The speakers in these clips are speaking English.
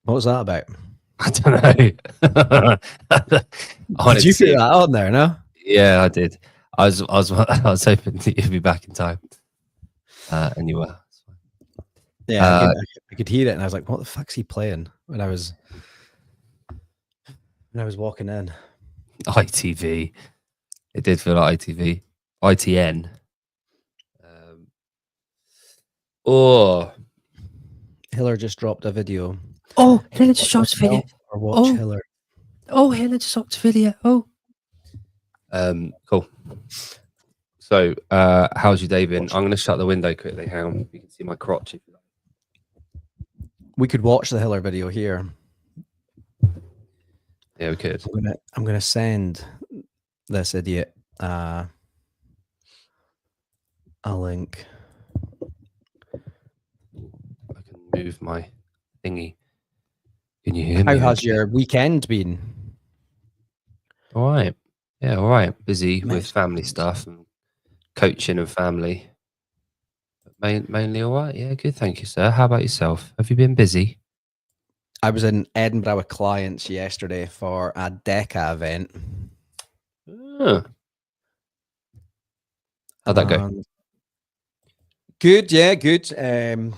What was that about? I don't know. Did you put that on there? No. Yeah, I did. I was hoping that you'd be back in time. And you were. Yeah, I could hear it, and I was like, "What the fuck's he playing?" When I was walking in. ITV. It did feel like ITV. ITN. Hiller just dropped a video. Oh, Hiller just dropped a video. Or watch Hiller. Oh, Hiller just dropped a video. Oh. Cool. So, how's your day been? I'm going to shut the window quickly. Hang on. You can see my crotch if you like. We could watch the Hiller video here. Yeah, we could. I'm gonna send this idiot a link. I can move my thingy. Can you hear me? How has your weekend been? All right. Yeah, all right. Busy with family stuff and coaching and family. Mainly all right. Yeah, good. Thank you, sir. How about yourself? Have you been busy? I was in Edinburgh with clients yesterday for a DECA event. How'd that go? Good, yeah, good.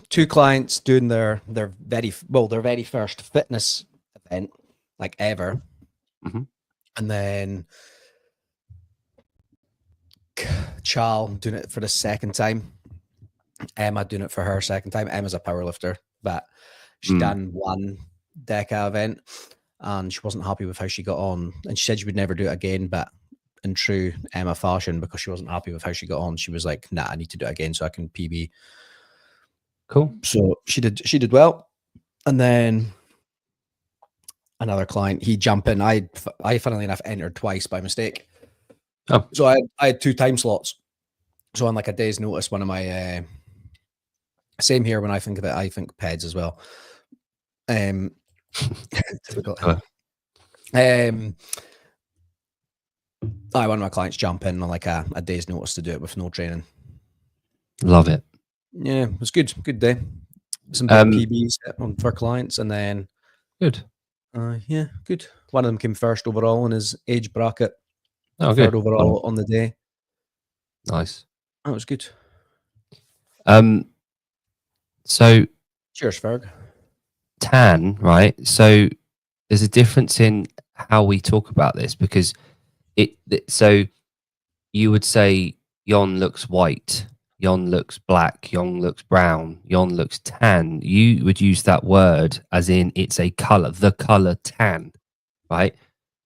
2 clients doing their very first fitness event, like ever. Mm-hmm. And then Charles doing it for the second time. Emma doing it for her second time. Emma's a powerlifter, but she done one DECA event and she wasn't happy with how she got on. And she said she would never do it again, but in true Emma fashion, because she wasn't happy with how she got on, she was like, nah, I need to do it again so I can PB. Cool. So she did well. And then another client, he jumped in. I funnily enough entered twice by mistake. Oh. So I had 2 time slots. So on like a day's notice, one of my same here when I think of it, I think PEDs as well. Difficult. One of my clients jump in on like a day's notice to do it with no training. Love it. Yeah, it was good. Good day. Some big PBs on for clients, and then good. Yeah, good. One of them came first overall in his age bracket. Oh, third good. overall on the day. Nice. That was good. So cheers, Ferg. Tan, right? So there's a difference in how we talk about this, because so you would say Yon looks white, Yon looks black, Yon looks brown, Yon looks tan. You would use that word as in it's a color, the color tan, right?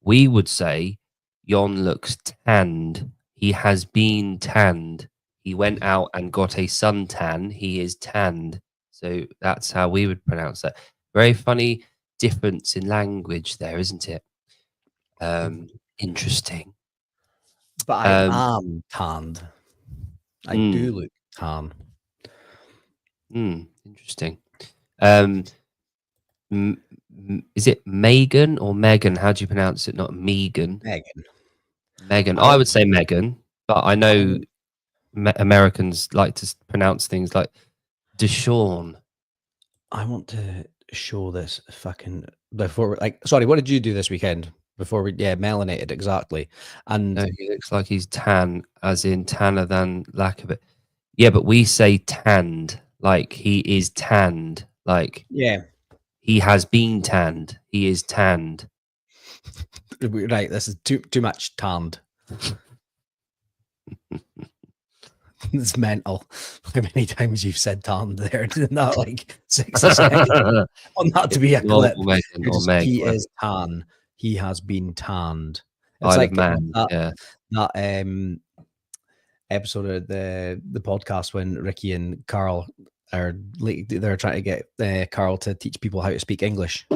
We would say Yon looks tanned. He has been tanned. He went out and got a suntan. He is tanned. So that's how we would pronounce that. Very funny difference in language there, isn't it? Interesting. But I am tanned. I do look tan. Interesting. Is it Megan or Megan? How do you pronounce it? Not Megan. Megan. I would say Megan, but I know Americans like to pronounce things like Deshaun. I want to show this fucking before. Like, sorry, what did you do this weekend? Before we, melanated exactly. And no, he looks like he's tan, as in tanner than lack of it. Yeah, but we say tanned, like he is tanned, like he has been tanned. He is tanned. Right, this is too much tanned. It's mental. How many times you've said tanned there? Not like 60 seconds. On that to be a clip. He is tan. He has been tanned. It's like that episode of the podcast when Ricky and Carl they're trying to get Carl to teach people how to speak English.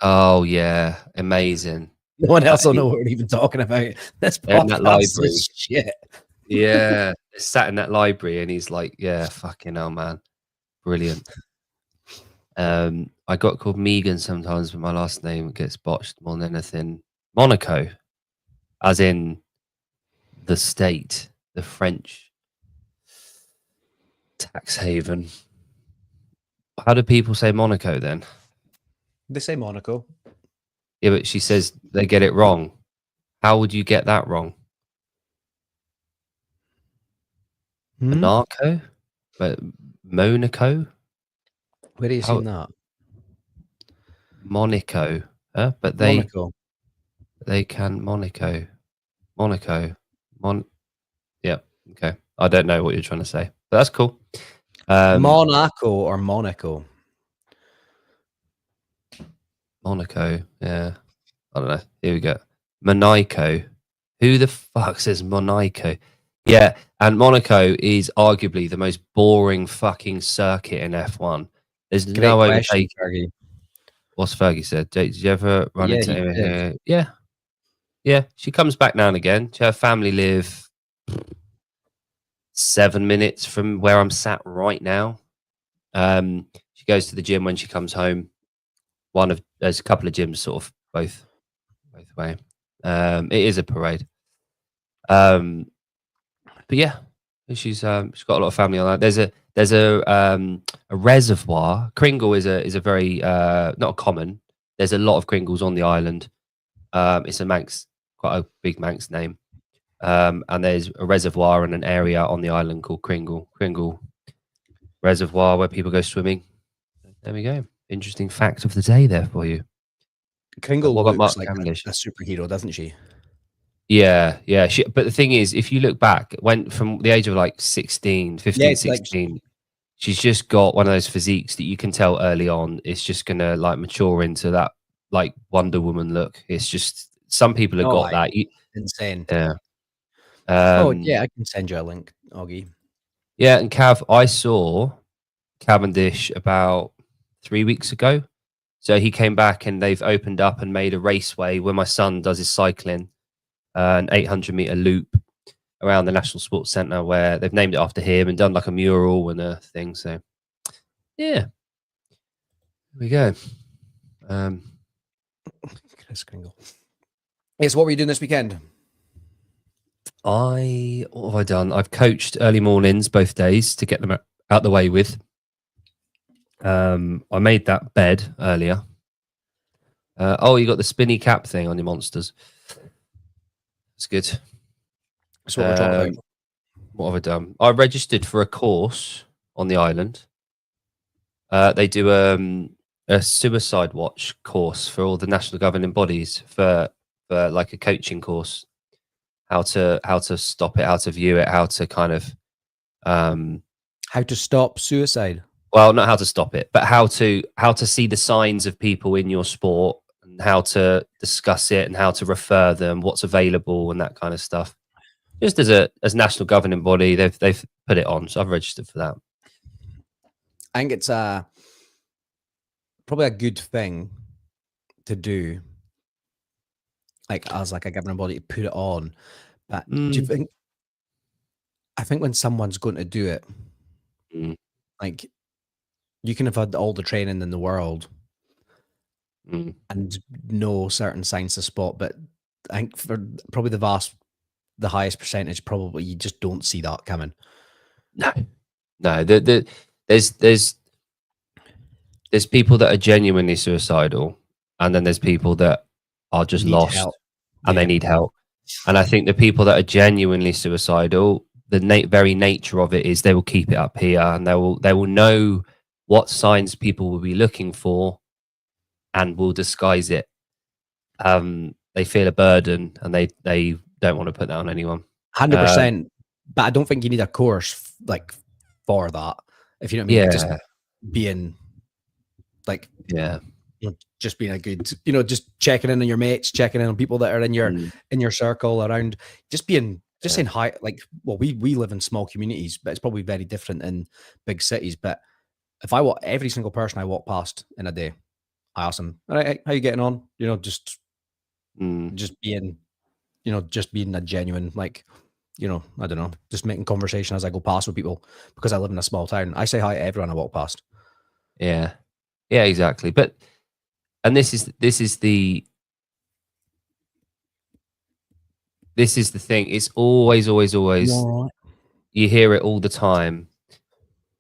Oh yeah, amazing. No one else will know what we're even talking about. This podcast is shit. Yeah, sat in that library and he's like, yeah, fucking hell, man. Brilliant. I got called Megan sometimes, but my last name gets botched more than anything. Monaco, as in the state, the French tax haven. How do people say Monaco then? They say Monaco. Yeah, but she says they get it wrong. How would you get that wrong? Hmm? Monaco? But Monaco? Where are you How seeing that? Monaco? But Monaco. they can Monaco. Yeah, okay. I don't know what you're trying to say, but that's cool. Monaco or Monaco? Monaco, yeah. I don't know. Here we go. Monaco. Who the fuck says Monaco? Yeah, and Monaco is arguably the most boring fucking circuit in F1. There's Great no question, overtake. Fergie. What's Fergie said? Did you ever run Yeah, into he anyone did. here? Yeah. Yeah. She comes back now and again. Her family live 7 minutes from where I'm sat right now. She goes to the gym when she comes home. There's a couple of gyms sort of both way. It is a parade. But yeah, she's got a lot of family on that. There's a reservoir. Kringle is a very not common. There's a lot of Kringles on the island. It's a Manx, quite a big Manx name. And there's a reservoir and an area on the island called Kringle Reservoir where people go swimming. There we go. Interesting fact of the day there for you. Kringle What about Mark looks like Cavendish? a superhero, doesn't she? Yeah. But the thing is, if you look back, went from the age of like 15, it's like 16, she's just got one of those physiques that you can tell early on it's just going to like mature into that like Wonder Woman look. It's just, some people have got that. insane. Yeah. Yeah, I can send you a link, Augie. Yeah, and Cav, I saw Cavendish about 3 weeks ago. So he came back and they've opened up and made a raceway where my son does his cycling, an 800-meter loop around the National Sports Centre where they've named it after him and done like a mural and a thing. So, yeah, there we go. Chris Kringle. Yes, what were you doing this weekend? What have I done? I've coached early mornings both days to get them out the way with. I made that bed earlier. You got the spinny cap thing on your monsters. It's good. That's what we're talking about. What have I done? I registered for a course on the island. They do a suicide watch course for all the national governing bodies for like a coaching course. How to stop it, how to view it, how to kind of how to stop suicide. Well, not how to stop it, but how to see the signs of people in your sport and how to discuss it and how to refer them, what's available and that kind of stuff. Just as national governing body, they've put it on, so I've registered for that. I think it's probably a good thing to do, like as like a governing body, to put it on. But do you think? I think when someone's going to do it, like you can have had all the training in the world and know certain signs to spot, but I think for probably the highest percentage, probably you just don't see that coming. No. There's people that are genuinely suicidal, and then there's people that are just lost and they need help. And I think the people that are genuinely suicidal, the very nature of it is they will keep it up here, and they will know what signs people will be looking for, and will disguise it. They feel a burden, and they don't want to put that on anyone. 100%. But I don't think you need a course like for that. If you know what I mean, just being like, just being a good, just checking in on your mates, checking in on people that are in your circle around, just saying hi. Like, well, we live in small communities, but it's probably very different in big cities. But if I walk, every single person I walk past in a day, I ask them, all right, how you getting on? Just being, just being a genuine, like, I don't know, just making conversation as I go past with people, because I live in a small town. I say hi to everyone I walk past. Yeah, exactly. But, and this is the thing. It's always, you hear it all the time.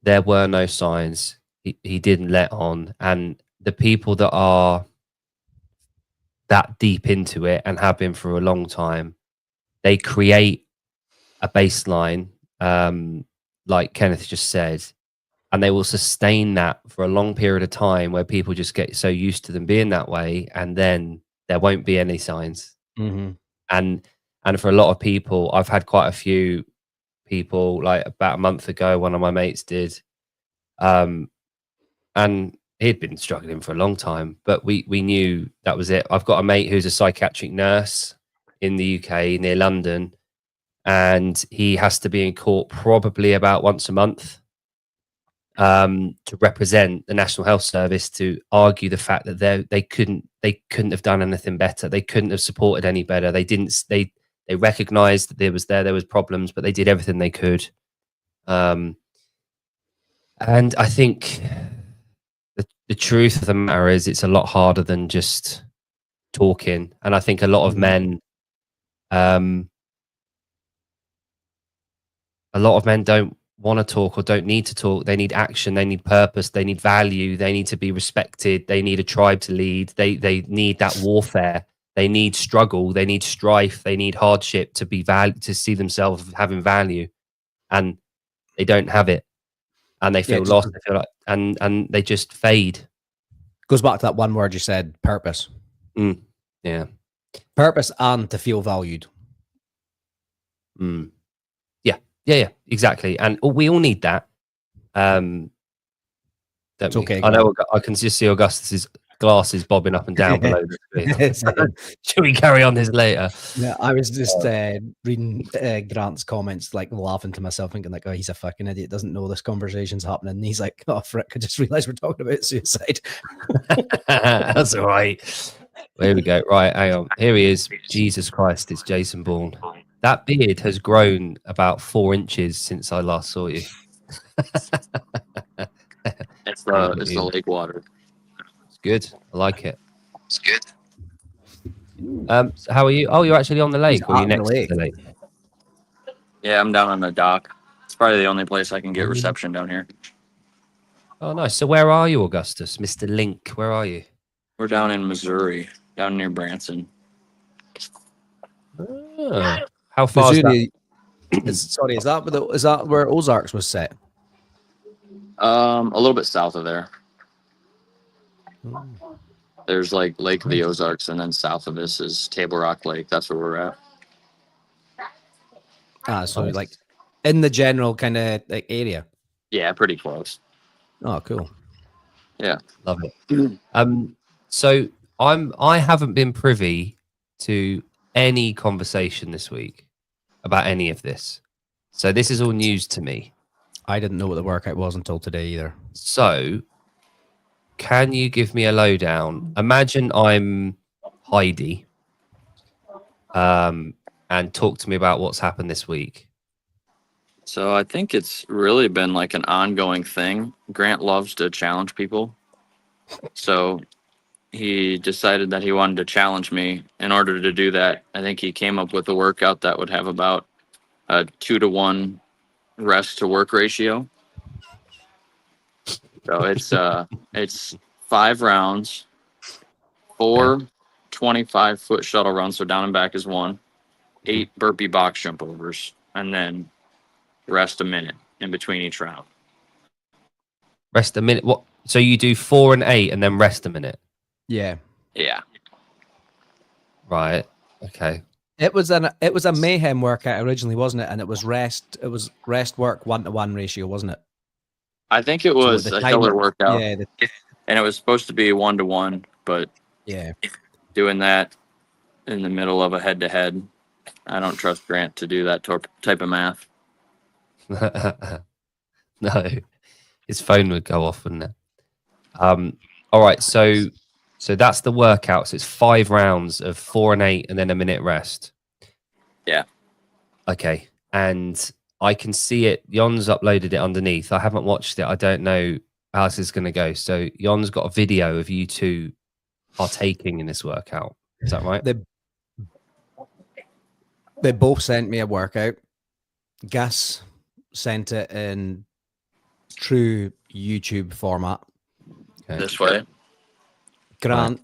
There were no signs. He didn't let on. And the people that are that deep into it and have been for a long time, they create a baseline, like Kenneth just said, and they will sustain that for a long period of time where people just get so used to them being that way, and then there won't be any signs. Mm-hmm. And for a lot of people, I've had quite a few people, like about a month ago, one of my mates did, and he'd been struggling for a long time, but we knew that was it. I've got a mate who's a psychiatric nurse in the UK near London, and he has to be in court probably about once a month to represent the National Health Service, to argue the fact that they couldn't have done anything better. They couldn't have supported any better. They recognized that there was problems, but they did everything they could. And I think the truth of the matter is it's a lot harder than just talking. And I think a lot of men, don't want to talk or don't need to talk. They need action. They need purpose. They need value. They need to be respected. They need a tribe to lead. They need that warfare. They need struggle. They need strife. They need hardship to be to see themselves having value, and they don't have it, and they feel lost. They feel like, and they just fade. Goes back to that one word you said, purpose. Yeah, purpose and to feel valued. Yeah, exactly. And we all need that. It's okay. I know I can just see Augustus's glasses bobbing up and down below the screen. Should we carry on this later? Yeah, I was just reading Grant's comments, like laughing to myself, thinking like, oh, he's a fucking idiot, doesn't know this conversation's happening. And he's like, oh, frick, I just realized we're talking about suicide. That's all right. Here we go. Right, hang on. Here he is. Jesus Christ, it's Jason Bourne. That beard has grown about 4 inches since I last saw you. It's the lake water. It's good. I like it. It's good. So how are you? Oh, you're actually on the lake, or are you next to the lake? Yeah, I'm down on the dock. It's probably the only place I can get reception down here. Oh, nice. So where are you, Augustus? Mr. Link, where are you? We're down in Missouri, down near Branson. Oh. How far Missouri, is that? Is that where Ozarks was set? A little bit south of there. There's like Lake of the Ozarks, and then south of this is Table Rock Lake. That's where we're at. So like in the general kind of like area. Yeah, pretty close. Oh, cool. Yeah, love it. So I haven't been privy to any conversation this week about any of this. So this is all news to me. I didn't know what the workout was until today either. So can you give me a lowdown? Imagine I'm Heidi, and talk to me about what's happened this week. so I think it's really been like an ongoing thing. Grant loves to challenge people. So he decided that he wanted to challenge me. In order to do that, I think he came up with a workout that would have about a 2-to-1 rest to work ratio. So it's 5 rounds, 4 25-foot shuttle runs, so down and back is 1, 8 burpee box jump overs, and then rest a minute in between each round. Rest a minute. What? So you do 4 and 8 and then rest a minute? Yeah. Yeah. Right. Okay. It was a mayhem workout originally, wasn't it? And it was rest work 1-to-1 ratio, wasn't it? I think it was a killer workout. Yeah. And it was supposed to be 1-to-1, but Yeah. doing that in the middle of a head-to-head, I don't trust Grant to do that type of math. No, his phone would go off, wouldn't it? All right, so that's the workout. So it's 5 rounds of 4 and 8, and then a minute rest. Yeah. Okay, and I can see it. Jon's uploaded it underneath. I haven't watched it. I don't know how this is going to go. So Jon's got a video of you two partaking in this workout. Is that right? They both sent me a workout. Gus sent it in true YouTube format. Okay. This way. Grant,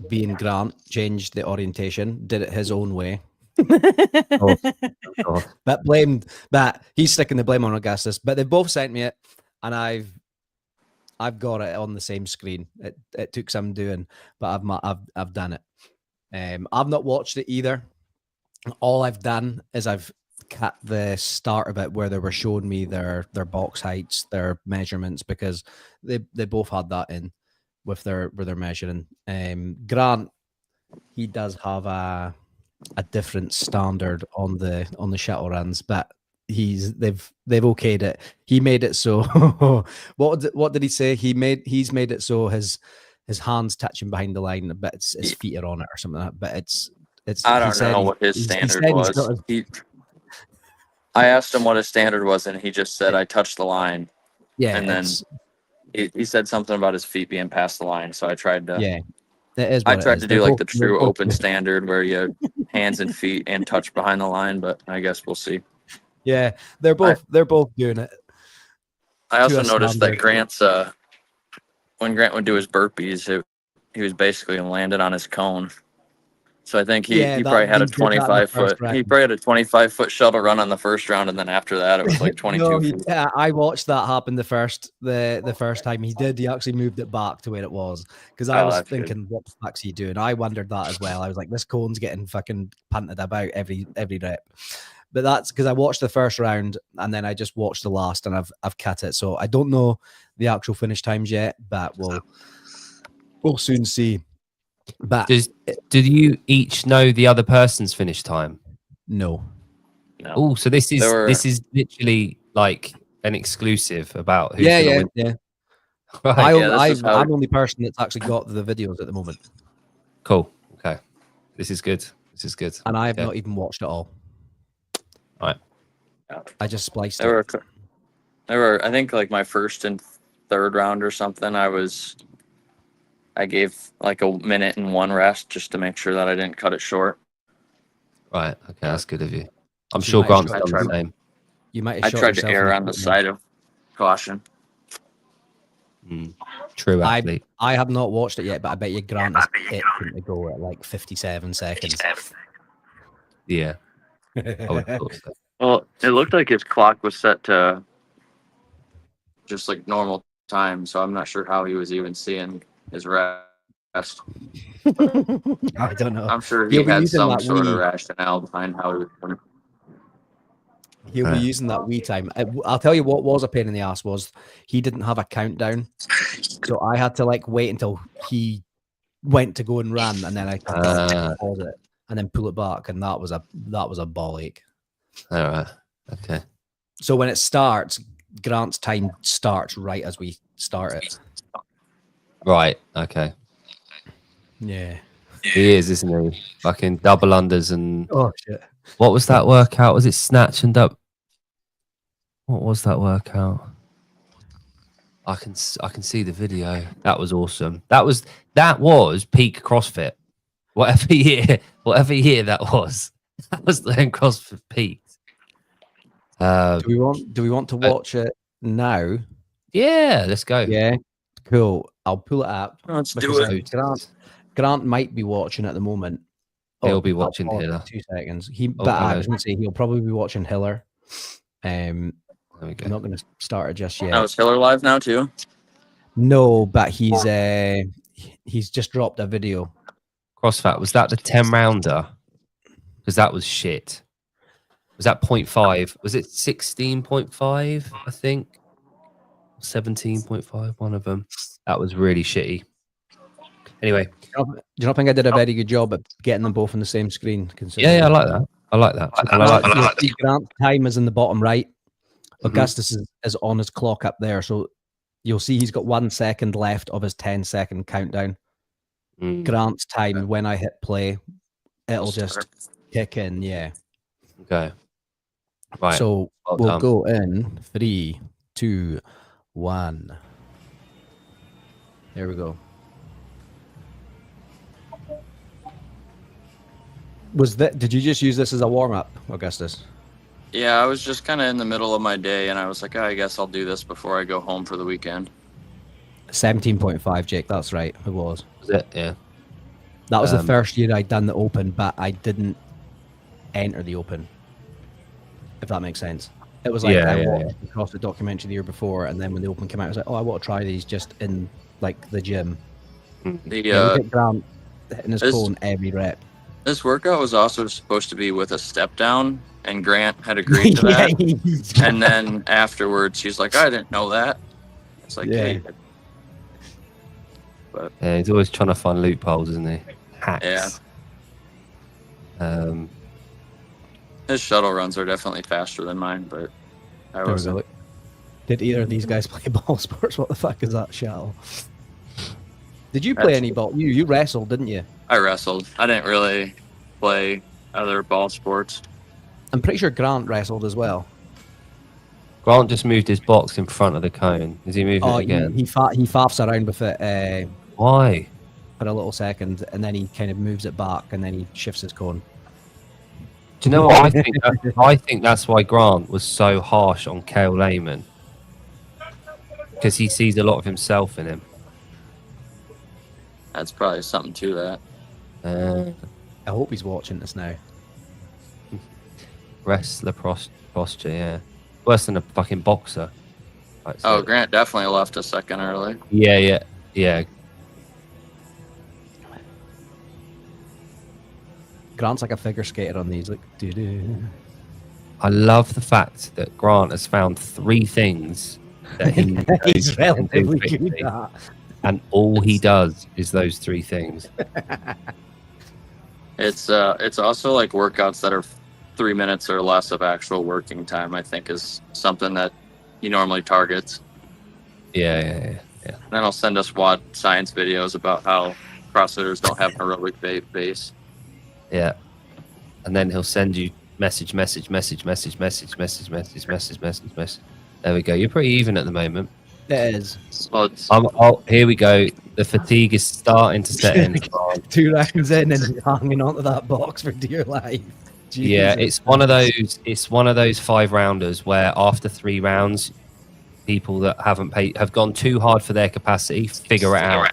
being Grant, changed the orientation, did it his own way. Oh, But he's sticking the blame on Augustus. But they both sent me it, and I've got it on the same screen. It took some doing, but I've done it. I've not watched it either. All I've done is I've cut the start of it where they were showing me their box heights, their measurements, because they both had that in with their measuring. Grant, he does have a different standard on the shuttle runs, but they've okayed it. He made it so what did he say? He's made it so his hands touching behind the line, but his feet are on it or something like that. But it's I don't know what his standard was. I asked him what his standard was, and he just said, I touched the line. Yeah. And then he said something about his feet being past the line. So I tried to. Yeah. It is I tried to do like the they're true both open standard where you have hands and feet and touch behind the line, but I guess we'll see. Yeah, they're both doing it. I also noticed that Grant's when Grant would do his burpees, he was basically landed on his cone. So I think he probably had a 25-foot. He probably had a 25-foot shuttle run on the first round, and then after that it was like 22 feet. Yeah, I watched that happen the first time he did. He actually moved it back to where it was because I was thinking, what the fuck's he doing? I wondered that as well. I was like, this cone's getting fucking punted about every rep. But that's because I watched the first round and then I just watched the last, and I've cut it. So I don't know the actual finish times yet, but we'll soon see. But did you each know the other person's finish time? No. Oh, so this is literally like an exclusive about who's gonna win. Yeah. Right. I'm the only person that's actually got the videos at the moment. Cool. Okay. This is good. And I have not even watched it all. All right. I just spliced it. There were I think like my first and third round or something, I gave like a minute and one rest just to make sure that I didn't cut it short. Right. Okay, that's good of you. I'm sure Grant's done the same. You might. I tried to err on the side of caution. True athlete. I have not watched it yet, but I bet you Grant is itching to go at like 57 seconds. Yeah. I would have thought so. Well, it looked like his clock was set to just like normal time, so I'm not sure how he was even seeing his rest. I don't know. I'm sure he had some sort of rationale behind how he was doing it. He'll be using that wee time. I'll tell you what was a pain in the ass was he didn't have a countdown, so I had to like wait until he went to go and run, and then I could pause it and then pull it back, and that was a ball ache. All right. Okay. So when it starts, Grant's time starts right as we start it. Right. Okay. Yeah. He is, isn't he? Fucking double unders and shit. What was that workout? Was it snatch and up? What was that workout? I can see the video. That was awesome. That was peak CrossFit. Whatever year that was. That was when CrossFit peaked. Do we want to watch it now? Yeah, let's go. Yeah, cool. I'll pull it up. Let's do it. Grant might be watching at the moment. He'll be watching Hiller. 2 seconds. I was going to say he'll probably be watching Hiller. There we go. I'm not going to start it just yet. Now is Hiller live now too? No, but he's just dropped a video. CrossFit, was that the 10 rounder? Because that was shit. Was that 0.5? Was it 16.5? I think 17.5. One of them. That was really shitty. Anyway, do you not think I did a very good job at getting them both on the same screen? Yeah, I like that. I like that. Grant's time is in the bottom right. Augustus is on his clock up there, so you'll see he's got 1 second left of his 10-second countdown. Grant's time, when I hit play, it'll just kick in. Yeah. Okay. Right. So we'll go in 3, 2, 1. There we go. Did you just use this as a warm-up, Augustus? Yeah, I was just kind of in the middle of my day, and I was like, I guess I'll do this before I go home for the weekend. 17.5, Jake. That's right. It was. Was it? Yeah. That was the first year I'd done the Open, but I didn't enter the Open. If that makes sense. It was like I watched the CrossFit documentary the year before, and then when the Open came out, I was like, "Oh, I want to try these just in like the gym." The Grant hitting his cone every rep. This workout was also supposed to be with a step down, and Grant had agreed to that. And then afterwards, he's like, "I didn't know that." It's like, Yeah. But Yeah, he's always trying to find loopholes, isn't he? Hacks. Yeah. His shuttle runs are definitely faster than mine, but I was. Did either of these guys play ball sports? What the fuck is that shuttle? Did you play any ball? You wrestled, didn't you? I wrestled. I didn't really play other ball sports. I'm pretty sure Grant wrestled as well. Grant just moved his box in front of the cone. Is he moving it again? He faffs around with it Why? for a little second, and then he kind of moves it back, and then he shifts his cone. Do you know what I think? I think that's why Grant was so harsh on Cale Lehman, because he sees a lot of himself in him. That's probably something to that. I hope he's watching this now. Wrestler posture, yeah. Worse than a fucking boxer. Like, Oh, Grant definitely left a second early. Yeah. Grant's like a figure skater on these. Like, doo-doo. I love the fact that Grant has found 3 things that he knows He's he can do relatively good quickly, at that. and all he does is those 3 things. It's also like workouts that are 3 minutes or less of actual working time. I think is something that he normally targets. Yeah. And then he'll send us science videos about how CrossFitters don't have an aerobic base. Yeah. And then he'll send you message. There we go. You're pretty even at the moment. It is. Well, it's, Here we go. The fatigue is starting to set in. 2 rounds in and he's hanging onto that box for dear life. Jesus. Yeah, it's one of those 5-rounders where after 3 rounds, people that have gone too hard for their capacity figure it out.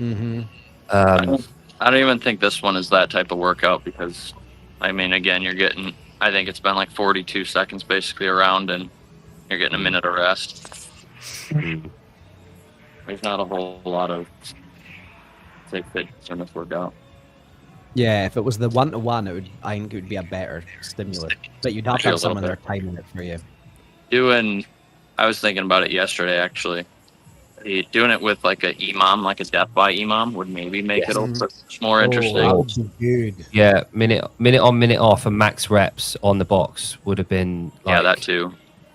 Mm-hmm. I don't even think this one is that type of workout because, I mean, again, you're getting, I think it's been like 42 seconds basically around and you're getting a minute of rest. There's not a whole lot of, say, fitness in this workout. Yeah, if it was the 1-to-1, I think it would be a better stimulus. But you'd have to have someone there timing it for you. I was thinking about it yesterday, actually. Doing it with like a imam, like a death by imam, would maybe make it a little bit more interesting. That would be good. Yeah, minute on, minute off, and max reps on the box would have been. Yeah, that too.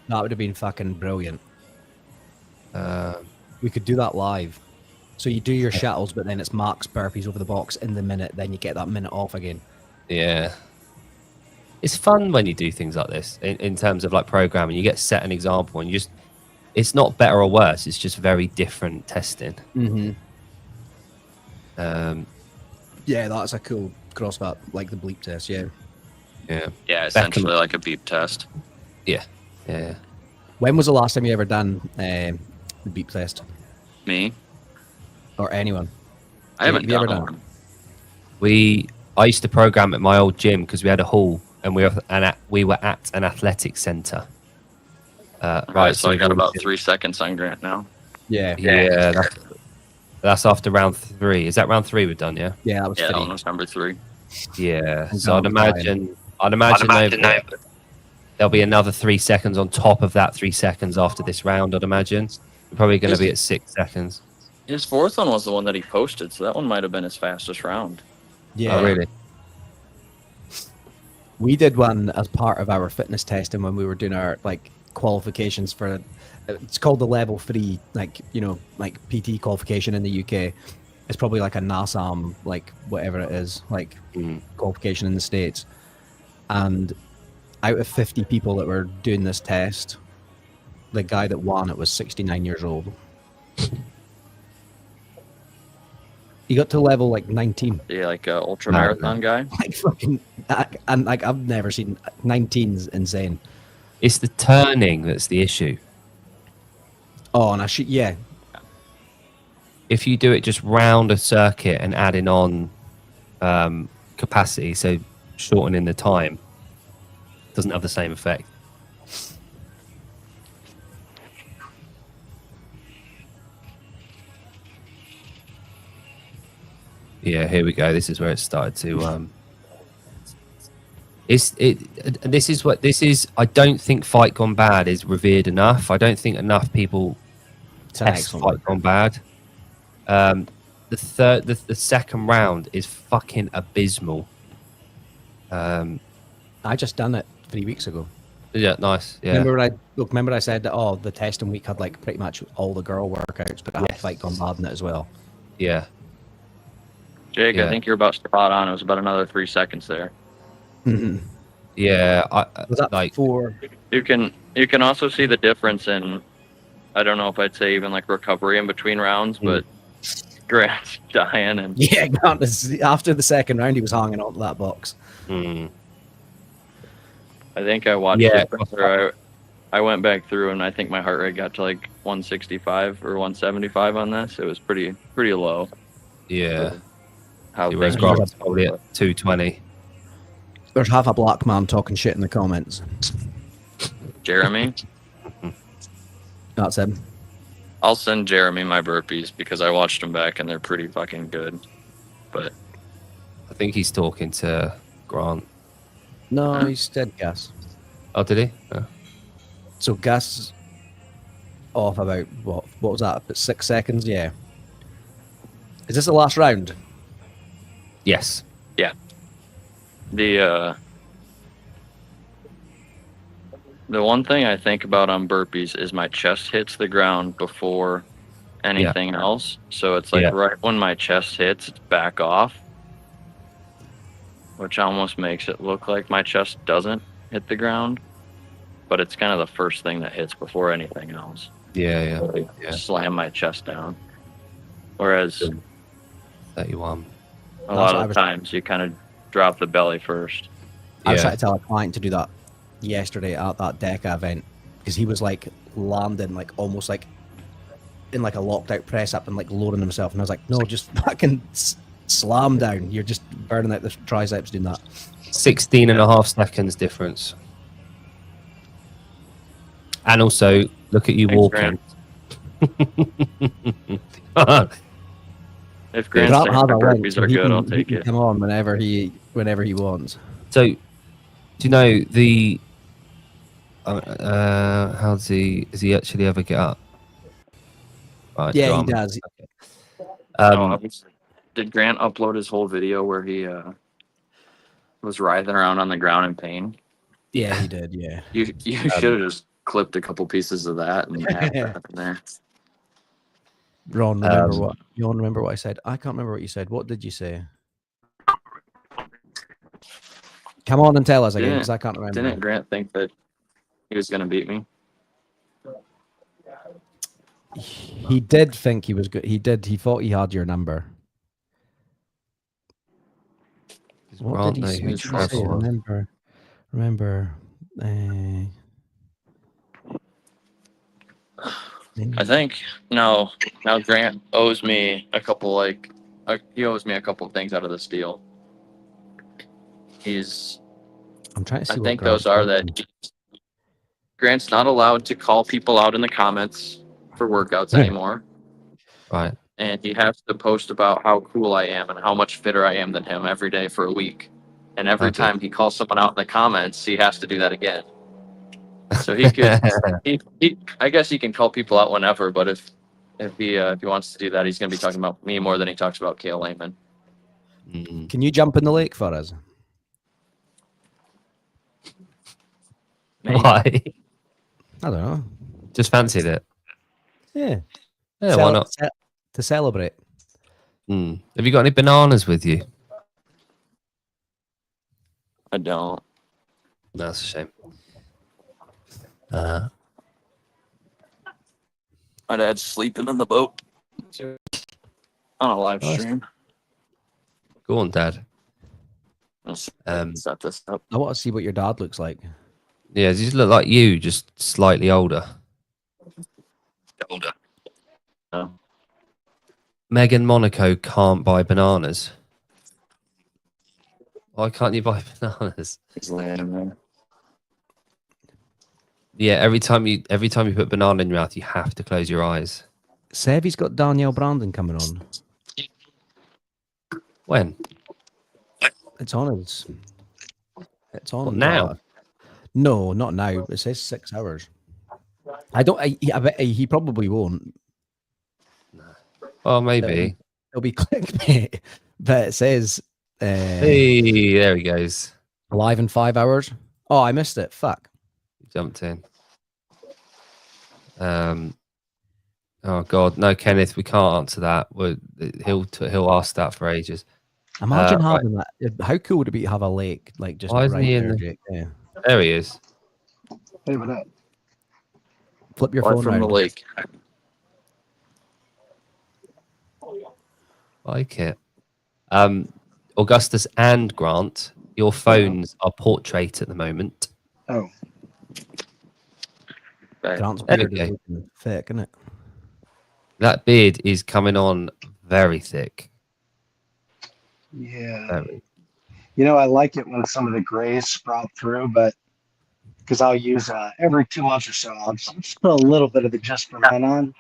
That would have been fucking brilliant. We could do that live. So you do your shuttles, but then it's max burpees over the box in the minute. Then you get that minute off again. Yeah. It's fun when you do things like this in terms of like programming. You get set an example and you just. It's not better or worse. It's just very different testing. Mm-hmm. Yeah, that's a cool CrossFit, like the bleep test. Yeah. Yeah, essentially like a beep test. Yeah. When was the last time you ever done the beep test? Me? Or anyone? I haven't Have you done ever one. I used to program at my old gym because we had a hall and we were at an athletics center. Right, so I got about 3 seconds on Grant now. Yeah. That's after round 3. Is that round 3 we've done? Yeah. Yeah, that was Yeah, 3. that was number 3. Yeah. So I'd imagine there'll be another 3 seconds on top of that 3 seconds after this round. I'd imagine we're probably going to be at 6 seconds. His 4th one was the one that he posted, so that one might have been his fastest round. Yeah. Oh, really? We did one as part of our fitness testing when we were doing our qualifications for. It's called the level 3, like PT qualification in the UK. It's probably like a NASAM, like whatever it is, qualification in the States. And out of 50 people that were doing this test, the guy that won it was 69 years old. He got to level 19. Yeah, like a ultra marathon guy. I've never seen 19's insane. It's the turning that's the issue. Oh, and yeah. if you do it just round a circuit and adding on capacity, so shortening the time, doesn't have the same effect. Yeah, here we go. This is where it started to. This is. I don't think Fight Gone Bad is revered enough. I don't think enough people It's an test excellent Fight Gone Bad. The second round is fucking abysmal. I just done it 3 weeks ago. Yeah, nice. Yeah, Remember I said that the testing week had like pretty much all the girl workouts, but I had Yes. Fight Gone Bad in it as well. yeah. Jake, Yeah. I think you're about spot on. It was about another 3 seconds there. Yeah, Was that like 4? You can also see the difference in, I don't know if I'd say even like recovery in between rounds, but Grant's dying and Yeah, Grant after the second round, he was hanging on to that box. mm, I think I watched Yeah. it. Or I went back through and I think my heart rate got to like 165 or 175 on this. It was pretty low. yeah. for How Whereas things Grant's were. probably at 220. There's half a black man talking shit in the comments. Jeremy, That's him. I'll send Jeremy my burpees because I watched them back and they're pretty fucking good. But I think he's talking to Grant. No, he's dead gas. Oh, did he? Oh. So gas off about what was that? About 6 seconds? Yeah. Is this the last round? Yes. The one thing I think about on burpees is my chest hits the ground before anything else. So it's like Yeah. right when my chest hits, it's back off, which almost makes it look like my chest doesn't hit the ground, but it's kind of the first thing that hits before anything else. Yeah. Like, Yeah. slam my chest down. Whereas 31. a lot what I of was- times you kind of drop the belly first. I was Yeah. trying to tell a client to do that yesterday at that DECA event because he was like landing like almost like in like a locked out press up and like lowering himself, and I was like, no, just fucking slam down. You're just burning out the triceps doing that. 16 and a half seconds difference. And also, look at you Thanks, walking. If Grant's Grant saying had my a link, burpees so are he good, can- I'll he take can it. come on whenever he wants. So, do you know the? How does he actually ever get up? Right, Yeah, drama. he does. Did Grant upload his whole video where he was writhing around on the ground in pain? Yeah, he did. Yeah. You should have just clipped a couple pieces of that and had that in there. Ron, remember what I said? I can't remember what you said. What did you say? Come on and tell us again, because I can't remember. Didn't Grant think that he was going to beat me? He did think he was good. He did. He thought he had your number. What Grant did know he who say? Trevor was? Remember. I think now Grant owes me a couple he owes me a couple things out of this deal. I'm trying to see. I what think Grant's those are doing. that Grant's not allowed to call people out in the comments for workouts anymore. Right. And he has to post about how cool I am and how much fitter I am than him every day for a week. And every Okay. time he calls someone out in the comments, he has to do that again. So he could, I guess he can call people out whenever, but if he wants to do that, he's going to be talking about me more than he talks about Kale Lehman. Mm. Can you jump in the lake for us? Maybe. Why? I don't know. Just fancied it. Yeah. Yeah, why not? To celebrate. Mm. Have you got any bananas with you? I don't. That's a shame. My dad's sleeping in the boat on a live Nice. stream. Go on, Dad. Let's Um, set this up. I want to see what your dad looks like. Yeah, does he look like you, just slightly older? Older. No. Megan Monaco can't buy bananas. Why can't you buy bananas? He's laying there. Yeah, every time you put banana in your mouth, you have to close your eyes. Sevy's got Danielle Brandon coming on. When? It's on his. It's on What, now? No, not now. It says 6 hours. I don't. I bet he probably won't. Oh, maybe. It'll be clickbait, but it says Hey, there he goes. live in 5 hours. Oh, I missed it. Fuck. Jumped in. Oh God, no, Kenneth, we can't answer that. He'll ask that for ages. Imagine Right. having that. How cool would it be to have a lake like just Why isn't right he in there, the- Jake? Yeah. There he is. Hey, what up? Flip your Live phone from the around. lake. Like it. Augustus and Grant, your phones are portrait at the moment. Oh, Okay. Grant's There beard we is go. looking thick, isn't it? That beard is coming on very thick. yeah. Very. You know, I like it when some of the grays sprout through, but because I'll use every 2 months or so, I'll just put a little bit of the Just for Men on.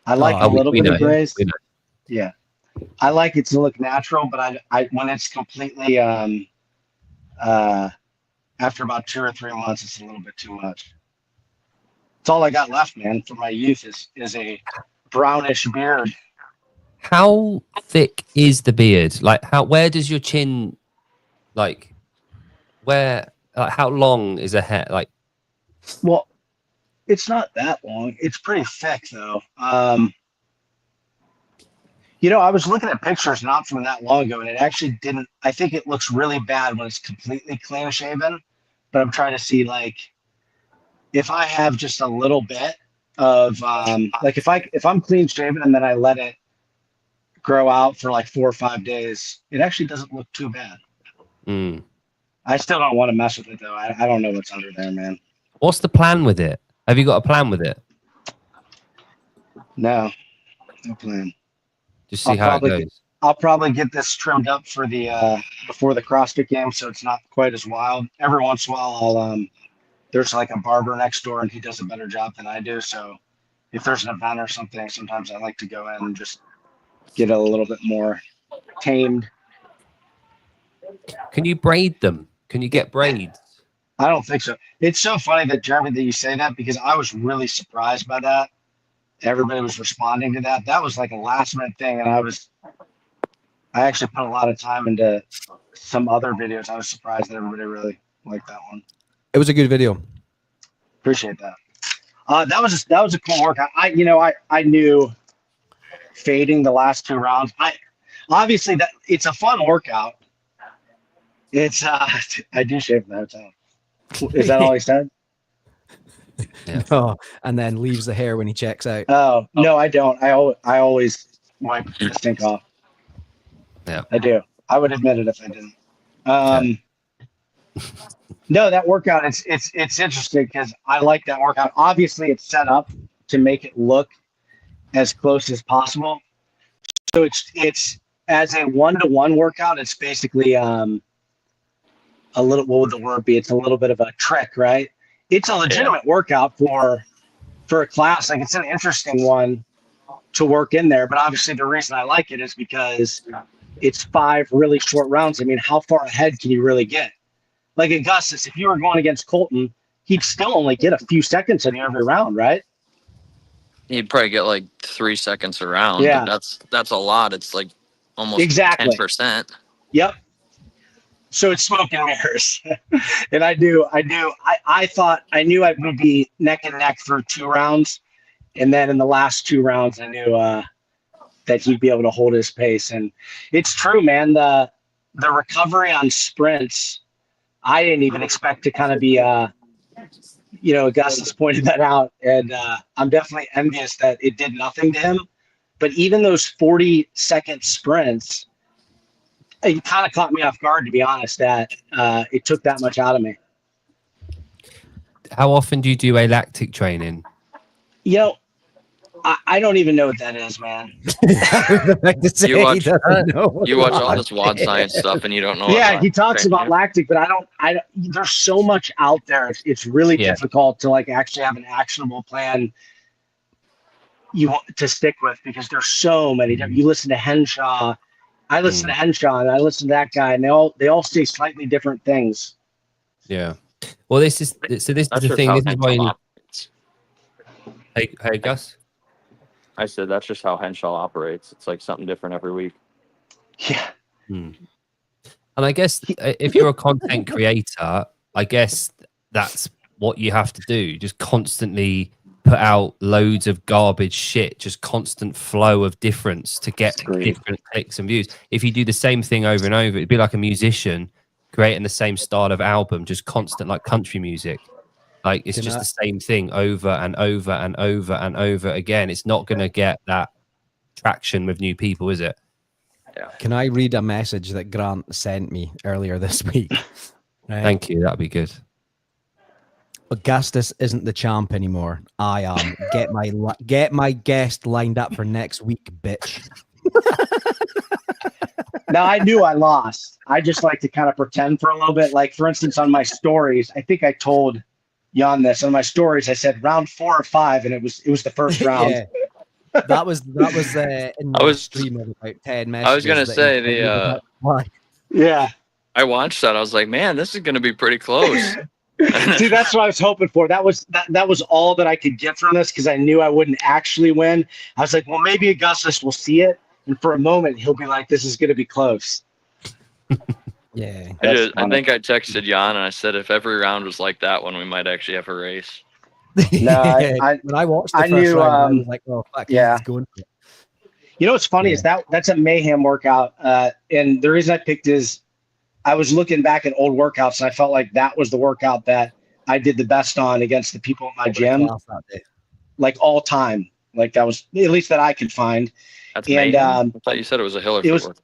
I like Oh, a little we bit know. of grays. We know. Yeah. I like it to look natural, but I when it's completely after about 2 or 3 months, it's a little bit too much. It's all I got left, man, from my youth is a brownish beard. How thick is the beard? Like, where does your chin, like, how long is a hair? Like, Well, it's not that long. It's pretty thick though. You know, I was looking at pictures not from that long ago, and it actually didn't. I think it looks really bad when it's completely clean shaven. But I'm trying to see like if I have just a little bit of like if I'm clean shaven and then I let it grow out for like 4 or 5 days, it actually doesn't look too bad. I still don't want to mess with it though. I don't know what's under there, man. what's the plan with it? Have you got a plan with it? No plan. Just see how it goes. I'll probably get this trimmed up for the before the CrossFit game, so it's not quite as wild. Every once in a while, I'll there's like a barber next door, and he does a better job than I do. So if there's an event or something, sometimes I like to go in and just get it a little bit more tamed. Can you braid them? Can you get braids? I don't think so. It's so funny that Jeremy that you say that because I was really surprised by that. Everybody was responding to that. That was like a last minute thing, and I actually put a lot of time into some other videos. I was surprised that everybody really liked that one. It was a good video. Appreciate that. That was a cool workout. I knew fading the last 2 rounds. Obviously that it's a fun workout. It's I do shave in the hotel. Is that all he said? Yeah. Oh, and then leaves the hair when he checks out. Oh no, I don't. I always wipe the stink off. Yeah, I do. I would admit it if I didn't. No, that workout it's interesting because I like that workout. Obviously, it's set up to make it look as close as possible. So it's as a 1-to-1 workout. It's basically a little. What would the word be? It's a little bit of a trick, right? It's a legitimate workout for a class. Like it's an interesting one to work in there. But obviously, the reason I like it is because it's 5 really short rounds. I mean, how far ahead can you really get? Like Augustus, if you were going against Colton, he'd still only get a few seconds in every round, right? He'd probably get like 3 seconds a round. Yeah. That's a lot. It's like almost Exactly. 10%. Yep. So it's smoke and mirrors. And I thought I knew I would be neck and neck through 2 rounds. And then in the last 2 rounds, I knew that he'd be able to hold his pace. And it's true, man. The recovery on sprints, I didn't even expect to kind of be, Augustus pointed that out. And I'm definitely envious that it did nothing to him. But even those 40-second sprints, it kind of caught me off guard, to be honest, that it took that much out of me. How often do you do alactic training? I don't even know what that is, man. I was about to say, You watch- he doesn't know what You watch all lactic this WOD is. science stuff and you don't know. Yeah, what he talks lactic about is. lactic, but I don't. There's so much out there. It's really Yeah. difficult to like actually have an actionable plan you want to stick with because there's so many. You listen to Henshaw. I listen to Henshaw, and I listen to that guy, and they all say slightly different things. Yeah. Well, this is the That's thing. just This how is why you Henshaw need. operates. Hey, Gus. I said that's just how Henshaw operates. It's like something different every week. Yeah. And I guess if you're a content creator, I guess that's what you have to do. Just constantly put out loads of garbage shit, just constant flow of difference to get different clicks and views. If you do the same thing over and over, it'd be like a musician creating the same style of album, just constant, like country music. Like it's just the same thing over and over and over and over again. It's not going to get that traction with new people, is it? Yeah. Can I read a message that Grant sent me earlier this week? Right? Thank you. That'd be good. Augustus isn't the champ anymore. I am. Get my guest lined up for next week, bitch. Now I knew I lost. I just like to kind of pretend for a little bit. Like for instance, on my stories, I think I told Jan this. On my stories, I said round 4 or 5, and it was the first round. Yeah. That was in the stream of about 10 messages. I was gonna say Yeah. I watched that. I was like, man, this is gonna be pretty close. See, that's what I was hoping for. That was all that I could get from this because I knew I wouldn't actually win. I was like, well, maybe Augustus will see it, and for a moment he'll be like, "This is going to be close." Yeah, I think I texted Jan and I said if every round was like that one, we might actually have a race. No, when I watched the I first knew, round, I was like, "Oh fuck, yeah." he's going for it." You know what's funny is that's a mayhem workout, and the reason I picked is I was looking back at old workouts and I felt like that was the workout that I did the best on against the people at my gym, like all time. Like that was at least that I could find. That's mayhem. I thought you said it was a Hiller workout.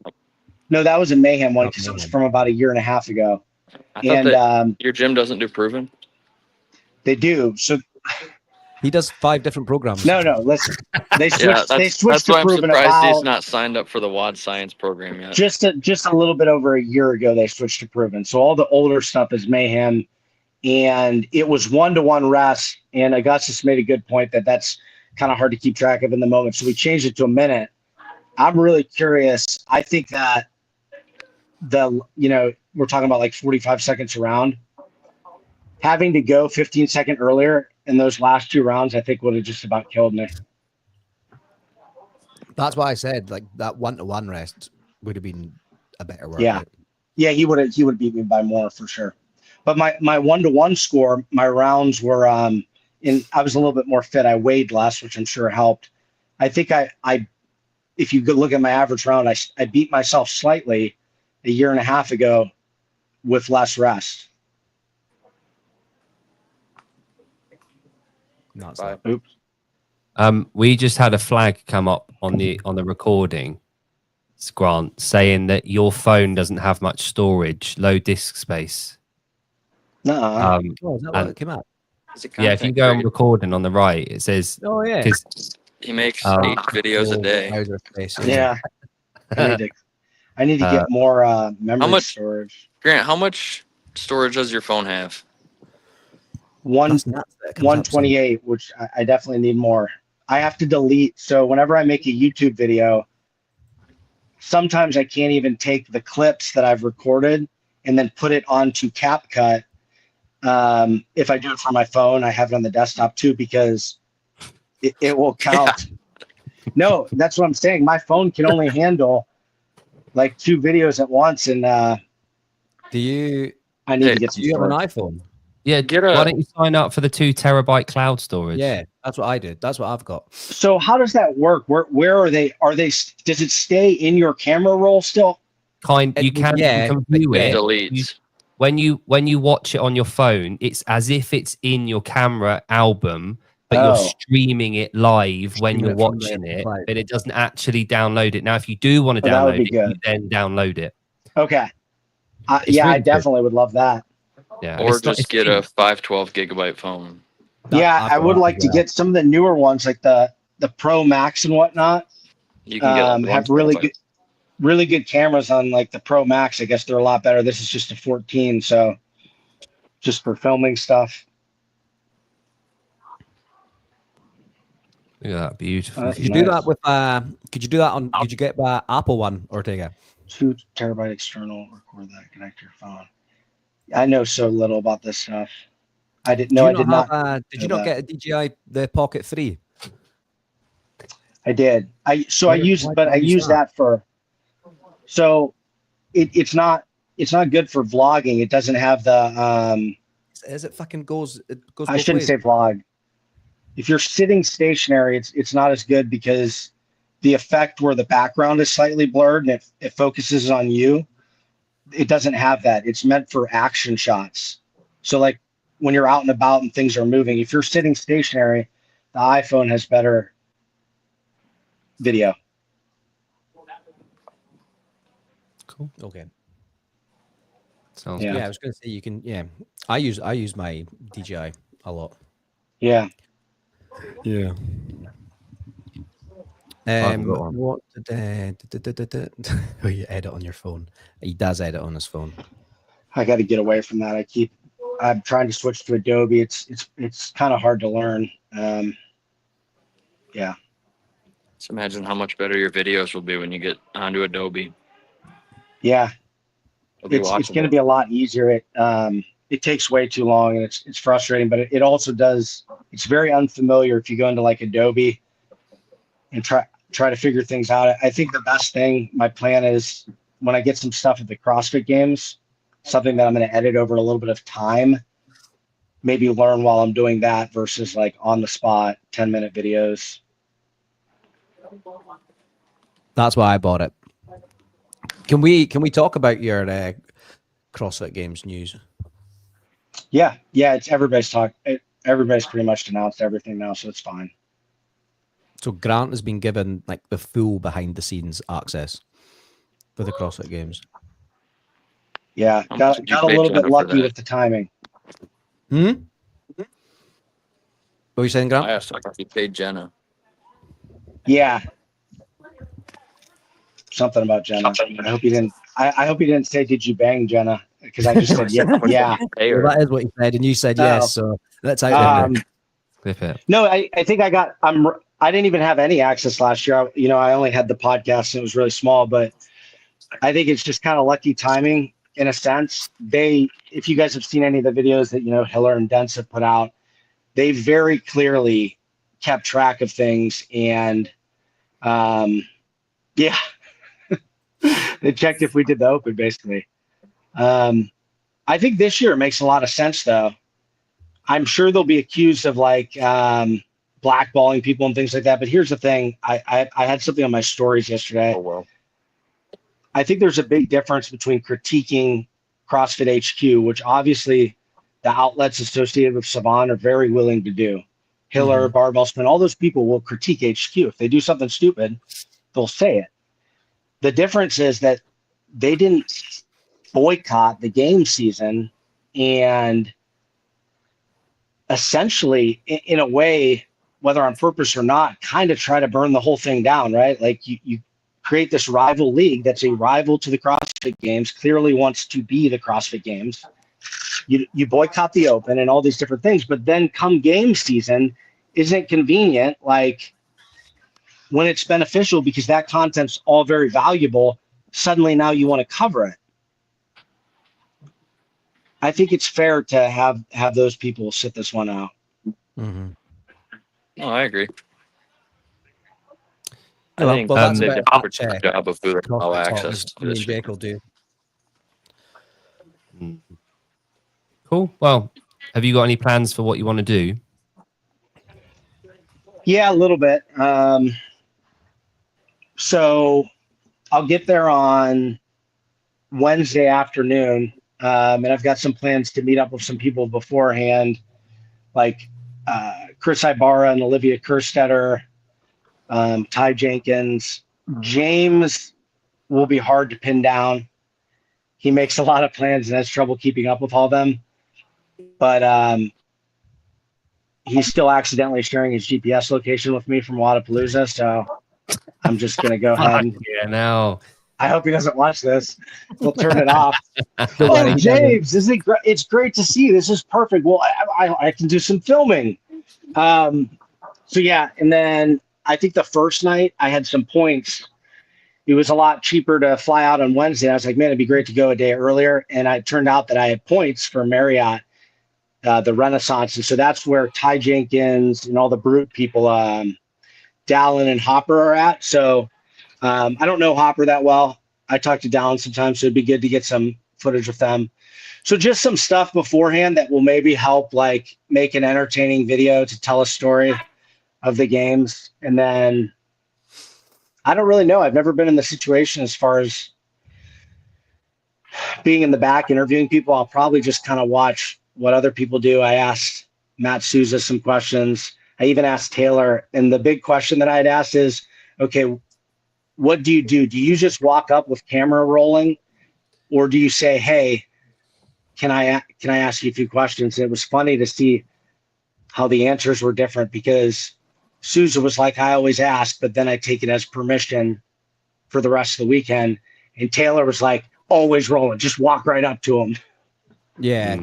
No, that was a mayhem one because it was from about a year and a half ago. I thought that your gym doesn't do proven. They do. So he does 5 different programs. No, listen. They switched. They switched that's to why I'm proven surprised he's not signed up for the WOD science program yet. Just a little bit over a year ago, they switched to proven. So all the older stuff is mayhem, and it was 1-to-1 rest. And Augustus made a good point that that's kind of hard to keep track of in the moment. So we changed it to a minute. I'm really curious. I think that we're talking about like 45 seconds around. Having to go 15 seconds earlier in those last 2 rounds, I think would have just about killed me. That's why I said like that 1-to-1 rest would have been a better workout. Yeah, he would have beat me by more for sure. But my 1-to-1 score, my rounds were I was a little bit more fit. I weighed less, which I'm sure helped. I think I if you look at my average round, I beat myself slightly a year and a half ago with less rest. Oops. We just had a flag come up on the recording, Grant, saying that your phone doesn't have much storage, low disk space. No. Is that what it came out? Yeah, if you go on recording on the right, it says. Oh yeah. He makes 8 videos a day. Yeah. I need to get more memory storage. Grant, how much storage does your phone have? 128, which I definitely need more. I have to delete. So whenever I make a YouTube video, sometimes I can't even take the clips that I've recorded and then put it onto CapCut. If I do it from my phone, I have it on the desktop too, because it will count. Yeah. No, that's what I'm saying. My phone can only handle like 2 videos at once. And I need to get some. Do you have an iPhone? Yeah, why don't you sign up for the 2 terabyte cloud storage? Yeah, that's what I did. That's what I've got. So how does that work? Where are they? Does it stay in your camera roll still? You can view it. Deletes. When you watch it on your phone, it's as if it's in your camera album, but you're streaming it live when you're watching it, but it doesn't actually download it. Now, if you do want to download it, you then download it. Okay. I definitely would love that. Yeah, or just get a 512 gigabyte phone. I would like to get some of the newer ones, like the the Pro Max and whatnot You can get like have really good cameras on like the Pro Max. I guess they're a lot better. This is just a 14, so just for filming stuff. Look at that, beautiful. That's Could you nice. do that with could you do that on could you get Apple one, Ortega? 2 terabyte external, record that, connect to your phone. I know so little about this stuff. I didn't know. I did not. Did you not get a DJI the Pocket 3? I did. I use why that for. So it's not good for vlogging. It doesn't have the. Is it fucking goes? It goes. I both shouldn't ways. say vlog. If you're sitting stationary, it's not as good because the effect where the background is slightly blurred and it focuses on you. It doesn't have that. It's meant for action shots. So like when you're out and about and things are moving, if you're sitting stationary, the iPhone has better video. Cool. Okay. Sounds Yeah. good. Yeah, I was going to say you can. Yeah, I use my DJI a lot. Yeah. Yeah. I've got one. What did oh, you edit on your phone? He does edit on his phone. I got to get away from that. I'm trying to switch to Adobe. It's kind of hard to learn. Yeah. Just imagine how much better your videos will be when you get onto Adobe. Yeah. It'll be It's watchable. going to be a lot easier. It takes way too long and it's frustrating, but it also does. It's very unfamiliar if you go into like Adobe and try to figure things out. I think the best thing, my plan is when I get some stuff at the CrossFit games, something that I'm going to edit over a little bit of time, maybe learn while I'm doing that versus like on the spot 10-minute videos. That's why I bought it. Can we talk about your CrossFit Games news? Yeah. It's everybody's pretty much announced everything now, so it's fine. So Grant has been given like the full behind the scenes access for the CrossFit Games. Yeah, How much got did you a pay little Jenna bit for lucky that? with the timing. What were you saying, Grant? I asked if you paid Jenna. Yeah. Something about Jenna. I hope you didn't. I hope you didn't say, "Did you bang Jenna?" Because I just said, "Yeah." How much did Yeah. you pay Well, her? that is what you said, and you said Oh. yes. So that's out there. Clip it. No, I think I didn't even have any access last year. I only had the podcast and it was really small, but I think it's just kind of lucky timing in a sense. If you guys have seen any of the videos that, Hiller and Dents have put out, they very clearly kept track of things and, yeah, they checked if we did the open basically. I think this year it makes a lot of sense though. I'm sure they'll be accused of like blackballing people and things like that. But here's the thing. I had something on my stories yesterday. Oh, well. I think there's a big difference between critiquing CrossFit HQ, which obviously the outlets associated with Savan are very willing to do. Hiller, Barbell Spin, all those people will critique HQ. If they do something stupid, they'll say it. The difference is that they didn't boycott the game season and essentially, in a way, whether on purpose or not, kind of try to burn the whole thing down, right? Like you create this rival league that's a rival to the CrossFit Games, clearly wants to be the CrossFit Games. You boycott the open and all these different things, but then come game season, isn't it convenient? Like when it's beneficial because that content's all very valuable, suddenly now you want to cover it. I think it's fair to have those people sit this one out. Mm-hmm. No, I agree. Well, I think that's they about did a pretty good job of who they all CrossFit access Talk, to me this and week. Jake will do. Cool. Well, have you got any plans for what you want to do? Yeah, a little bit. So I'll get there on Wednesday afternoon, and I've got some plans to meet up with some people beforehand, like Chris Ibarra and Olivia Kerstetter, Ty Jenkins. James will be hard to pin down. He makes a lot of plans and has trouble keeping up with all of them. But he's still accidentally sharing his GPS location with me from Wadapalooza. So I'm just going to go ahead and Yeah, now. I hope he doesn't watch this. We'll turn it off. Don't Oh, worry, he doesn't. James, isn't it great? It's great to see you. This is perfect. Well, I can do some filming. So yeah, and then I think the first night I had some points. It was a lot cheaper to fly out on Wednesday. I was like, man, it'd be great to go a day earlier. And it turned out that I had points for Marriott, the Renaissance. And so that's where Ty Jenkins and all the Brute people, Dallin and Hopper are at. So I don't know Hopper that well. I talk to Dallin sometimes, so it'd be good to get some footage of them. So just some stuff beforehand that will maybe help like make an entertaining video to tell a story of the games. And then I don't really know. I've never been in the situation as far as being in the back interviewing people. I'll probably just kind of watch what other people do. I asked Matt Souza some questions. I even asked Taylor. And the big question that I'd asked is, okay, what do you do? Do you just walk up with camera rolling, or do you say, hey, can I ask you a few questions? And it was funny to see how the answers were different, because Souza was like, I always ask, but then I take it as permission for the rest of the weekend. And Taylor was like, always rolling, just walk right up to him. Yeah.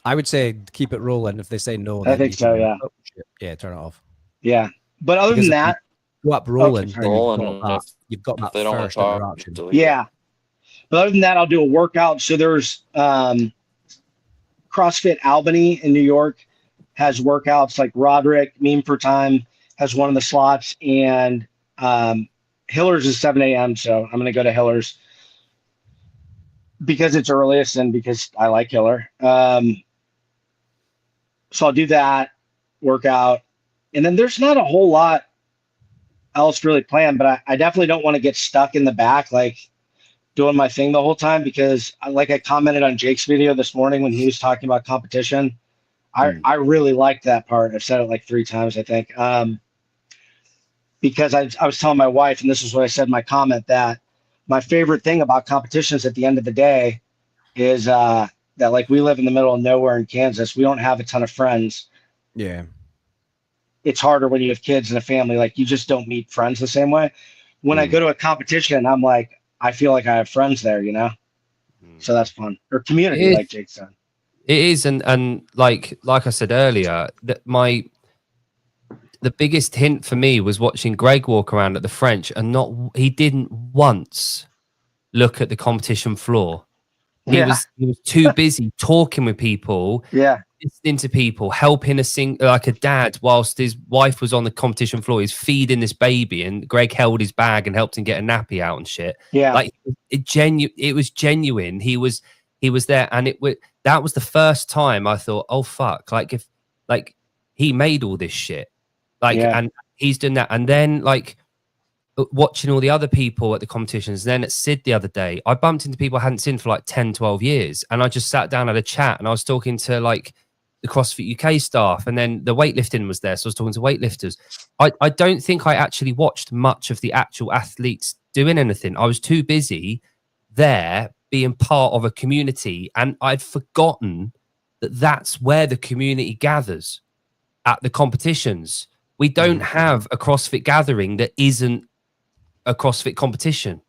I would say keep it rolling. If they say no, I then think you so, can- yeah. oh, shit. Yeah, turn it off. Yeah. But other Because than if that, Go up rolling, sorry. then Rolling, you've got if that they don't first talk, interaction. delete it. yeah. But other than that, I'll do a workout. So there's CrossFit Albany in New York has workouts, like Roderick, Meme for Time has one of the slots, and Hiller's is 7 a.m. So I'm going to go to Hiller's because it's earliest and because I like Hiller. So I'll do that workout. And then there's not a whole lot else really planned, but I definitely don't want to get stuck in the back, like doing my thing the whole time, because like I commented on Jake's video this morning when he was talking about competition. I really liked that part. I've said it like 3 times, I think. Because I was telling my wife, and this is what I said in my comment, that my favorite thing about competitions at the end of the day is that, like, we live in the middle of nowhere in Kansas. We don't have a ton of friends. Yeah. It's harder when you have kids and a family. Like, you just don't meet friends the same way. When I go to a competition, I'm like, I feel like I have friends there, you know? So that's fun. Or community, like Jake said. It is, and like I said earlier, that the biggest hint for me was watching Greg walk around at the French, and he didn't once look at the competition floor. He was too busy talking with people, listening to people, helping like a dad whilst his wife was on the competition floor. He's feeding this baby, and Greg held his bag and helped him get a nappy out and shit. Yeah, like it was genuine. He was there, and that was the first time I thought, oh fuck, like he made all this shit, and he's done that, and then like watching all the other people at the competitions. Then at Sid the other day, I bumped into people I hadn't seen for like 10, 12 years. And I just sat down, had a chat, and I was talking to like the CrossFit UK staff, and then the weightlifting was there. So I was talking to weightlifters. I don't think I actually watched much of the actual athletes doing anything. I was too busy there being part of a community. And I'd forgotten that that's where the community gathers, at the competitions. We don't have a CrossFit gathering that isn't a CrossFit competition.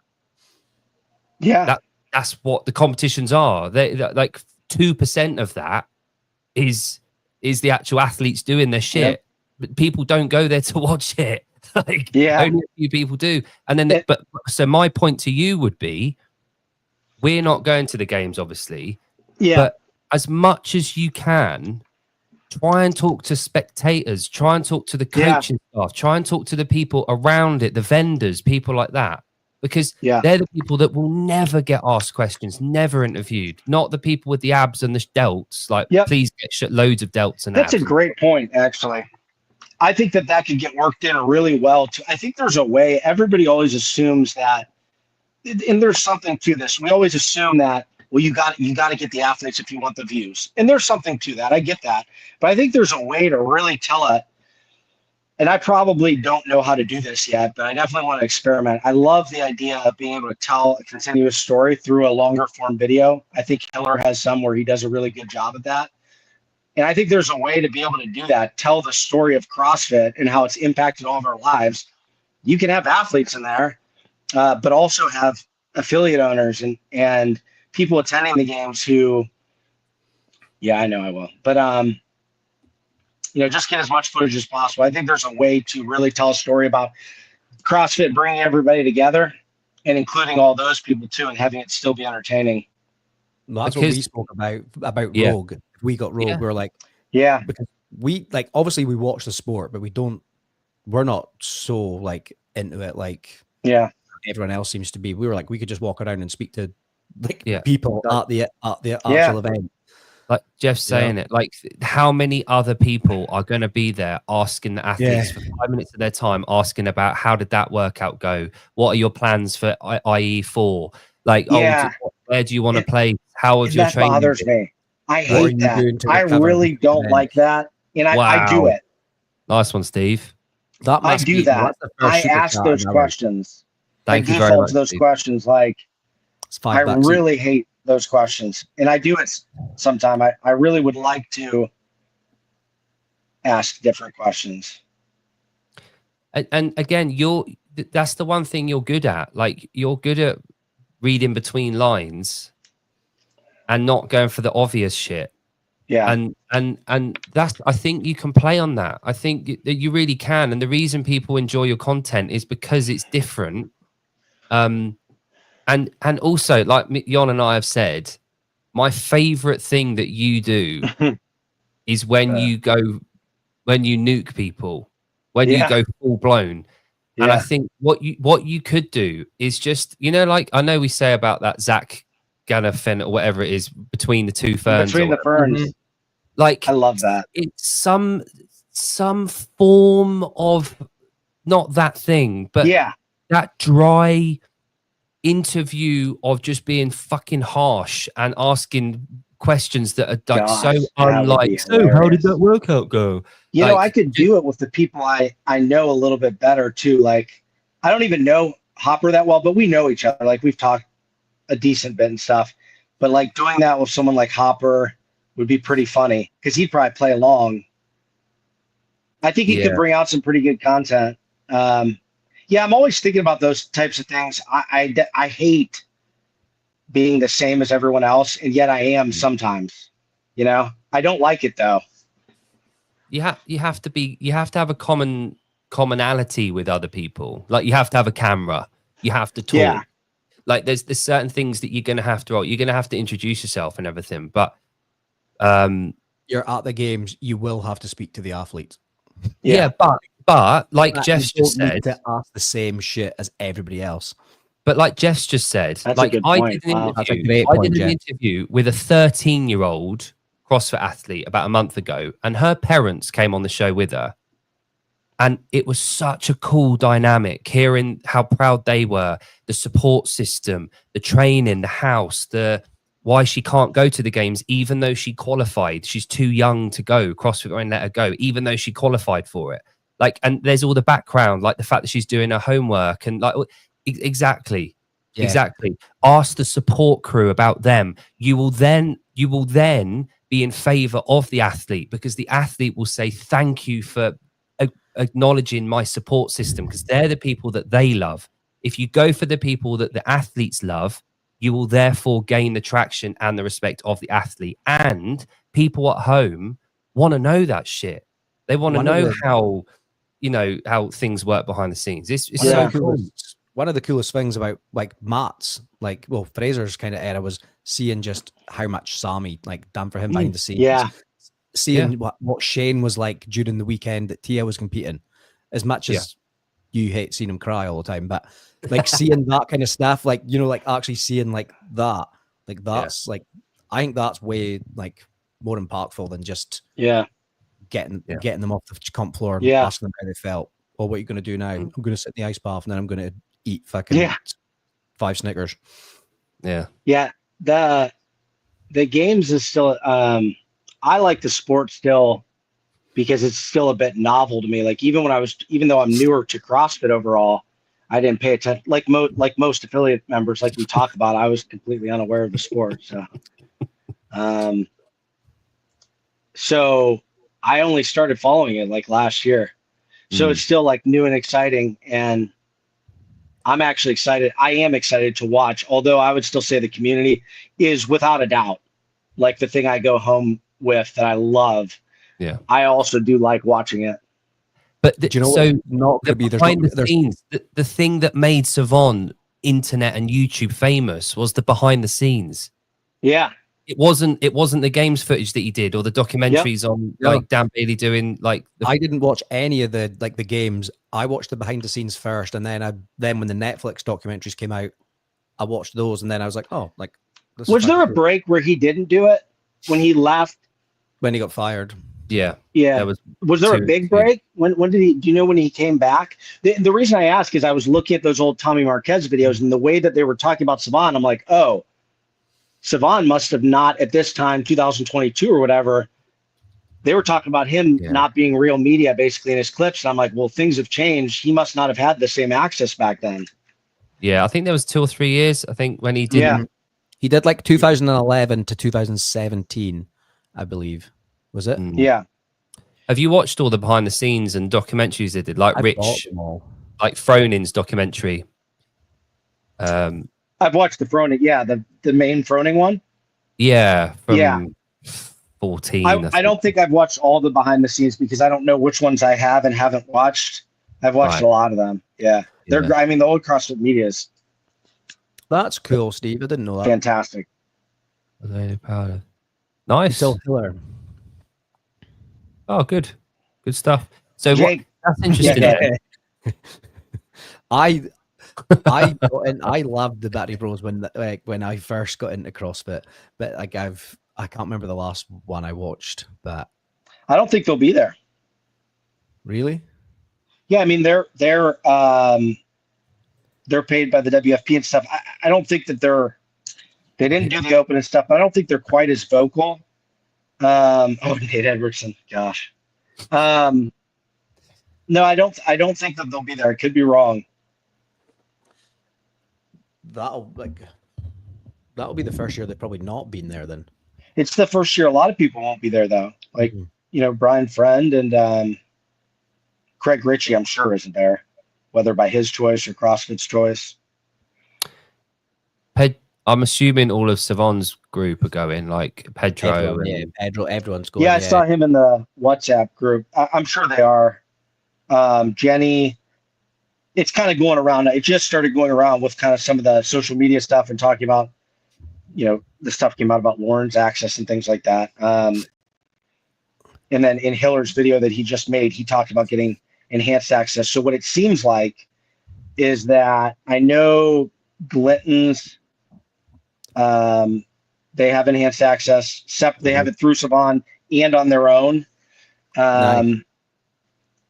That's what the competitions are. They like 2% of that is the actual athletes doing their shit. But people don't go there to watch it. Like only a few people do. And then so my point to you would be, we're not going to the games, obviously. But as much as you can, try and talk to spectators, try and talk to the coaching staff, try and talk to the people around it, the vendors, people like that, because they're the people that will never get asked questions, never interviewed, not the people with the abs and the delts. Like, please get loads of delts and That's abs. a great point, actually. I think that could get worked in really well, too. I think there's a way. Everybody always assumes that, and there's something to this. We always assume that, well, you got to get the athletes if you want the views. And there's something to that. I get that. But I think there's a way to really tell it. And I probably don't know how to do this yet, but I definitely want to experiment. I love the idea of being able to tell a continuous story through a longer form video. I think Hiller has some where he does a really good job at that. And I think there's a way to be able to do that, tell the story of CrossFit and how it's impacted all of our lives. You can have athletes in there, but also have affiliate owners and people attending the games who, yeah, I know I will, but just get as much footage as possible. I think there's a way to really tell a story about CrossFit bringing everybody together and including all those people too, and having it still be entertaining. Well, that's what we spoke about Rogue. If we got Rogue, we're like, because we like, obviously we watch the sport, but we're not so like into it like everyone else seems to be. We were like, we could just walk around and speak to like people at the actual event. Like Jeff's saying it, like how many other people are going to be there asking the athletes for 5 minutes of their time, asking about how did that workout go? What are your plans for IE4? Like, where do you want to play? How have your training? That bothers me. I hate that. I really don't like that. And I do it. Nice one, Steve. I do that. I ask those questions. Thank you very much. Those questions. Like, I really hate those questions. And I do it sometime. I really would like to ask different questions. And again, that's the one thing you're good at. Like, you're good at reading between lines and not going for the obvious shit. Yeah. And that's, I think you can play on that. I think that you really can. And the reason people enjoy your content is because it's different. And also, like Jon and I have said, my favorite thing that you do is when you nuke people, when you go full blown. Yeah. And I think what you could do is just, like, I know we say about that Zach Galifianakis or whatever it is, between the two ferns. Between the ferns. Like, I love that. It's some form of, not that thing, but that dry interview of just being fucking harsh and asking questions that are like so unlike. So how did that workout go? I could do it with the people I know a little bit better too. Like, I don't even know Hopper that well, but we know each other. Like, we've talked a decent bit and stuff. But like, doing that with someone like Hopper would be pretty funny because he'd probably play along. I think he could bring out some pretty good content. I'm always thinking about those types of things. I hate being the same as everyone else, and yet I am sometimes. I don't like it though. You have to have a commonality with other people. Like, you have to have a camera. You have to talk. Yeah. Like, there's certain things that you're going to have to introduce yourself and everything. But you're at the games, you will have to speak to the athletes. Yeah, but like Jeff's just said, to ask the same shit as everybody else. But like Jeff's just said, that's like, a good point. I did an interview with a 13-year-old CrossFit athlete about a month ago, and her parents came on the show with her. And it was such a cool dynamic, hearing how proud they were, the support system, the training, the house, why she can't go to the games, even though she qualified. She's too young to go. CrossFit won't let her go, even though she qualified for it. Like, and there's all the background, like the fact that she's doing her homework and like, exactly. Ask the support crew about them. You will then be in favor of the athlete, because the athlete will say, thank you for acknowledging my support system, because they're the people that they love. If you go for the people that the athletes love, you will therefore gain the traction and the respect of the athlete. And people at home want to know that shit. They want to know how things work behind the scenes. It's so cool. One of the coolest things about like Matt's, like, well, Fraser's kind of era was seeing just how much Sammy like done for him behind the scenes. Yeah. Seeing what Shane was like during the weekend that Tia was competing, as much as you hate seeing him cry all the time, but like seeing that kind of stuff, like, like actually seeing like that, like that's like, I think that's way like more impactful than just getting them off the comp floor and asking them how they felt. Well, what are you going to do now? I'm going to sit in the ice bath and then I'm going to eat fucking 5 Snickers. Yeah. The games is still, I like the sport still because it's still a bit novel to me. Like, even though I'm newer to CrossFit overall, I didn't pay attention. Like most affiliate members, like we talk about, I was completely unaware of the sport. So I only started following it like last year. So it's still like new and exciting. And I'm actually excited. I am excited to watch, although I would still say the community is without a doubt like the thing I go home with that I love. Yeah. I also do like watching it. But Do you know so what? Not the gonna be behind the scenes, the thing that made Savon internet and YouTube famous was the behind the scenes. Yeah. It wasn't the games footage that he did or the documentaries on like Dan Bailey doing like I didn't watch any of the games. I watched the behind the scenes first, and then when the Netflix documentaries came out, I watched those, and then I was like, oh, like this is Was there a fucking cool. break where he didn't do it when he left? When he got fired? yeah. Yeah. Was there a big break? When did he? Do you know when he came back? The reason I ask is I was looking at those old Tommy Marquez videos and the way that they were talking about Savon. I'm like, oh, Savon must have not at this time, 2022 or whatever. They were talking about him not being real media basically in his clips. And I'm like, well, things have changed. He must not have had the same access back then. Yeah, I think there was 2 or 3 years. I think when he did. Yeah. He did like 2011 to 2017, I believe. Was it? Yeah. Have you watched all the behind the scenes and documentaries they did, like I bought Rich, them all. like Fronin's documentary? I've watched the Froning. Yeah, the main Froning one. Yeah, from Yeah. 14. I don't think I've watched all the behind the scenes because I don't know which ones I have and haven't watched. I've watched a lot of them. Yeah. They're I mean the old CrossFit media is That's cool, Steve. I didn't know that. fantastic. Nice. Still killer. Oh, good stuff. So Jake, that's interesting. yeah. I loved the Battery Bros when I first got into CrossFit, but like I can't remember the last one I watched. But I don't think they'll be there. really, Yeah, I mean they're paid by the WFP and stuff. I don't think that they didn't do the open and stuff. But I don't think they're quite as vocal. Nate Edwardson, gosh. No, I don't think that they'll be there. I could be wrong. that'll be the first year they've probably not been there. Then It's the first year a lot of people won't be there though. Like Brian Friend and Craig Ritchie, I'm sure isn't there, whether by his choice or CrossFit's choice. I'm assuming all of Savon's group are going, like Pedro. Everyone's going. Yeah, I saw him in the WhatsApp group. I'm sure they are. Jenny, it's kind of going around. It just started going around with kind of some of the social media stuff and talking about, the stuff came out about Lauren's access and things like that. And then in Hiller's video that he just made, he talked about getting enhanced access. So what it seems like is that I know Glinton's, they have enhanced access. They have it through Savon and on their own. Nice.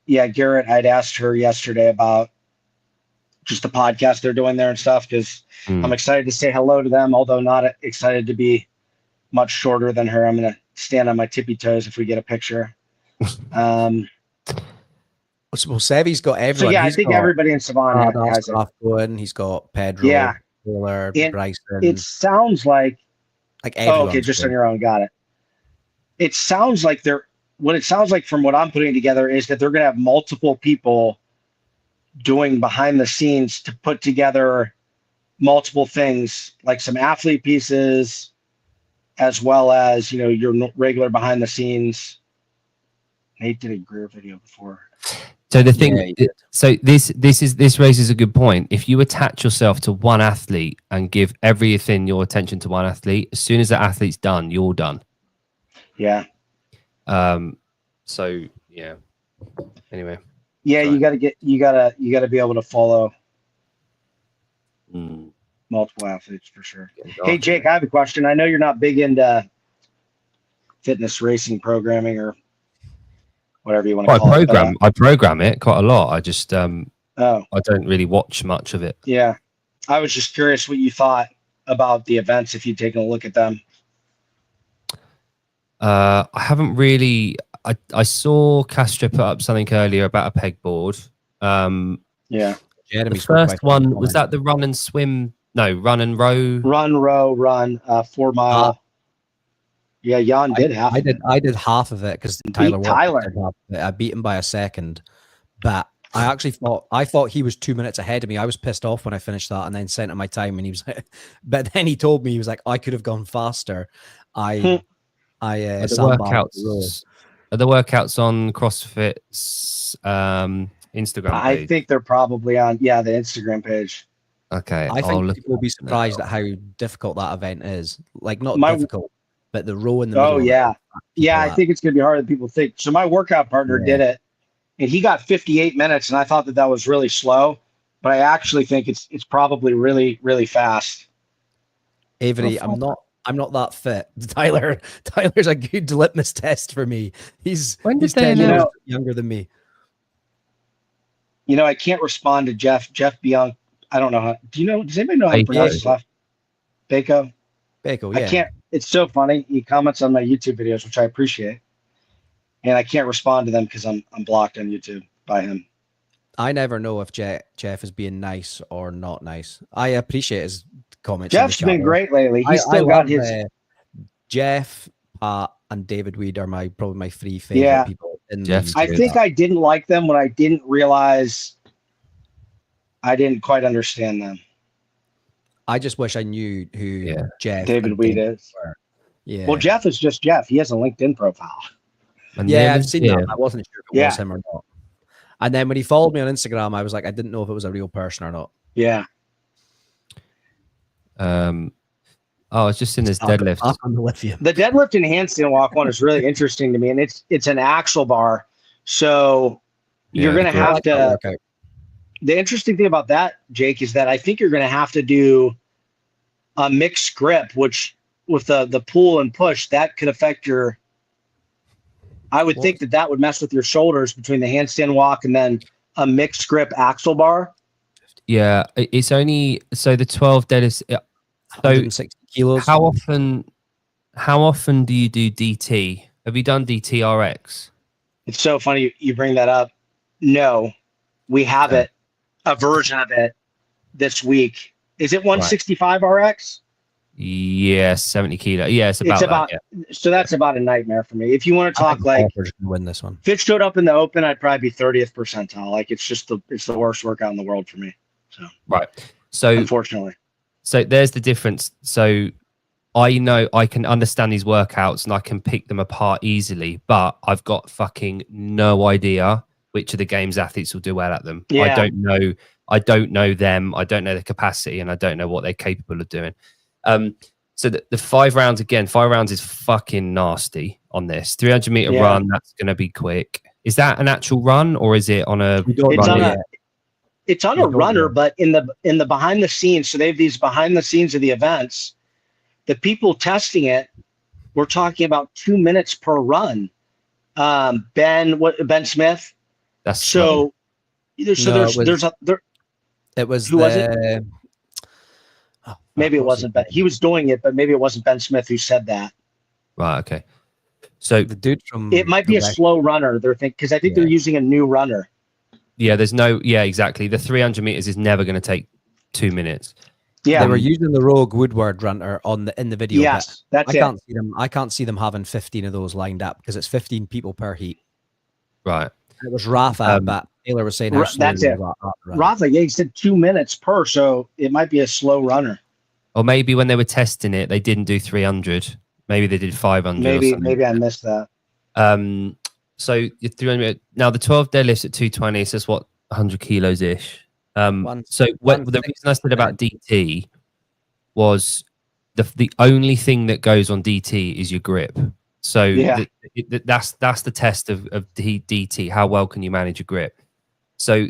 Yeah, Garrett, I'd asked her yesterday about just the podcast they're doing there and stuff because I'm excited to say hello to them, although not excited to be much shorter than her. I'm going to stand on my tippy toes if we get a picture. Well, Sevy's got everyone. So yeah, I think everybody in Savon has it. Going. He's got Pedro, Taylor, Bryson. It sounds like everyone's just going. on your own. Got it. It sounds like what it sounds like from what I'm putting together is that they're going to have multiple people doing behind the scenes to put together multiple things, like some athlete pieces, as well as, your regular behind the scenes. Nate did a Greer video before. So the thing, this raises a good point. If you attach yourself to one athlete and give everything your attention to one athlete, as soon as that athlete's done, you're done. Yeah. So yeah. Anyway. Yeah, you gotta be able to follow multiple athletes for sure. Hey Jake, I have a question. I know you're not big into fitness racing programming or whatever you want to call it. I program it quite a lot. I just I don't really watch much of it. Yeah. I was just curious what you thought about the events if you'd taken a look at them. I haven't really. I saw Castro put up something earlier about a pegboard. Yeah. The first one was that the run and swim. No, run and row. Run, row, run. 4 mile. Yeah, Jan did half of it. I did half of it because Beat Tyler Watson Tyler. did half of it. I beat him by a second, but I actually thought he was 2 minutes ahead of me. I was pissed off when I finished that and then sent him my time, and he was like, but then he told me, he was like, I could have gone faster. Are the workouts on CrossFit's Instagram I page? think they're probably on the Instagram page. Okay, I think people will be surprised at how difficult that event is. Like, not difficult, but the row in the middle. Oh yeah, I think it's gonna be harder than people think. So my workout partner did it, and he got 58 minutes, and I thought that was really slow, but I actually think it's probably really, really fast. Avery, I'm not that fit. Tyler's a good litmus test for me. He's 10 years younger than me. You know, I can't respond to Jeff Bianco. I don't know how. Does anybody know how to pronounce his last? Bako, yeah. I can't. It's so funny. He comments on my YouTube videos, which I appreciate, and I can't respond to them because I'm blocked on YouTube by him. I never know if Jeff is being nice or not nice. I appreciate his comments. Jeff's been great lately. He's still got his. Jeff, Pat, and David Weed are probably my three favorite people. I think I didn't like them when I didn't realize I didn't quite understand them. I just wish I knew who Jeff David Weed is. Yeah. Well, Jeff is just Jeff. He has a LinkedIn profile. I've seen that. I wasn't sure if it was him or not. And then when he followed me on Instagram, I was like, I didn't know if it was a real person or not. Yeah. It's just in his deadlift. The deadlift and handstand walk one is really interesting to me, and it's an axle bar. So you're going to have to. The interesting thing about that, Jake, is that I think you're going to have to do a mixed grip, which with the pull and push, that could affect your. I would think that would mess with your shoulders between the handstand walk and then a mixed grip axle bar. Yeah, it's only the 12 deadlifts. So 160 kilos. How often do you do DT? Have you done DTRX? It's so funny you bring that up. No, we have a version of it this week. Is it 165 RX? Yeah, 70 kilo. Yeah, it's about that, So that's about a nightmare for me. If you want to talk like win this one. If it showed up in the open, I'd probably be 30th percentile. Like it's the worst workout in the world for me. So unfortunately. So there's the difference. So I know I can understand these workouts and I can pick them apart easily, but I've got fucking no idea which of the games athletes will do well at them. Yeah. I don't know them. I don't know the capacity, and I don't know what they're capable of doing. So the 5 rounds again. 5 rounds is fucking nasty on this 300-meter run. That's going to be quick. Is that an actual run or is it on a? It's on a runner, but in the behind the scenes. So they have these behind the scenes of the events. The people testing it, we're talking about 2 minutes per run. Ben Smith. That's so. It was who was it? Maybe it wasn't Ben. He was doing it, but maybe it wasn't Ben Smith who said that. Right. Okay. So the dude from it might be a slow runner. They're thinking because I think they're using a new runner. Yeah. Exactly. The 300 meters is never going to take 2 minutes. Yeah. They were using the Rogue Woodward runner in the video. Yes, that's it. I can't see them having 15 of those lined up because it's 15 people per heat. Right. It was Rafa, but Taylor was saying that's it. Rafa, he said 2 minutes per, so it might be a slow runner. Or maybe when they were testing it, they didn't do 300. Maybe they did 500. Maybe I missed that. So 300. Now the 12 deadlifts at 220 says what 100 kilos ish. The reason I said about DT was the only thing that goes on DT is your grip. So that's the test of DT. How well can you manage your grip? So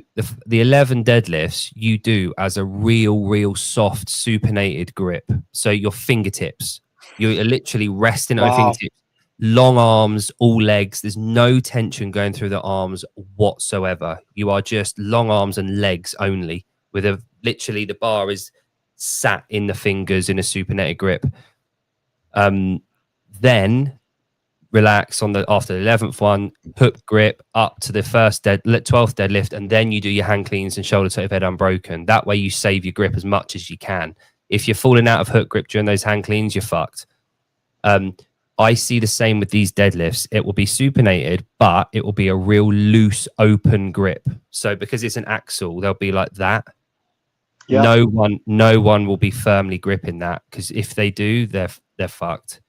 the 11 deadlifts you do as a real soft supinated grip. So your fingertips, you're literally resting on your fingertips, long arms, all legs. There's no tension going through the arms whatsoever. You are just long arms and legs only. Literally the bar is sat in the fingers in a supinated grip. Then relax after the 11th one, hook grip up to the 12th deadlift, and then you do your hand cleans and shoulder to head unbroken. That way you save your grip as much as you can. If you're falling out of hook grip during those hand cleans, you're fucked. I see the same with these deadlifts. It will be supinated, but it will be a real loose, open grip. So because it's an axle, they'll be like that. Yep. No one will be firmly gripping that, because if they do, they're fucked.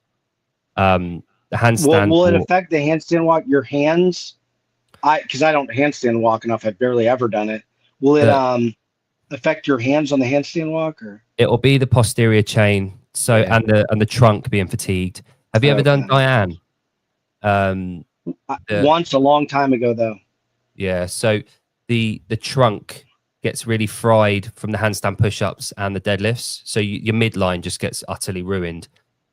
The handstand. Will it affect the handstand walk? Your hands, because I don't handstand walk enough. I've barely ever done it. Will it affect your hands on the handstand walk, or? It will be the posterior chain. So Yeah. and the trunk being fatigued. Have you ever done Diane? Once a long time ago, though. Yeah. So the trunk gets really fried from the handstand push-ups and the deadlifts. So your midline just gets utterly ruined.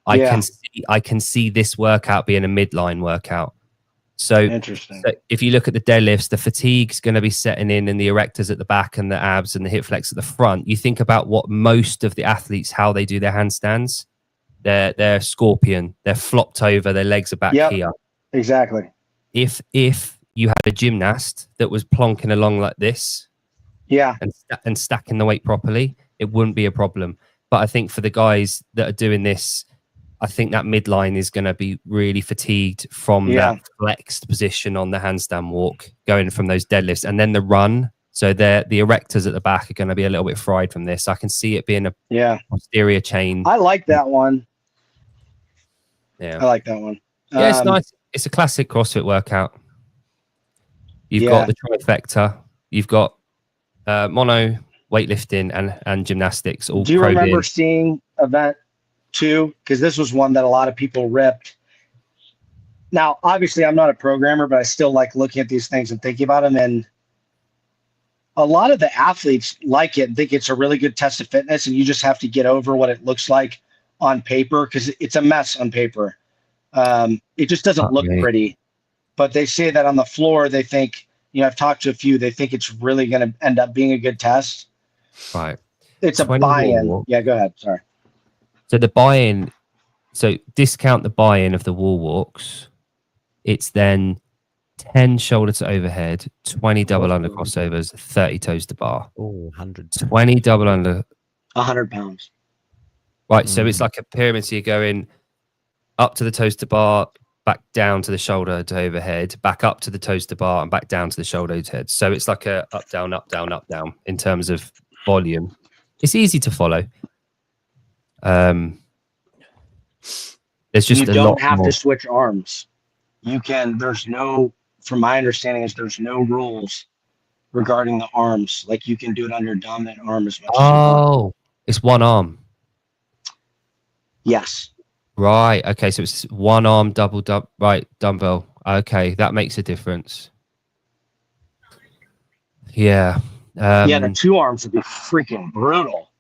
I can see this workout being a midline workout. So, Interesting. So if you look at the deadlifts, the fatigue's going to be setting in the erectors at the back and the abs and the hip flex at the front. You think about what most of the athletes, how they do their handstands. They're scorpion. They're flopped over. Their legs are back here. Exactly. If you had a gymnast that was plonking along like this, and stacking the weight properly, it wouldn't be a problem. But I think for the guys that are doing this, I think that midline is going to be really fatigued from that flexed position on the handstand walk, going from those deadlifts, and then the run. So the erectors at the back are going to be a little bit fried from this. I can see it being a posterior chain. I like that one. Yeah, I like that one. Yeah, it's nice. It's a classic CrossFit workout. You've got the trifecta. You've got mono, weightlifting, and gymnastics. All. Do you remember seeing event 2? Because this was one that a lot of people ripped. Now, obviously, I'm not a programmer, but I still like looking at these things and thinking about them. And a lot of the athletes like it and think it's a really good test of fitness, and you just have to get over what it looks like on paper, because it's a mess on paper. It just doesn't look pretty. But they say that on the floor, they think, I've talked to a few, they think it's really going to end up being a good test. Right. It's a buy-in. Yeah, go ahead. Sorry. So the buy-in, so discount the buy-in of the wall walks. It's then 10 shoulder to overhead, 20 double under crossovers, 30 toes to bar. Oh, 100. 20 double under. 100 pounds. Right. So it's like a pyramid. So you're going up to the toes to bar, back down to the shoulder to overhead, back up to the toes to bar, and back down to the shoulder to head. So it's like a up, down, up, down, up, down in terms of volume. It's easy to follow. There's just you a don't lot have more. to switch arms. You can. From my understanding, there's no rules regarding the arms. Like, you can do it on your dominant arm as much as you want. It's one arm. Yes. Right. Okay. So it's one arm double right dumbbell. Okay, that makes a difference. Yeah. The 2 arms would be freaking brutal.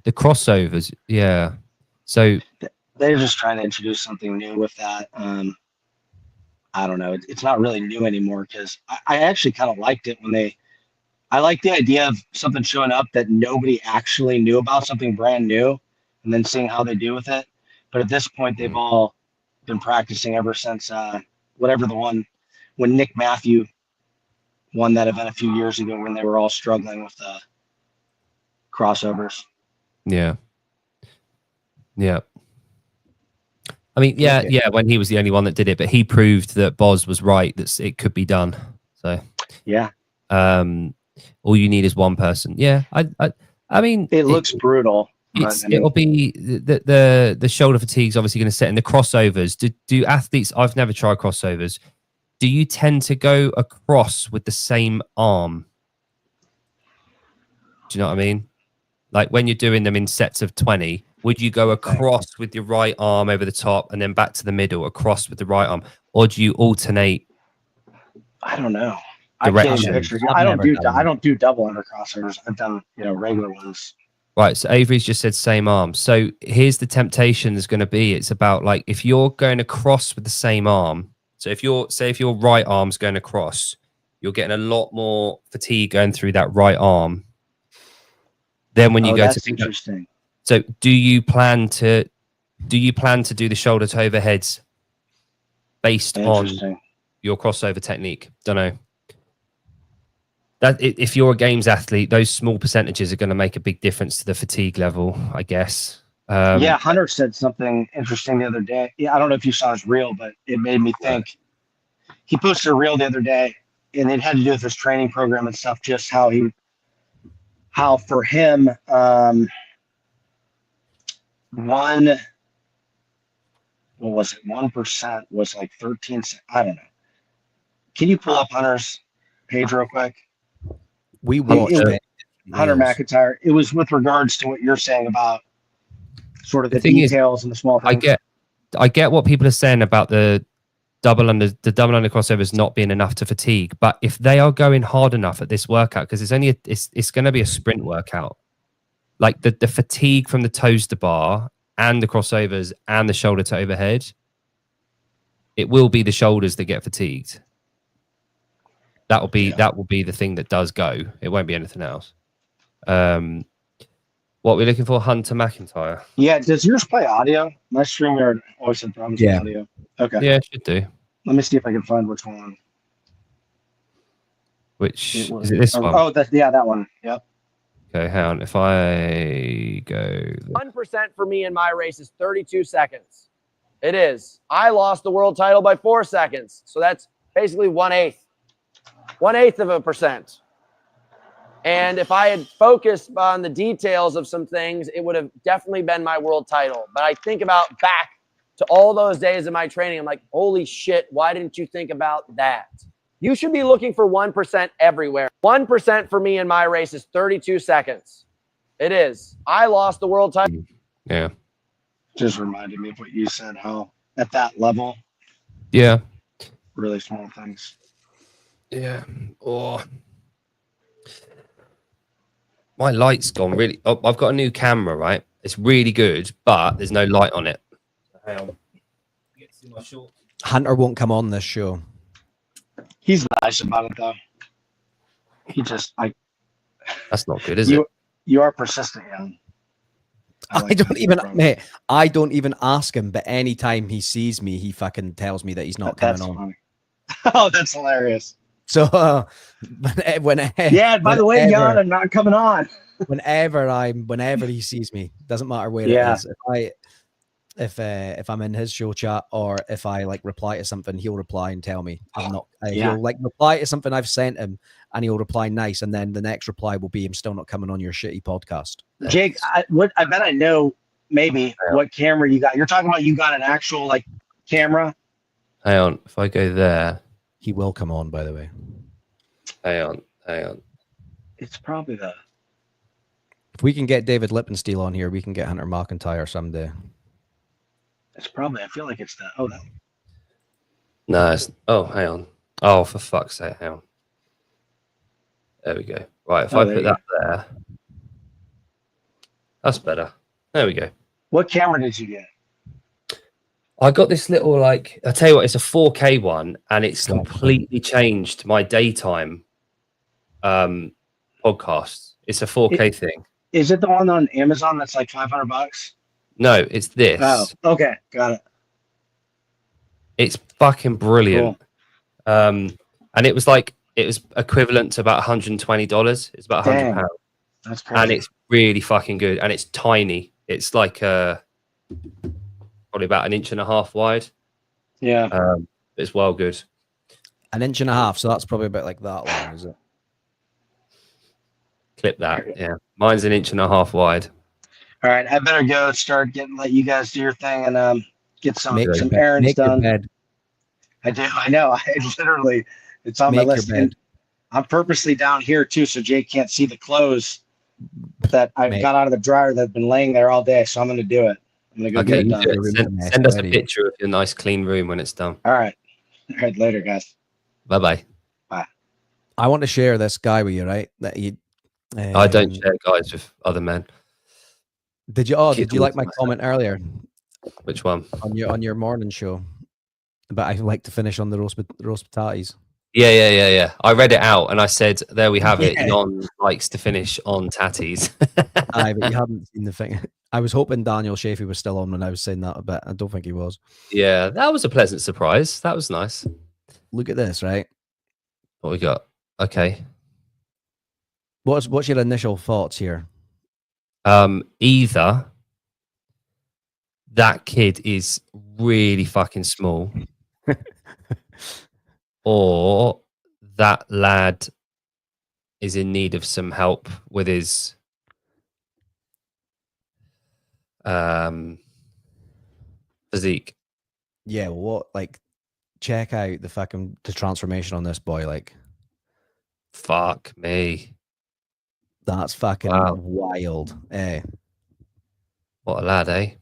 The crossovers. Yeah. So they're just trying to introduce something new with that. I don't know. It's not really new anymore, because I actually kind of liked it when I like the idea of something showing up that nobody actually knew about, something brand new, and then seeing how they do with it. But at this point, they've all been practicing ever since whatever the one when Nick Matthew won that event a few years ago, when they were all struggling with the crossovers. Yeah. Yeah. I mean, yeah, when he was the only one that did it, but he proved that Boz was right, that it could be done. So yeah. All you need is one person. Yeah. I mean, it looks brutal. It'll be the shoulder fatigue's obviously going to set in the crossovers. Do athletes? I've never tried crossovers. Do you tend to go across with the same arm? Do you know what I mean? Like when you're doing them in sets of 20, would you go across with your right arm over the top and then back to the middle, across with the right arm, or do you alternate? I don't know. Direction. I don't do double under crossovers. I've done regular ones. Right, so Avery's just said same arm. So here's the temptation is going to be, it's about like, if you're going across with the same arm, so if your right arm's going across, you're getting a lot more fatigue going through that right arm. Then when you go to interesting. So do you plan to do the shoulder to overheads based on your crossover technique? Don't know. That if you're a games athlete, those small percentages are going to make a big difference to the fatigue level, I guess. Yeah, Hunter said something interesting the other day. Yeah, I don't know if you saw his reel, but it made me think. He posted a reel the other day, and it had to do with his training program and stuff. Just how for him, one, what was it? 1% was like 13. I don't know. Can you pull up Hunter's page real quick? We watched it. Hunter McIntyre. It was with regards to what you're saying about sort of the thing is, details and the small things. I get what people are saying about the double under crossovers not being enough to fatigue, but if they are going hard enough at this workout, because it's going to be a sprint workout, like the fatigue from the toes to bar and the crossovers and the shoulder to overhead, it will be the shoulders that get fatigued. That will be the thing that does go. It won't be anything else. What we're looking for, Hunter McIntyre. Yeah, does yours play audio? My StreamYard always had problems with audio. Okay. Yeah, it should do. Let me see if I can find which one. Which is it? This one? Oh, that one. Yep. Okay, hang on. If I go 1% for me in my race is 32 seconds. It is. I lost the world title by 4 seconds. So that's basically 1/8. 1/8 of a percent. And if I had focused on the details of some things, it would have definitely been my world title. But I think about back to all those days of my training. I'm like, holy shit, why didn't you think about that? You should be looking for 1% everywhere. 1% for me in my race is 32 seconds. It is. I lost the world title. Yeah. Just reminded me of what you said, how at that level. Yeah. Really small things. Yeah. Oh. My light's gone really. Oh, I've got a new camera, right? It's really good, but there's no light on it. Hang on. Get to see my shorts. Hunter won't come on this show. He's nice about it though. That's not good, is it? You are persistent, Jan. I don't even ask him, but anytime he sees me, he fucking tells me that he's not coming on. Funny. Oh, that's hilarious. So by the way, Jan, I'm not coming on. whenever he sees me, doesn't matter where it is. If I'm in his show chat or if I like reply to something, he'll reply and tell me I'm not. He'll like reply to something I've sent him, and he'll reply nice, and then the next reply will be, "I'm still not coming on your shitty podcast." Jake, I bet I know maybe what camera you got. You're talking about you got an actual like camera. Hang on. If I go there, he will come on. By the way, hang on. It's probably if we can get David Lippensteel on here, we can get Hunter McIntyre someday. It's probably. I feel like it's that. Oh no. No. Hang on. Oh, for fuck's sake! Hang on. There we go. Right. If I put that there, that's better. There we go. What camera did you get? I got this little like. I tell you what, it's a 4K one, and it's completely changed my daytime podcast. It's a 4K thing. Is it the one on Amazon that's like $500? No, it's this. Oh, okay, got it. It's fucking brilliant. Cool. And it was equivalent to about $120. It's about £100. That's crazy. And it's really fucking good. And it's tiny. It's like probably about 1.5 inches wide. Yeah. It's well good. 1.5 inches. So that's probably about like that long, is it? Clip that. Yeah. Mine's 1.5 inches wide. All right, I better go let you guys do your thing and get some errands done. I do. I know. It's on my list. I'm purposely down here too, so Jake can't see the clothes that I got out of the dryer that have been laying there all day. So I'm going to do it. I'm going to go get it done. Send us a picture of your nice clean room when it's done. All right. Later, guys. Bye. Bye. I want to share this guy with you, right? That you. I don't share guys with other men. Did you like my comment earlier? Which one? On your morning show. But I like to finish on the roast potatoes. Yeah. I read it out and I said, there we have it. Jon likes to finish on tatties. Aye, but you haven't seen the thing. I was hoping Daniel Shafee was still on when I was saying that, but I don't think he was. Yeah, that was a pleasant surprise. That was nice. Look at this, right? What we got? Okay. What's your initial thoughts here? Either that kid is really fucking small, or that lad is in need of some help with his physique. Yeah, well, what, like, check out the transformation on this boy. Like, Fuck me. that's fucking Wow. wild. Eh, What a lad, eh?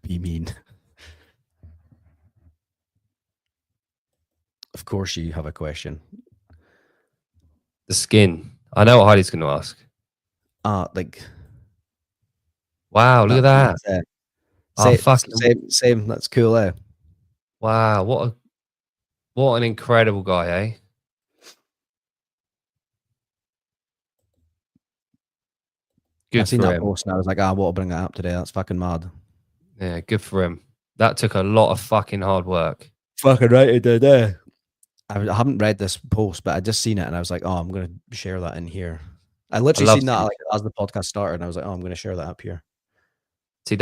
be mean. Of course, you have a question. The skin. I know what Heidi's going to ask. Like, Wow, look at that. Oh, fucking Same. That's cool. Eh? wow. What an incredible guy, eh? I Good seen for that him. post and I was like, I want to bring that up today. That's fucking mad. Yeah, good for him. That took a lot of fucking hard work. Fucking right, it did. Eh? I haven't read this post, but I just seen it and I was like, oh, I'm gonna share that in here. I literally love seen that seeing- like as the podcast started, and I was like, oh, I'm gonna share that up here. See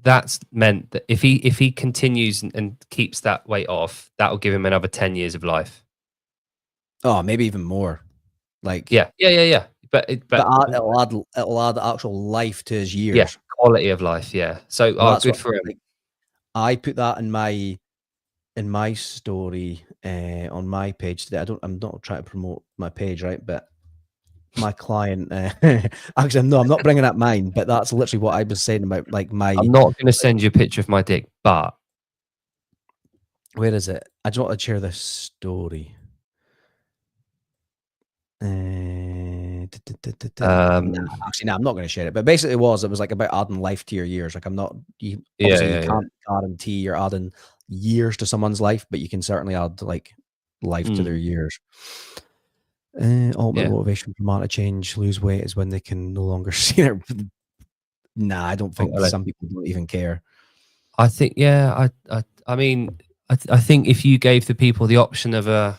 that's meant that if he continues and keeps that weight off, that will give him another 10 years of life. Oh, maybe even more. Like, Yeah. But it'll add actual life to his years. yeah, quality of life. Yeah. So Well, that's good what, for him. like, I put that in my story on my page today. I'm not trying to promote my page, right? But my client, actually, no, I'm not bringing up mine. But that's literally what I was saying about like my. I'm not going to send you a picture of my dick, but Where is it? I just want to share this story. Actually, no, I'm not going to share it. But basically, it was like about adding life to your years. Like, I'm not. You can't guarantee you're adding years to someone's life, but you can certainly add like life to their years. Ultimate motivation for man to change, lose weight is when they can no longer see it. Nah, I don't think some people don't even care. I think, yeah, I mean, I think if you gave the people the option of here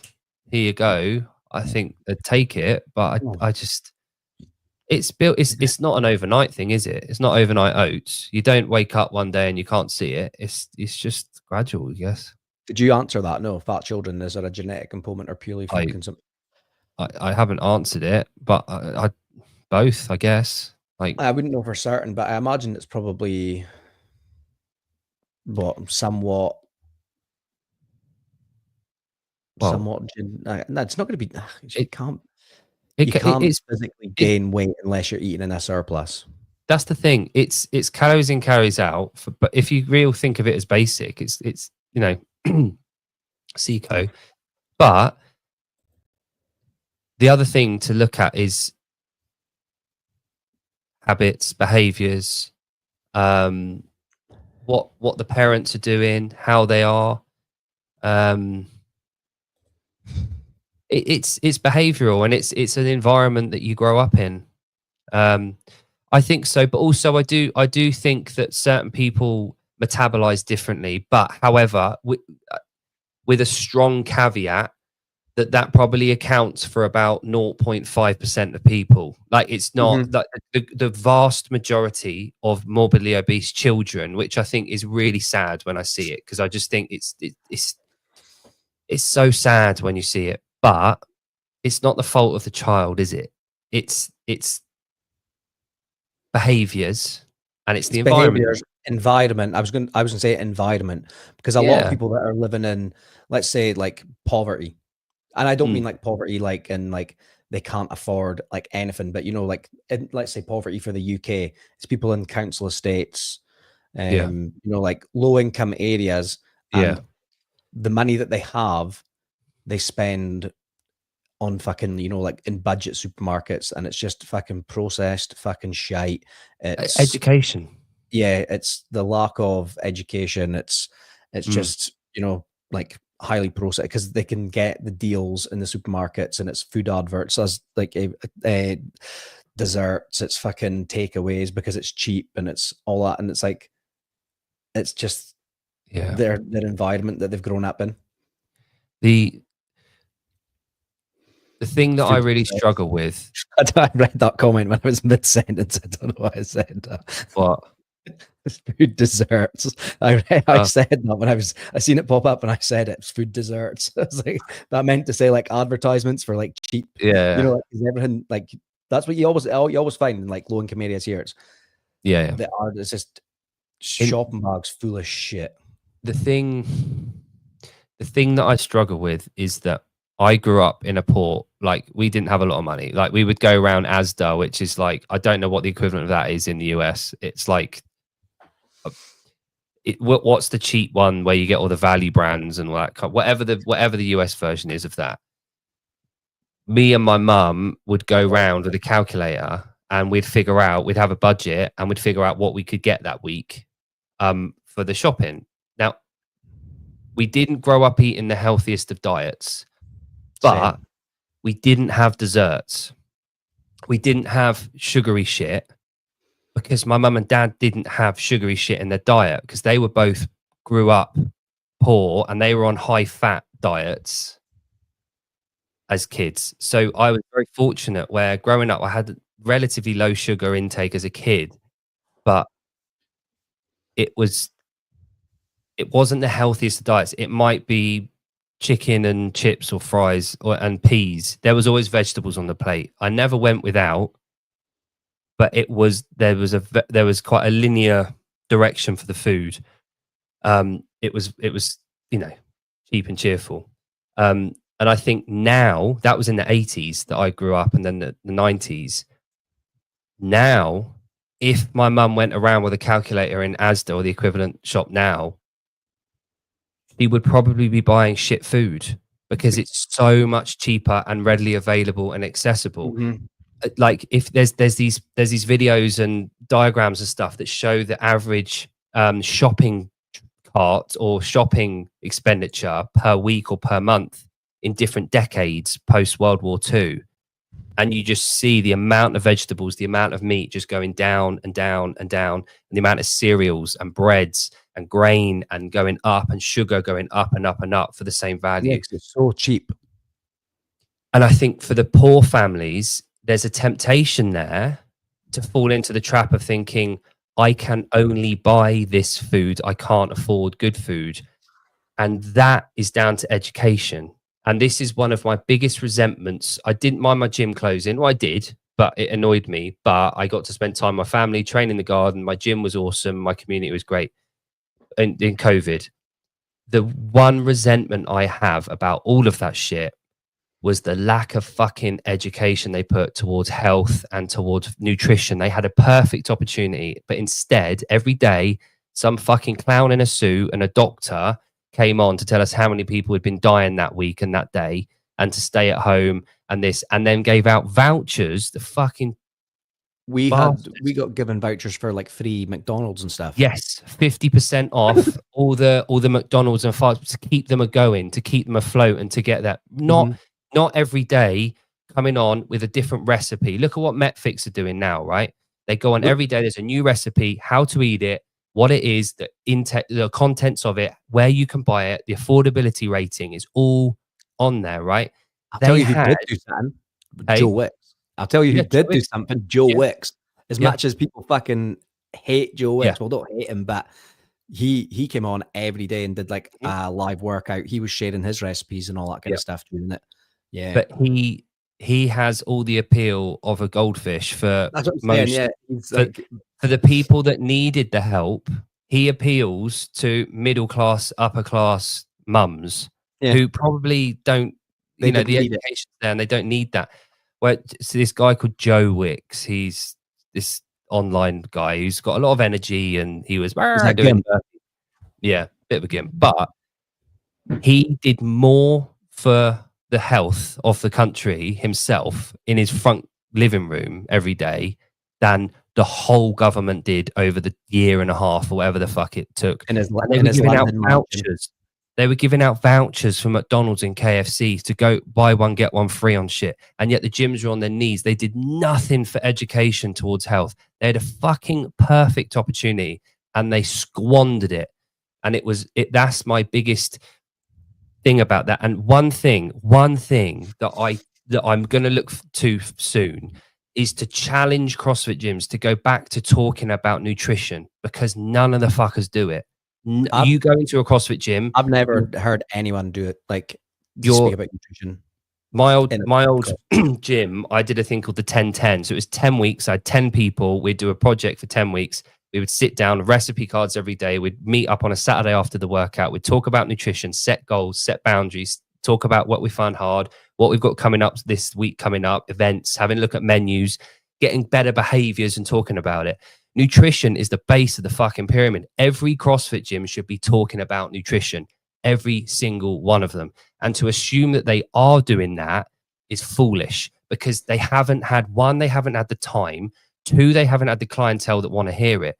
you go, I think they'd take it. But I just, it's built. It's not an overnight thing, is it? It's not overnight oats. You don't wake up one day and you can't see it. It's just gradual, I guess. Did you answer that? No, fat children, is there a genetic component or purely from consumption? I haven't answered it, but I both, I guess. Like, I wouldn't know for certain, but I imagine it's probably somewhat. No, it's not going to be. You can't physically gain weight unless you're eating in a surplus. That's the thing. It's calories in, calories out. But if you really think of it as basic, it's CECO. But the other thing to look at is habits, behaviors, what the parents are doing, how they are. It's behavioral, and it's an environment that you grow up in. I think so, but also I do think that certain people metabolize differently. But however, with a strong caveat that probably accounts for about 0.5% of people. Like, it's not like the vast majority of morbidly obese children, which I think is really sad when I see it, because I just think it's so sad when you see it. But it's not the fault of the child, is it? It's behaviors, and it's the environment. I was gonna say environment, because a lot of people that are living in, let's say, like, poverty, and I don't mean like poverty like in like they can't afford like anything, but like let's say poverty for the UK, it's people in council estates, like low income areas, and the money that they have, they spend on fucking, like in budget supermarkets, and it's just fucking processed fucking shite. It's education. Yeah, it's the lack of education. It's just, like highly processed, because they can get the deals in the supermarkets, and it's food adverts as like a desserts, it's fucking takeaways because it's cheap, and it's all that, and it's like, it's just their environment that they've grown up in. The thing that I really struggle with. I read that comment when I was mid-sentence. I don't know why I said that. What? Food desserts. I Uh, said that when I seen it pop up and I said it's food desserts. I was like, that meant to say like advertisements for like cheap, yeah, like, is everything like that's what you always find in like low income areas here. It's yeah. it's just In, shopping bags full of shit. the thing that I struggle with is that I grew up in a port, like we didn't have a lot of money. Like we would go around Asda, which is like, I don't know what the equivalent of that is in the US. It's like, what's the cheap one where you get all the value brands and all that, whatever the US version is of that. Me and my mum would go round with a calculator and we'd have a budget and we'd figure out what we could get that week for the shopping. Now, we didn't grow up eating the healthiest of diets, but Same. we didn't have desserts. We didn't have sugary shit because my mum and dad didn't have sugary shit in their diet because they were both grew up poor and they were on high fat diets as kids. So I was very fortunate where growing up, I had relatively low sugar intake as a kid, but it wasn't the healthiest of diets. It might be chicken and chips or fries and peas. There was always vegetables on the plate. I never went without, but there was quite a linear direction for the food. It was cheap and cheerful. And I think now, that was in the 80s that I grew up, and then the 90s. Now, if my mum went around with a calculator in Asda or the equivalent shop now, he would probably be buying shit food because it's so much cheaper and readily available and accessible. Mm-hmm. Like if there's these videos and diagrams and stuff that show the average shopping cart or shopping expenditure per week or per month in different decades post World War II. And you just see the amount of vegetables, the amount of meat just going down and down and down, and the amount of cereals and breads and grain and going up, and sugar going up and up and up for the same value. Yeah, it's so cheap. And I think for the poor families, there's a temptation there to fall into the trap of thinking, I can only buy this food. I can't afford good food. And that is down to education. And this is one of my biggest resentments. I didn't mind my gym closing. Well, I did, but it annoyed me. But I got to spend time with my family, train in the garden. My gym was awesome. My community was great. In COVID, the one resentment I have about all of that shit was the lack of fucking education they put towards health and towards nutrition. They had a perfect opportunity, but instead, every day, some fucking clown in a suit and a doctor came on to tell us how many people had been dying that week and that day, and to stay at home and this, and then gave out vouchers. The fucking we got given vouchers for like free McDonald's and stuff. Yes, 50% off all the McDonald's and fast to keep them going, to keep them afloat, and to get that. Not every day coming on with a different recipe. Look at what Metfix are doing now, right? They go on every day. There's a new recipe, how to eat it, what it is, the contents of it, where you can buy it, the affordability rating is all on there, right? I'll tell you who did do something. Joe Wicks. I'll tell you who did do something. Joe Wicks. As much as people fucking hate Joe Wicks, well, don't hate him, but he came on every day and did like a live workout. He was sharing his recipes and all that kind of stuff during it. Yeah, but he has all the appeal of a goldfish for most. For the people that needed the help, he appeals to middle class, upper class mums who probably don't. The education's there and they don't need that. Well, so this guy called Joe Wicks, he's this online guy who's got a lot of energy, and he was doing, bit of a gimp, but he did more for the health of the country himself in his front living room every day than the whole government did over the year and a half or whatever the fuck it took. And they were giving out vouchers. They were giving out vouchers for McDonald's and KFC to go buy one, get one free on shit. And yet the gyms were on their knees. They did nothing for education towards health. They had a fucking perfect opportunity and they squandered it. And that's my biggest thing about that. And one thing that I'm going to look to soon is to challenge CrossFit gyms to go back to talking about nutrition, because none of the fuckers do it. You go into a CrossFit gym. I've never heard anyone do it. Like, You're- speak about nutrition. My old In a- gym, I did a thing called the 10-10. So it was 10 weeks. I had 10 people. We'd do a project for 10 weeks. We would sit down, recipe cards every day. We'd meet up on a Saturday after the workout. We'd talk about nutrition, set goals, set boundaries, talk about what we find hard, what we've got coming up this week, coming up, events, having a look at menus, getting better behaviors and talking about it. Nutrition is the base of the fucking pyramid. Every CrossFit gym should be talking about nutrition, every single one of them. And to assume that they are doing that is foolish, because they haven't had, one, they haven't had the time, two, they haven't had the clientele that want to hear it.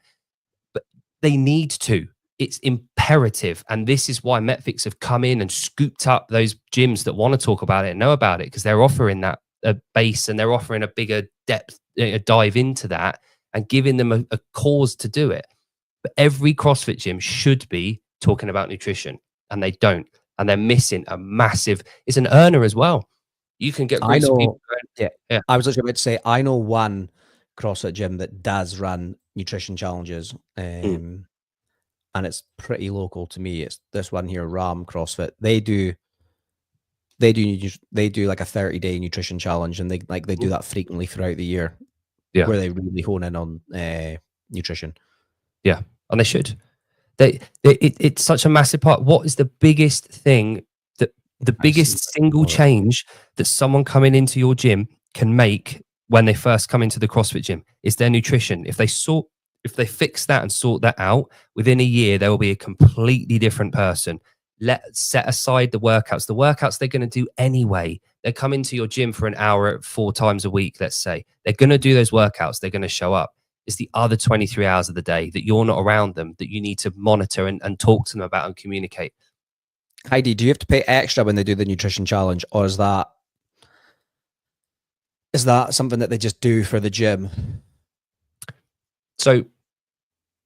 But they need to. It's imperative. And this is why Metfix have come in and scooped up those gyms that want to talk about it and know about it, because they're offering that a base, and they're offering a bigger depth, a dive into that, and giving them a cause to do it. But every CrossFit gym should be talking about nutrition, and they don't. And they're missing a massive, it's an earner as well. You can get I groups of know. people going, Yeah. I was literally about to say, I know one CrossFit gym that does run nutrition challenges, and it's pretty local to me. It's this one here, Ram CrossFit. They do like a 30-day nutrition challenge, and they do that frequently throughout the year. Yeah. Where they really hone in on nutrition. Yeah, and they should. It's such a massive part. What is the biggest thing that the biggest single change that someone coming into your gym can make when they first come into the CrossFit gym? Is their nutrition. If they fix that and sort that out, within a year they will be a completely different person. Set aside the workouts. The workouts they're going to do anyway. They come into your gym for an hour 4 times a week, let's say. They're going to do those workouts. They're going to show up. It's the other 23 hours of the day that you're not around them that you need to monitor and talk to them about and communicate. Heidi, do you have to pay extra when they do the nutrition challenge, or is that something that they just do for the gym? So,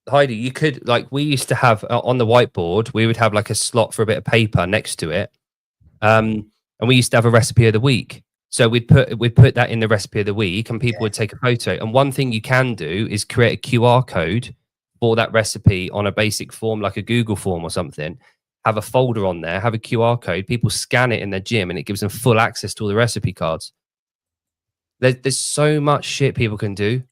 Heidi, you could, like, we used to have on the whiteboard, we would have like a slot for a bit of paper next to it. And we used to have a recipe of the week. So we'd put that in the recipe of the week, and people would take a photo. And one thing you can do is create a QR code for that recipe on a basic form, like a Google form or something. Have a folder on there, have a QR code. People scan it in their gym, and it gives them full access to all the recipe cards. There's so much shit people can do.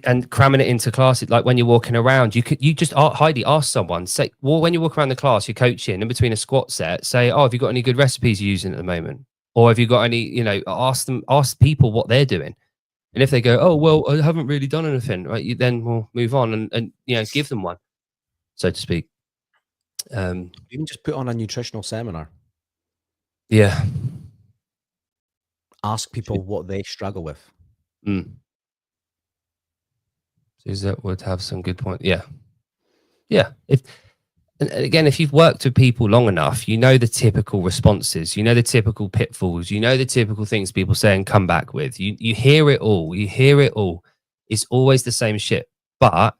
And cramming it into classes, like when you're walking around, you just Heidi, ask someone, say, well, when you walk around the class, you're coaching in between a squat set, say, oh, have you got any good recipes you're using at the moment? Or have you got any, ask people what they're doing. And if they go, oh, well, I haven't really done anything, right? Then we'll move on and give them one, so to speak. You can just put on a nutritional seminar. Yeah. Ask people what they struggle with. That would have some good point. Yeah. And again, if you've worked with people long enough, you know the typical responses, you know the typical pitfalls, you know the typical things people say and come back with. You hear it all. It's always the same shit, but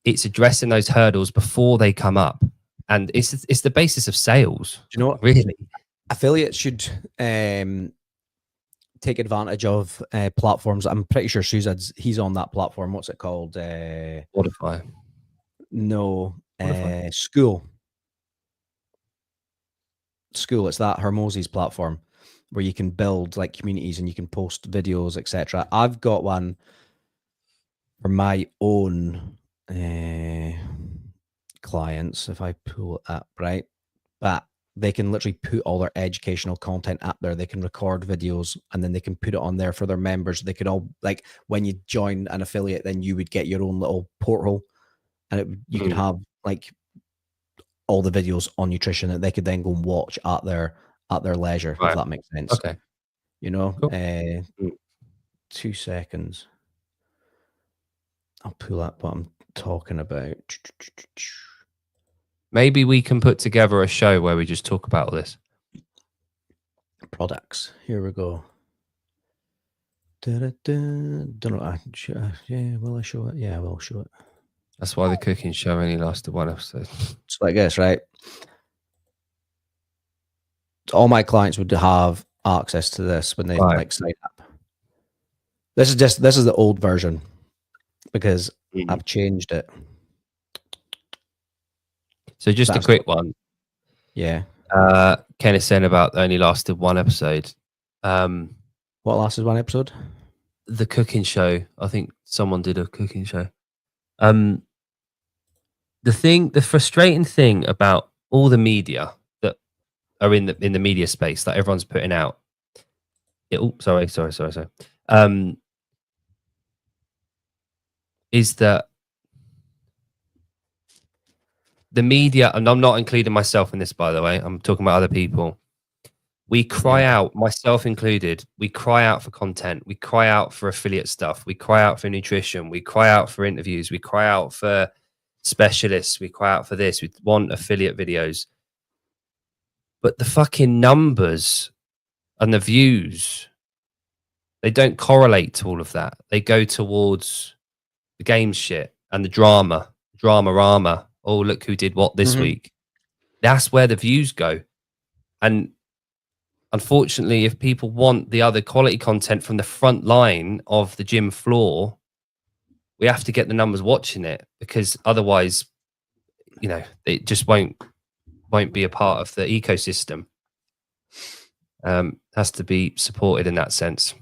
it's addressing those hurdles before they come up, and it's the basis of sales. Do you know what? Really, affiliates should take advantage of platforms. I'm pretty sure he's on that platform. What's it called? Spotify. No, School. It's that Hermosi's platform where you can build like communities and you can post videos, etc. I've got one for my own clients. If I pull it up, right, but they can literally put all their educational content up there. They can record videos and then they can put it on there for their members. They could all, like, when you join an affiliate, then you would get your own little portal, and you could have like all the videos on nutrition that they could then go and watch at their leisure, if that makes sense. Okay. Cool. 2 seconds. I'll pull up what I'm talking about. Maybe we can put together a show where we just talk about all this. Products. Here we go. Don't know. Yeah, will I show it? Yeah, I will show it. That's why the cooking show only lasted 1 episode. So I guess, right? So all my clients would have access to this when they Right. like sign up. This is the old version because I've changed it. So just That's a quick one. Yeah. Ken is saying about only lasted one episode. What lasted one episode? The cooking show. I think someone did a cooking show. The frustrating thing about all the media that are in the media space that everyone's putting out. Sorry. Is that the media, and I'm not including myself in this, by the way. I'm talking about other people. We cry out, myself included, we cry out for content. We cry out for affiliate stuff. We cry out for nutrition. We cry out for interviews. We cry out for specialists. We cry out for this. We want affiliate videos. But the fucking numbers and the views, they don't correlate to all of that. They go towards the game shit and the drama. Oh, look who did what this week. That's where the views go. And unfortunately, if people want the other quality content from the front line of the gym floor, we have to get the numbers watching it, because otherwise, you know, it just won't be a part of the ecosystem. Has to be supported in that sense.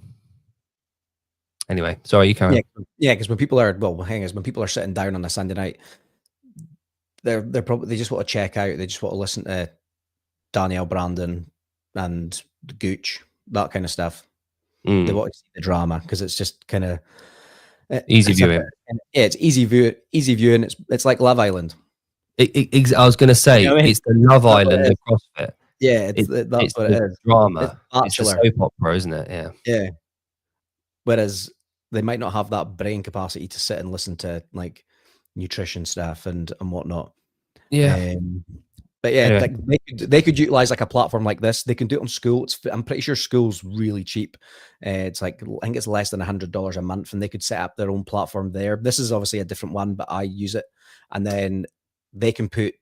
Anyway, sorry, you carry on. Yeah, because when people are when people are sitting down on a Sunday night, they're probably, they just want to check out. They just want to listen to Danielle Brandon and Gooch, that kind of stuff. They want to see the drama because it's just kind of easy viewing. It's easy viewing. It's like Love Island. I was going to say, you know what I mean? It's the Love Island of CrossFit. Yeah, that's what it is. Drama. It's a soap opera, isn't it? Yeah. Yeah. Whereas they might not have that brain capacity to sit and listen to like nutrition stuff and whatnot. Yeah. But yeah, like they could utilize like a platform like this. They can do it on school. I'm pretty sure school's really cheap. It's like, I think it's less than $100 a month, and they could set up their own platform there. This is obviously a different one, but I use it, and then they can put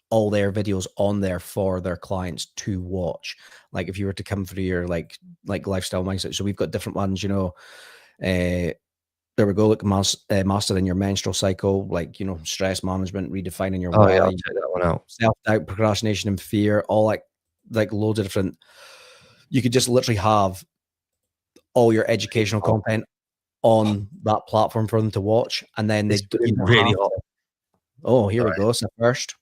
all their videos on there for their clients to watch. Like if you were to come through your like lifestyle mindset, so we've got different ones, you know. There we go. Look, mastering your menstrual cycle, like, you know, stress management, redefining your why, I'll check that one out. Self-doubt, procrastination, and fear. All like loads of different. You could just literally have all your educational content on that platform for them to watch, and then they really hot. Oh, here we go. So first,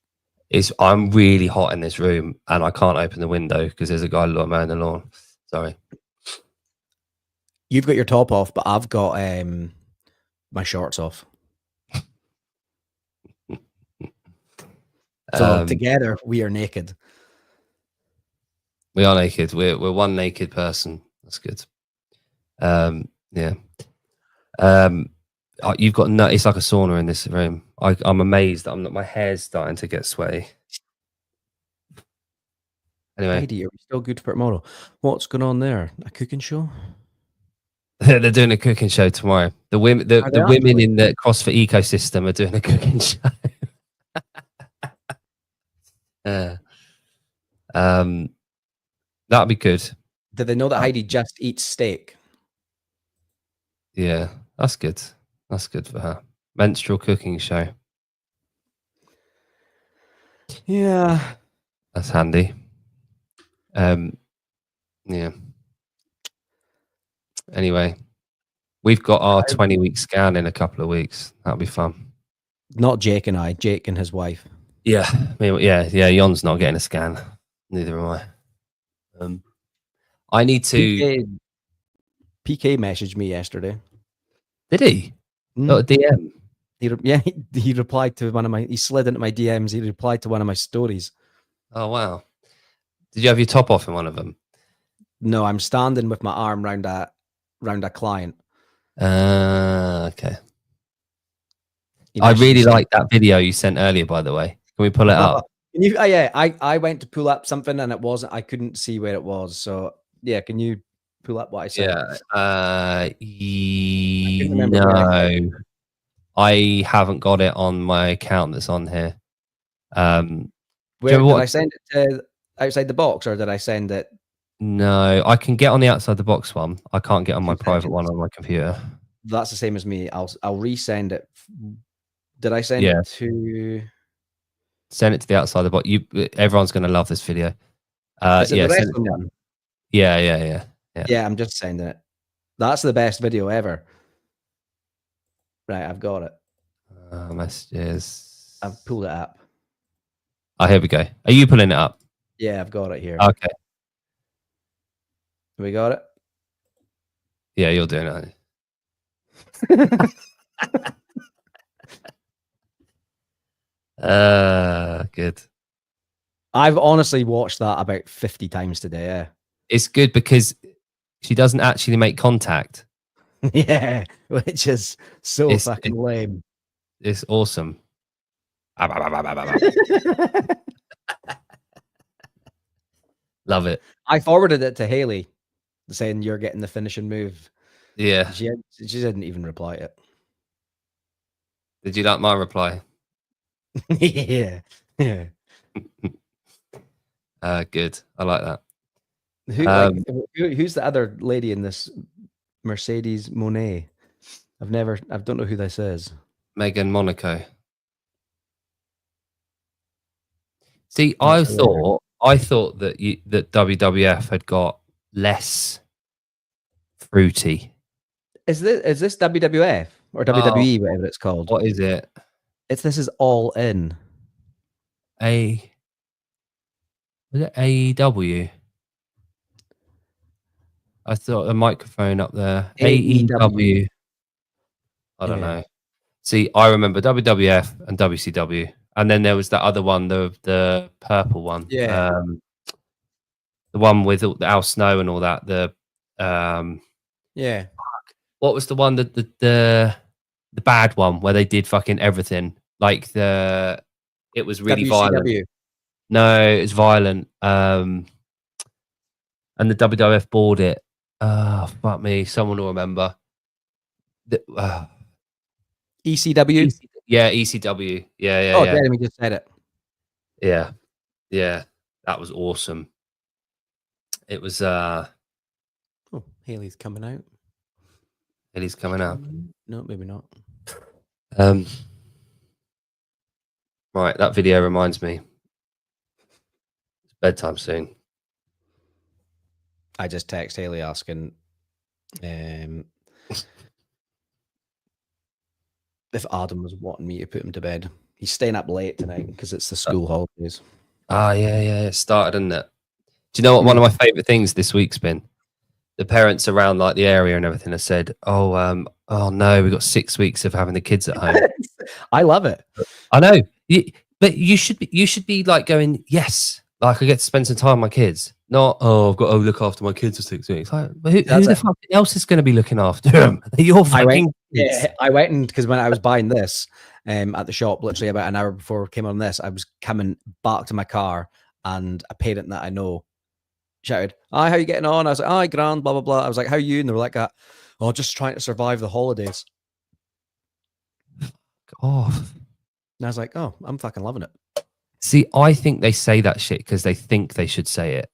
I'm really hot in this room, and I can't open the window because there's a guy mowing the lawn. Sorry. You've got your top off, but I've got my shorts off. So together we are naked. We are naked. We're one naked person. That's good. Yeah. You've got it's like a sauna in this room. I'm amazed that my hair's starting to get sweaty. Anyway, Heidi, are we still good for tomorrow? What's going on there? A cooking show? They're doing a cooking show tomorrow. The women in the CrossFit ecosystem are doing a cooking show. That'd be good. Did they know that Heidi just eats steak? Yeah, that's good. That's good for her. Menstrual cooking show. Yeah, that's handy. Yeah. Anyway, we've got our 20-week scan in a couple of weeks. That'll be fun. Not Jake and I. Jake and his wife. Yeah, yeah. Jon's not getting a scan. Neither am I. I need to. PK messaged me yesterday. Did he? Got a DM. He replied to one of my. He slid into my DMs. He replied to one of my stories. Oh wow! Did you have your top off in one of them? No, I'm standing with my arm round a client. Okay. I really like that video you sent earlier, by the way. Can we pull it up? Can you, yeah, I went to pull up something and it wasn't. I couldn't see where it was. So yeah, can you pull up what I said? Yeah. No, I haven't got it on my account that's on here. Where did I send it to outside the box, or did I send it? No, I can get on the outside the box one. I can't get on my 2 private one seconds. on my computer. That's the same as me. I'll resend it. Did I send Yeah. it to? Send it to the outside the box. Everyone's going to love this video. Is it Yeah, the send it. wrestling one? Yeah. Yeah, I'm just sending it. That's the best video ever. Right, I've got it. Messages. I've pulled it up. Oh, here we go. Are you pulling it up? Yeah, I've got it here. Okay. We got it. Yeah, you're doing it. Good. I've honestly watched that about 50 times today. Yeah. It's good because she doesn't actually make contact. Yeah, which is so It's- fucking lame. It's awesome. Love it. I forwarded it to Haley saying you're getting the finishing move. Yeah. She didn't even reply to Did you like my reply? it. Yeah. Good. I like that. Who's the other lady in this Mercedes Monet? I don't know who this is. Megan Monaco. See, That's I thought that that WWF had got less fruity. Is this WWF or WWE, whatever it's called? What is it? This is All In. Was it AEW? I thought a microphone up there. AEW. I don't know. See, I remember WWF and WCW, and then there was that other one, the purple one. Yeah. The one with Al Snow and all that. Yeah. What was the one that the bad one where they did fucking everything? Like it was really violent. WCW. No, it's violent. And the WWF bought it. Fuck me. Someone will remember. ECW. Yeah, ECW. Yeah. Oh, Jeremy just said it. Yeah. That was awesome. It was. Oh, Haley's coming out. Haley's coming out. No, maybe not. Right, that video reminds me. It's bedtime soon. I just text Haley asking if Adam was wanting me to put him to bed. He's staying up late tonight because it's the school holidays. Yeah. It started, isn't it? Do you know what one of my favourite things this week's been? The parents around like the area and everything have said, oh no, we've got 6 weeks of having the kids at home. I love it. I know. But you should be like going, yes, like I get to spend some time with my kids. Not, I've got to look after my kids for 6 weeks. Like, who the fuck else is going to be looking after them? Your fucking kids. I went in because when I was buying this at the shop, literally about an hour before I came on this, I was coming back to my car and a parent that I know shouted, "Hi, how you getting on?" I was like, "Hi, grand, blah blah blah." I was like, "How are you?" And they were like, "Oh, just trying to survive the holidays." Oh. And I was like, "Oh, I'm fucking loving it." See, I think they say that shit because they think they should say it.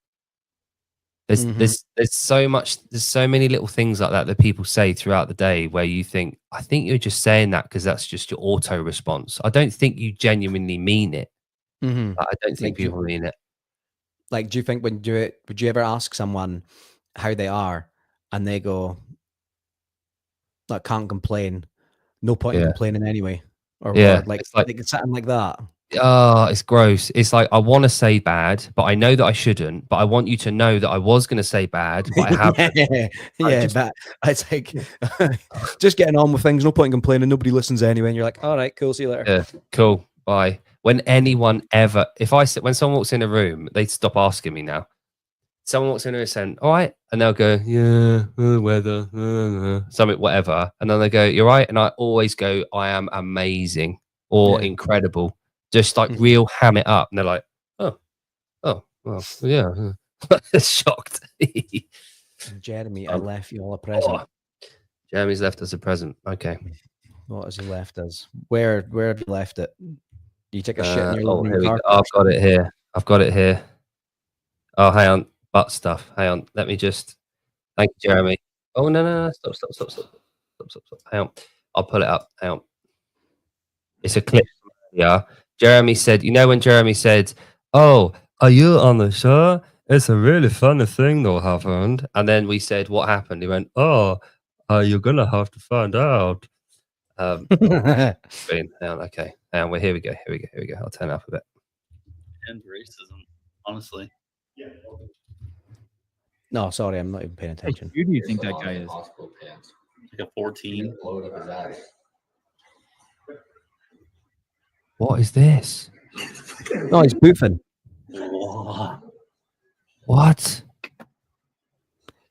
There's so many little things like that people say throughout the day where you think, I think you're just saying that because that's just your auto response. I don't think you genuinely mean it. Mm-hmm. I don't think people mean it. Like, do you think when you do it, would you ever ask someone how they are and they go, like, can't complain, no point in complaining anyway, or like something like that? Oh, it's gross. It's like, I want to say bad, but I know that I shouldn't. But I want you to know that I was going to say bad, but I haven't. But it's like just getting on with things. No point in complaining. Nobody listens anyway. And you're like, all right, cool. See you later. Yeah, cool. Bye. When when someone walks in a room, they stop asking me now. Someone walks in and saying, all right, and they'll go, yeah, weather, something, whatever, and then they go, you're right, and I always go, I am amazing or incredible. Just like real ham it up. And they're like, oh, well, yeah. Shocked. Jeremy, I left you all a present. Jeremy's left us a present. Okay. What has he left us? Where have you left it? Do you take a shit in your living room? I've got it here. Oh, hang on. butt stuff. Hang on, let me just. Thank you, Jeremy. Oh no! Stop! Hang on, I'll pull it up. Hang on. It's a clip. Yeah, Jeremy said. You know when Jeremy said, "Oh, are you on the show? It's a really funny thing that happened." And then we said, "What happened?" He went, "Oh, you're gonna have to find out." Hang on, okay. Hang on, here we go. I'll turn it up a bit. And racism, honestly. No, sorry, I'm not even paying attention. Who do you think that guy is? Like a 14. What is this? No, he's boofing. What?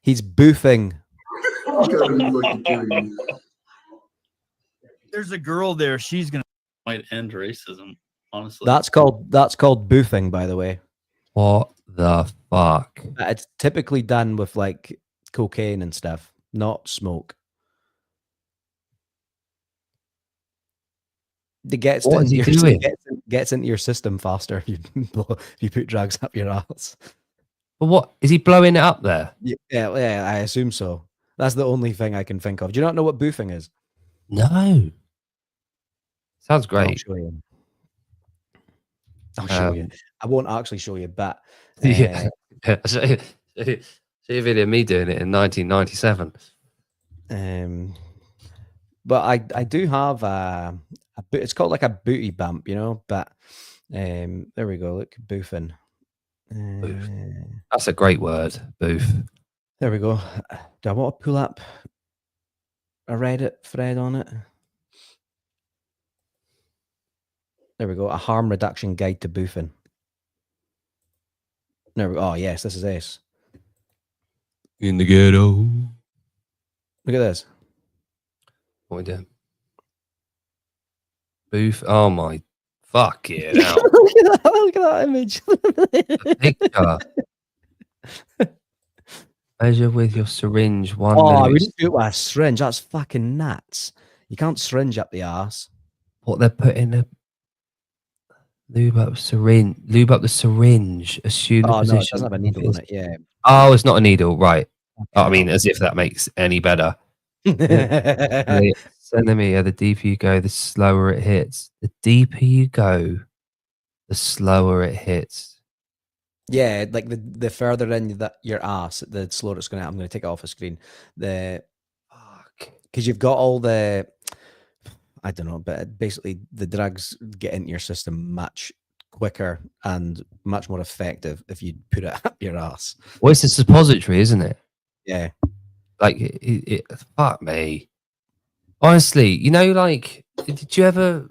He's boofing. There's a girl there. She's gonna. Might end racism, honestly. That's called boofing, by the way. What the fuck? It's typically done with like cocaine and stuff, not smoke. It gets What is he into your, doing? gets into your system faster if you put drugs up your ass. But what is he blowing it up there? Yeah, I assume so. That's the only thing I can think of. Do you not know what boofing is? No. Sounds I'll great. show you. I'll show you. I won't actually show you, but Yeah. See a video of me doing it in 1997. But I do have it's called like a booty bump, you know. But there we go. Look, boofing. That's a great word, boof. There we go. Do I want to pull up a Reddit thread on it? There we go. A harm reduction guide to boofing. There we go. Oh yes, this is this. In the ghetto. Look at this. What we doing? Boof. Oh my fuck it out. Look at that image. Picture. Measure with your syringe 1 Oh, I millimeter. wouldn't do it with a syringe. That's fucking nuts. You can't syringe up the arse. What they're putting a lube up the syringe. Assume the Oh no, it position. doesn't have a needle in it. Yeah. Oh, it's not a needle, right? Oh, I mean, as if that makes any better. The centimeter, the deeper you go, the slower it hits. The deeper you go, the slower it hits. Yeah, like the further in your ass, the slower it's going to. I'm going to take it off the screen. Fuck. Because you've got all the, I don't know, but basically the drugs get into your system much quicker and much more effective if you put it up your ass. Well, it's a suppository, isn't it? Yeah. Like, fuck me. Honestly, you know, like, did you ever?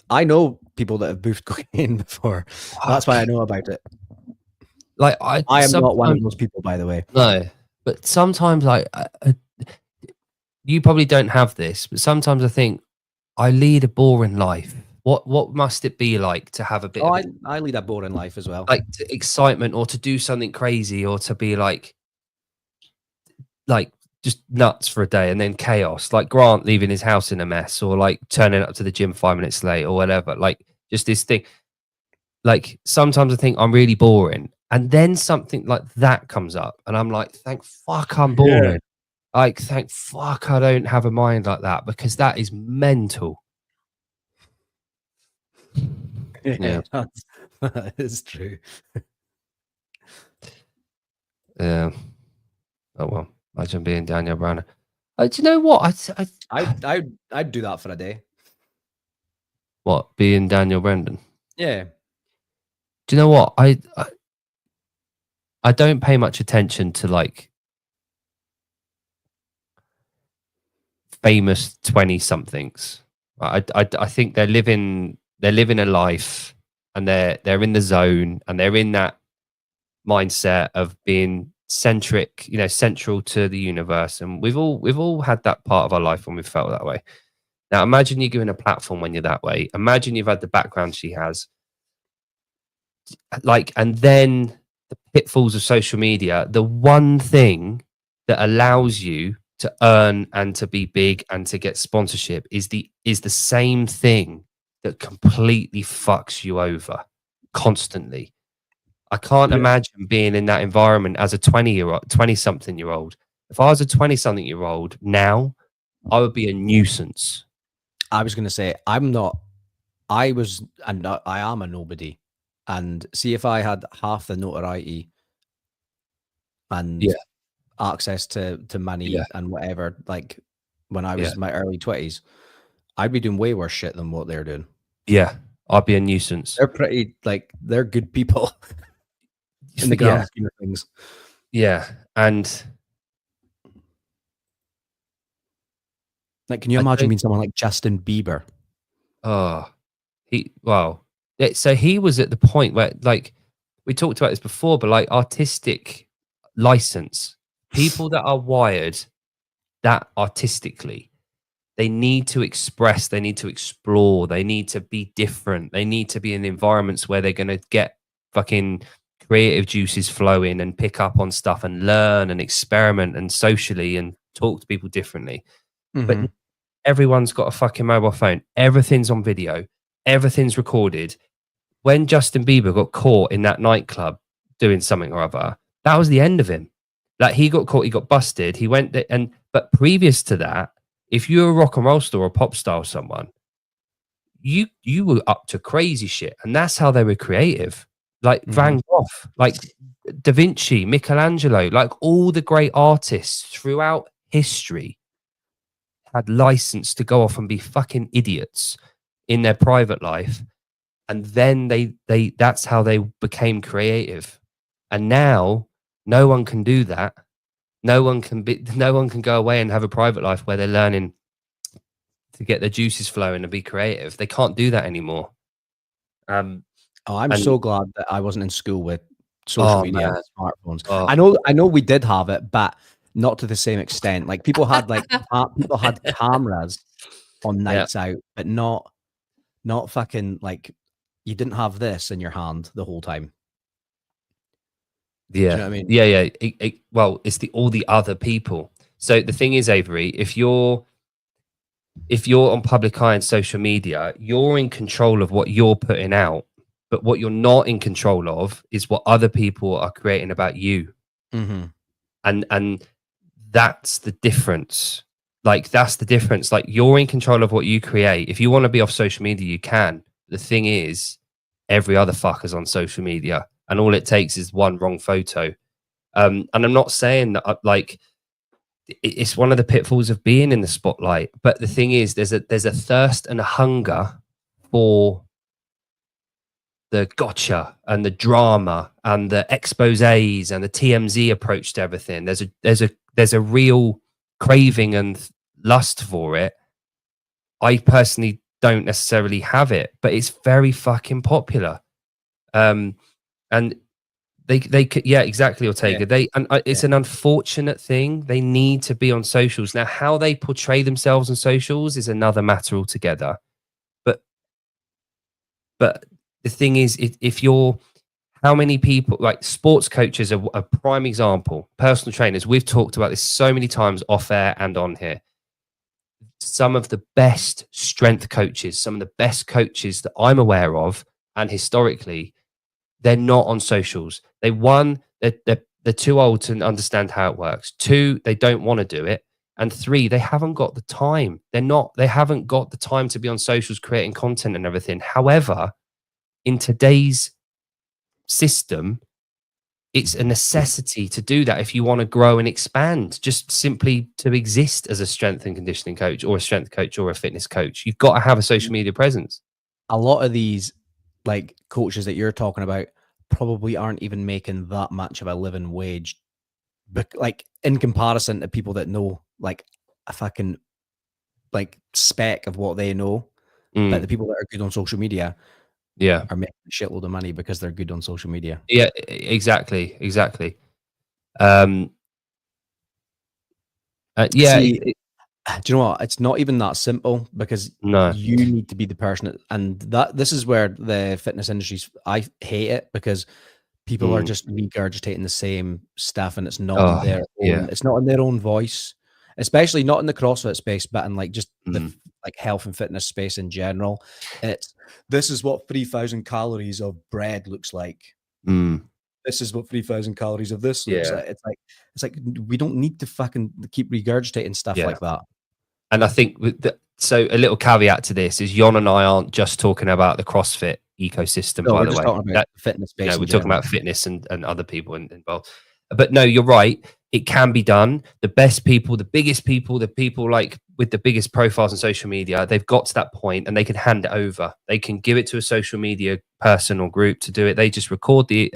I know people that have boofed cocaine before. That's why I know about it. Like, I am not one of those people, by the way. No, but sometimes, like, you probably don't have this, but sometimes I think I lead a boring life. What must it be like to have a bit of I lead a boring life as well. like excitement, or to do something crazy, or to be like just nuts for a day, and then chaos, like Grant leaving his house in a mess, or like turning up to the gym 5 minutes late, or whatever. Like, just this thing. Like, sometimes I think I'm really boring, and then something like that comes up, and I'm like, thank fuck I'm boring. Like, thank fuck I don't have a mind like that, because that is mental. Yeah. That is true. Yeah. Oh well. Imagine being Daniel Browner. Do you know what? I'd do that for a day. What, being Daniel Brendan? Yeah. Do you know what? I don't pay much attention to like famous 20-somethings. I think they're living a life, and they're in the zone, and they're in that mindset of being centric, you know, central to the universe. And we've all had that part of our life when we felt that way. Now imagine you're given a platform when you're that way. Imagine you've had the background she has, like, and then the pitfalls of social media. The one thing that allows you to earn and to be big and to get sponsorship is the same thing that completely fucks you over constantly. I can't Yeah. imagine being in that environment as a 20-something-year-old. If I was a 20-something-year-old now, I would be a nuisance. I was going to say, I'm not, I was, and I am a nobody. And see if I had half the notoriety and Yeah. access to money Yeah. and whatever, like when I Yeah. was in my early 20s, I'd be doing way worse shit than what they're doing. Yeah. I'd be a nuisance. They're pretty, like, they're good people in the grand scheme of things. Yeah. And Like, can you I imagine don't- being someone like Justin Bieber? so he was at the point where, like, we talked about this before, but like artistic license, people that are wired that artistically, they need to express, they need to explore, they need to be different, they need to be in environments where they're going to get fucking creative juices flowing and pick up on stuff and learn and experiment and socially and talk to people differently. But Mhm. everyone's got a fucking mobile phone, everything's on video, everything's recorded. When Justin Bieber got caught in that nightclub doing something or other, that was the end of him. Like, he got caught, he got busted, he went there, but previous to that, if you're a rock and roll star or pop star or someone, you were up to crazy shit, and that's how they were creative. Like Van Gogh, like Da Vinci, Michelangelo, like all the great artists throughout history had license to go off and be fucking idiots in their private life, and then they that's how they became creative. And now no one can do that. No one can go away and have a private life where they're learning to get their juices flowing and be creative. They can't do that anymore. I'm and- so glad that I wasn't in school with social Oh, media man. and smartphones. Oh. I know we did have it, but not to the same extent. Like, people had people had cameras on nights out, but not fucking, like, you didn't have this in your hand the whole time. Yeah. Do you know what I mean? Yeah. Well, it's all the other people. So the thing is, Avery, if you're on public eye and social media, you're in control of what you're putting out. But what you're not in control of is what other people are creating about you. Mm-hmm. And that's the difference. Like, that's the difference. Like, you're in control of what you create. If you want to be off social media, you can. The thing is, every other fucker's on social media, and all it takes is one wrong photo. And I'm not saying that, like, it's one of the pitfalls of being in the spotlight. But the thing is, there's a thirst and a hunger for the gotcha and the drama and the exposés and the TMZ approach to everything. There's a real craving and lust for it. I personally don't necessarily have it, but it's very fucking popular. And they could, yeah, exactly, Ortega. It's an unfortunate thing. They need to be on socials. Now, how they portray themselves on socials is another matter altogether. But the thing is, if you're, how many people, like sports coaches are a prime example, personal trainers, we've talked about this so many times off air and on here. Some of the best strength coaches, some of the best coaches that I'm aware of, and historically, they're not on socials. They're too old to understand how it works. 2, they don't want to do it. And 3, they haven't got the time. They haven't got the time to be on socials creating content and everything. However, in today's system, it's a necessity to do that if you want to grow and expand, just simply to exist as a strength and conditioning coach or a strength coach or a fitness coach. You've got to have a social media presence. A lot of these, like, coaches that you're talking about probably aren't even making that much of a living wage, but, like, in comparison to people that know, like, a fucking, like, speck of what they know. But the people that are good on social media are making a shitload of money because they're good on social media. Yeah, exactly. See, do you know what? It's not even that simple, because you need to be the person and this is where the fitness industry's, I hate it, because people are just regurgitating the same stuff, and it's not in their own, it's not in their own voice, especially not in the CrossFit space, but in, like, just the, like, health and fitness space in general. This is what 3,000 calories of bread looks like. this is what 3,000 calories of this looks Yeah. like. It's like we don't need to fucking keep regurgitating stuff Yeah. like that. And I think so a little caveat to this is Jon and I aren't just talking about the CrossFit ecosystem, No, by we're the just way. talking about fitness You based. know, we're talking about fitness and other people involved. But no, you're right. It can be done. The best people, the biggest people, the people like with the biggest profiles on social media, they've got to that point and they can hand it over. They can give it to a social media person or group to do it. They just record the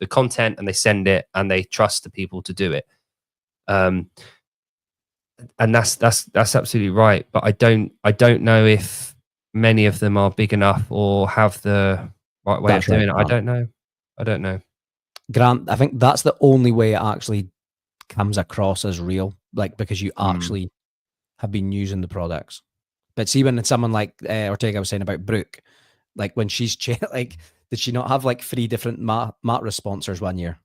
content and they send it, and they trust the people to do it. And that's absolutely right. But I don't know if many of them are big enough or have the right way of doing it. I don't know. Grant, I think that's the only way it actually comes across as real, like because you actually have been using the products. But see, when someone like Ortega was saying about Brooke, like when she's like, did she not have like 3 different mattress sponsors one year?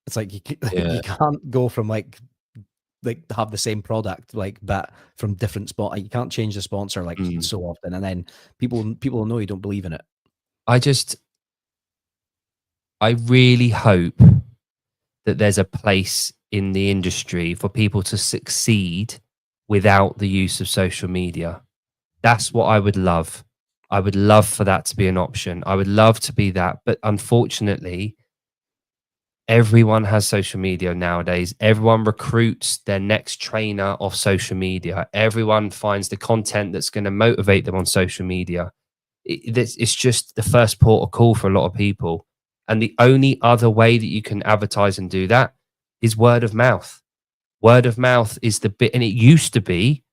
It's like you can't go from like have the same product, like, but from different spot. Like, you can't change the sponsor like so often, and then people will know you don't believe in it. I really hope that there's a place in the industry for people to succeed without the use of social media. That's what I would love. I would love for that to be an option. I would love to be that. But unfortunately, everyone has social media nowadays. Everyone recruits their next trainer off social media. Everyone finds the content that's going to motivate them on social media. It's just the first port of call for a lot of people. And the only other way that you can advertise and do that is word of mouth. Word of mouth is the bit, and it used to be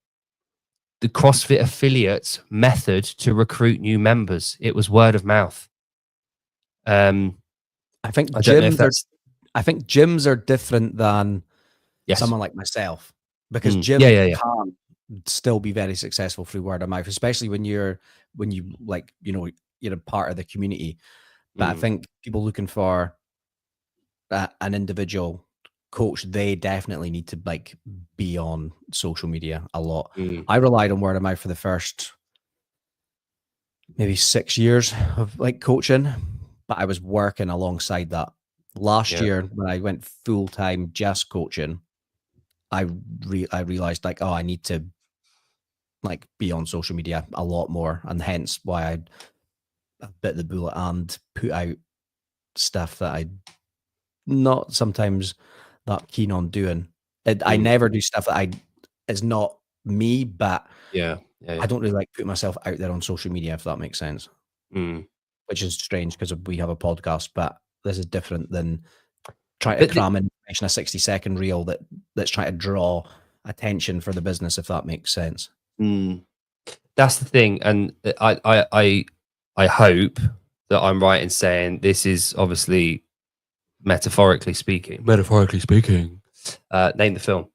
the CrossFit affiliates method to recruit new members. It was word of mouth. I think gyms are different than someone like myself, because gyms can still be very successful through word of mouth, especially when you like, you know, you're a part of the community. But I think people looking for an individual coach, they definitely need to like be on social media a lot. I relied on word of mouth for the first maybe 6 years of like coaching, but I was working alongside that. Last year when I went full time just coaching, I realized like, oh, I need to like be on social media a lot more, and hence why I bit the bullet and put out stuff that I not sometimes that keen on doing. I never do stuff that is not me, but I don't really like putting myself out there on social media, if that makes sense. Which is strange because we have a podcast, but this is different than trying to cram information a 60-second reel that's trying to draw attention for the business, if that makes sense. That's the thing, and I hope that I'm right in saying this is obviously metaphorically speaking. Name the film.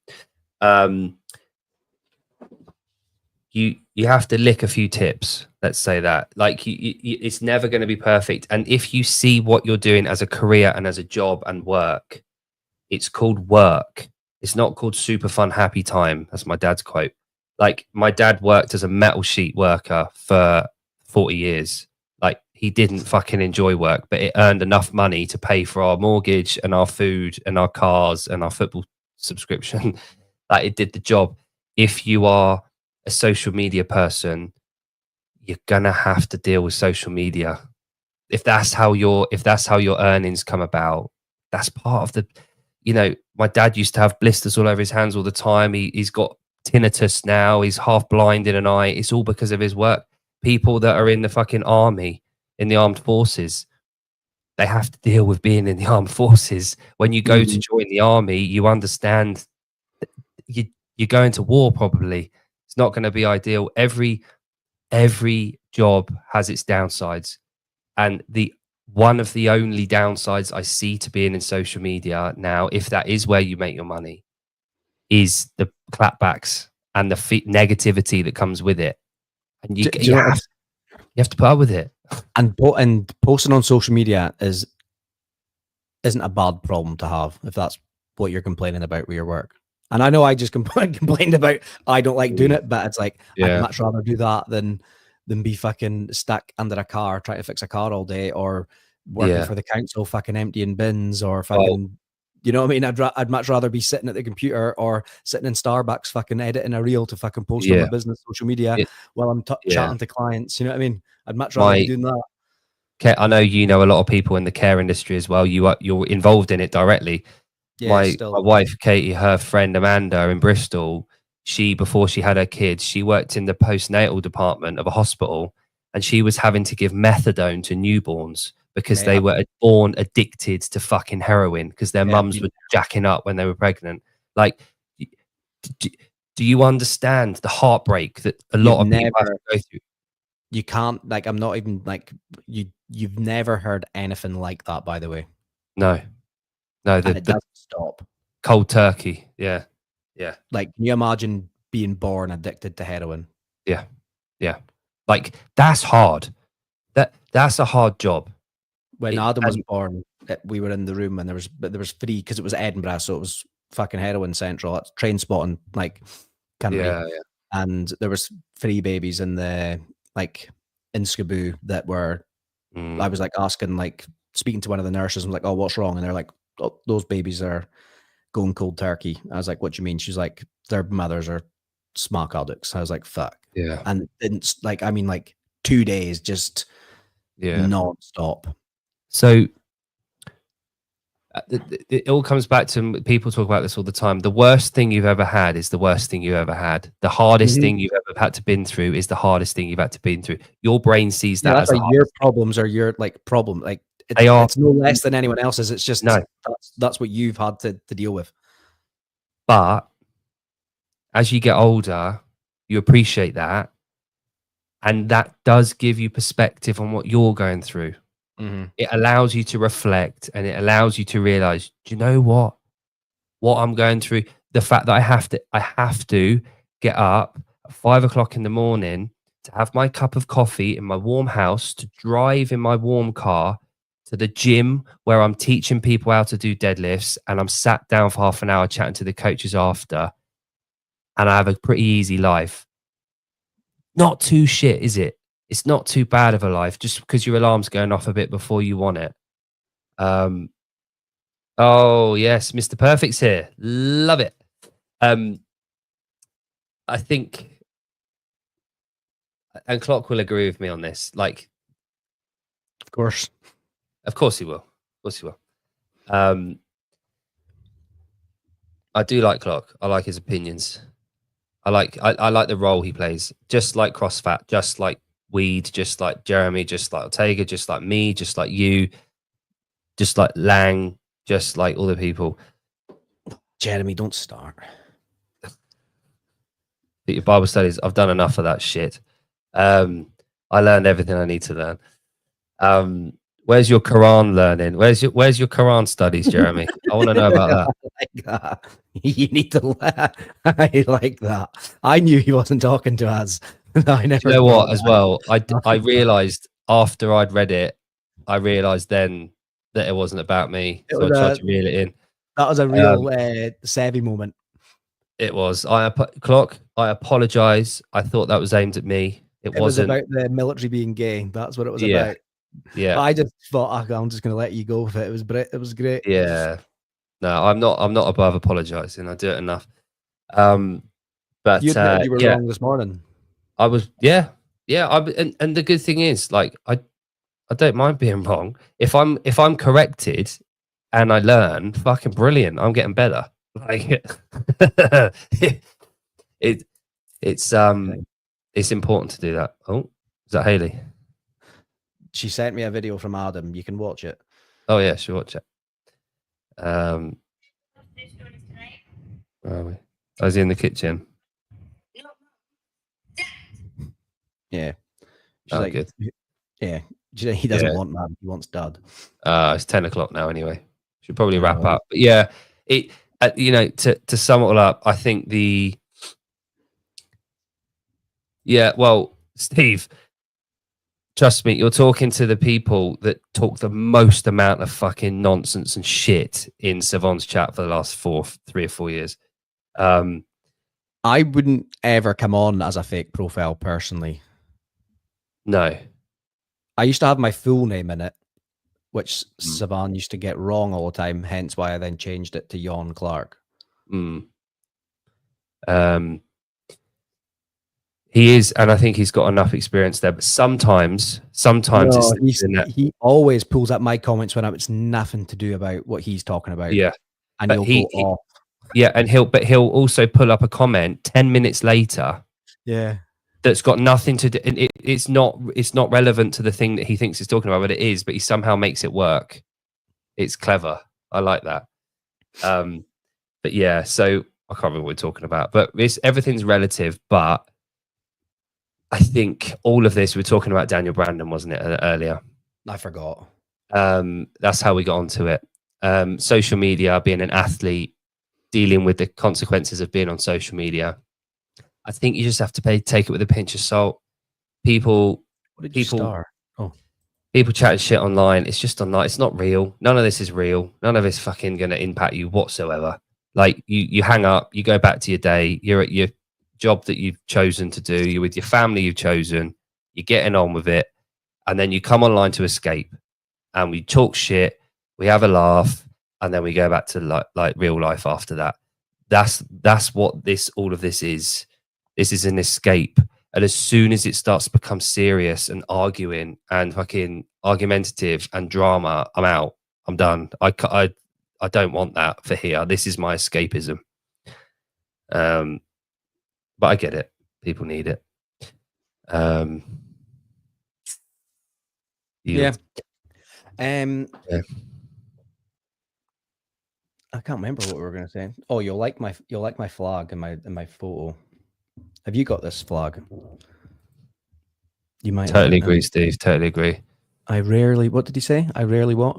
You have to lick a few tips. Let's say that. Like it's never going to be perfect. And if you see what you're doing as a career and as a job and work, it's called work. It's not called super fun, happy time. That's my dad's quote. Like my dad worked as a metal sheet worker for 40 years. Like he didn't fucking enjoy work, but it earned enough money to pay for our mortgage and our food and our cars and our football subscription. Like it did the job. If you are a social media person, you're gonna have to deal with social media. If that's how your earnings come about, that's part of the, you know, my dad used to have blisters all over his hands all the time. He's got tinnitus now. He's half blind in an eye. It's all because of his work. People that are in the fucking army, in the armed forces, they have to deal with being in the armed forces. When you go to join the army, you understand you're going to war probably. It's not going to be ideal. Every job has its downsides. And one of the only downsides I see to being in social media now, if that is where you make your money, is the clapbacks and the negativity that comes with it. And you have to put up with it. And posting on social media isn't a bad problem to have if that's what you're complaining about with your work. And I know I just complained about I don't like doing it, but it's like I'd much rather do that than be fucking stuck under a car trying to fix a car all day, or working for the council, fucking emptying bins or fucking, you know what I mean? I'd much rather be sitting at the computer or sitting in Starbucks, fucking editing a reel to fucking post on my business social media while I'm chatting to clients. You know what I mean? I'd much rather be doing that. I know you know a lot of people in the care industry as well. You're involved in it directly. My wife Katie, her friend Amanda in Bristol, before she had her kids, she worked in the postnatal department of a hospital, and she was having to give methadone to newborns because they were born addicted to fucking heroin because their mums were jacking up when they were pregnant. Like, do you understand the heartbreak that a lot of people have to go through? You can't, like, I'm not even like, you've never heard anything like that, by the way. No, and it doesn't stop. Cold turkey. Yeah. Like, can you imagine being born addicted to heroin? Yeah. Like, that's hard. That's a hard job. When Adam was born, we were in the room and there was 3, because it was Edinburgh, so it was fucking heroin central. That's train spotting, like, country. Yeah. And there was 3 babies in the, like, in Skaboo that were, I was like asking, like, speaking to one of the nurses, I'm like, oh, what's wrong? And they're like, oh, those babies are going cold turkey. I was like, what do you mean? She's like, their mothers are smack addicts. I was like, fuck. Yeah. And it's like, I mean, like 2 days just non-stop. So it all comes back to, people talk about this all the time. The worst thing you've ever had is the worst thing you ever had. The hardest thing you've ever had to been through is the hardest thing you've had to been through. Your brain sees that as like your problems are your like problem. Like it's no less than anyone else's. It's just that's what you've had to deal with. But as you get older, you appreciate that, and that does give you perspective on what you're going through. It allows you to reflect, and it allows you to realize, do you know what I'm going through? The fact that I have to get up at 5 o'clock in the morning to have my cup of coffee in my warm house, to drive in my warm car to the gym where I'm teaching people how to do deadlifts, and I'm sat down for half an hour chatting to the coaches after, and I have a pretty easy life. Not too shit, is it? It's not too bad of a life just because your alarm's going off a bit before you want it. Oh yes, Mr. Perfect's here. Love it. I think, and Clock will agree with me on this. Like, of course he will. Of course he will. I do like Clock. I like his opinions. I like the role he plays. Just like CrossFit, just like Weed, just like Jeremy, just like Ortega, just like me, just like you, just like Lang, just like all the people. Jeremy, don't start. Your Bible studies, I've done enough of that shit. I learned everything I need to learn. Where's your Quran learning? Where's your Quran studies, Jeremy? I want to know about that. Like that. You need to learn. I like that. I knew he wasn't talking to us. I never. You know what? As well, I realized after I'd read it, I realized then that it wasn't about me. So I tried to reel it in. That was a real savvy moment. It was. Clock, I apologize. I thought that was aimed at me. It wasn't. Was about the military being gay. That's what it was Yeah. about. Yeah. I just thought, I'm just going to let you go with it. It was great. Yeah. No, I'm not above apologizing. I do it enough. But you admitted you were wrong this morning. I was, yeah. And the good thing is, like, I don't mind being wrong. If I'm corrected and I learn, fucking brilliant. I'm getting better. Like, it's important to do that. Oh, is that Haley? She sent me a video from Adam. You can watch it. Oh yeah, sure, watch it. Where are we? I was in the kitchen. Yeah. She's oh, like, good. Yeah. He doesn't want Mum. He wants Dad. It's 10 o'clock now anyway. Should probably wrap up. But yeah, it to sum it all up, I think well, Steve, trust me, you're talking to the people that talk the most amount of fucking nonsense and shit in Savon's chat for the last 3 or 4 years. I wouldn't ever come on as a fake profile personally. No. I used to have my full name in it, which Savan used to get wrong all the time. Hence why I then changed it to Jon Clark. He is, and I think he's got enough experience there. But sometimes No, he always pulls up my comments when it's nothing to do about what he's talking about. Yeah, and but he'll go off. Yeah, and he'll also pull up a comment 10 minutes later. Yeah, that's got nothing to do. It's not relevant to the thing that he thinks he's talking about, but it is. But he somehow makes it work. It's clever. I like that. But yeah, so I can't remember what we're talking about. But everything's relative. But I think all of this, we're talking about Daniel Brandon, wasn't it, earlier? I forgot. That's how we got onto it. Social media, being an athlete, dealing with the consequences of being on social media. I think you just have to take it with a pinch of salt. People chatting shit online. It's just online. It's not real. None of this is real. None of it's fucking going to impact you whatsoever. Like you hang up, you go back to your day. You're at your job that you've chosen to do. You're with your family you've chosen. You're getting on with it, and then you come online to escape, and we talk shit. We have a laugh, and then we go back to like real life after that. That's what all of this is. This is an escape. And as soon as it starts to become serious and arguing and fucking argumentative and drama, I'm out. I'm done. I don't want that for here. This is my escapism. But I get it. People need it. Yeah. Yeah. I can't remember what we were going to say. Oh, you'll like my flag in my photo. Have you got this flag? You might totally agree, Steve. Totally agree. What did he say? I rarely what?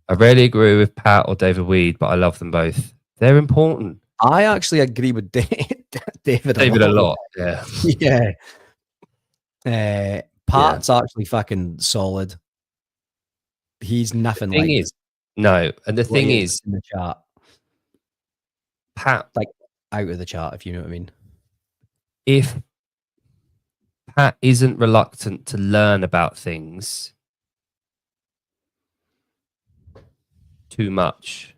I rarely agree with Pat or David Weed, but I love them both. They're important. I actually agree with David a lot. Yeah. Yeah. Pat's actually fucking solid. He's nothing like is, no, and the thing is in the chat. Pat, like out of the chat, if you know what I mean. If Pat isn't reluctant to learn about things too much,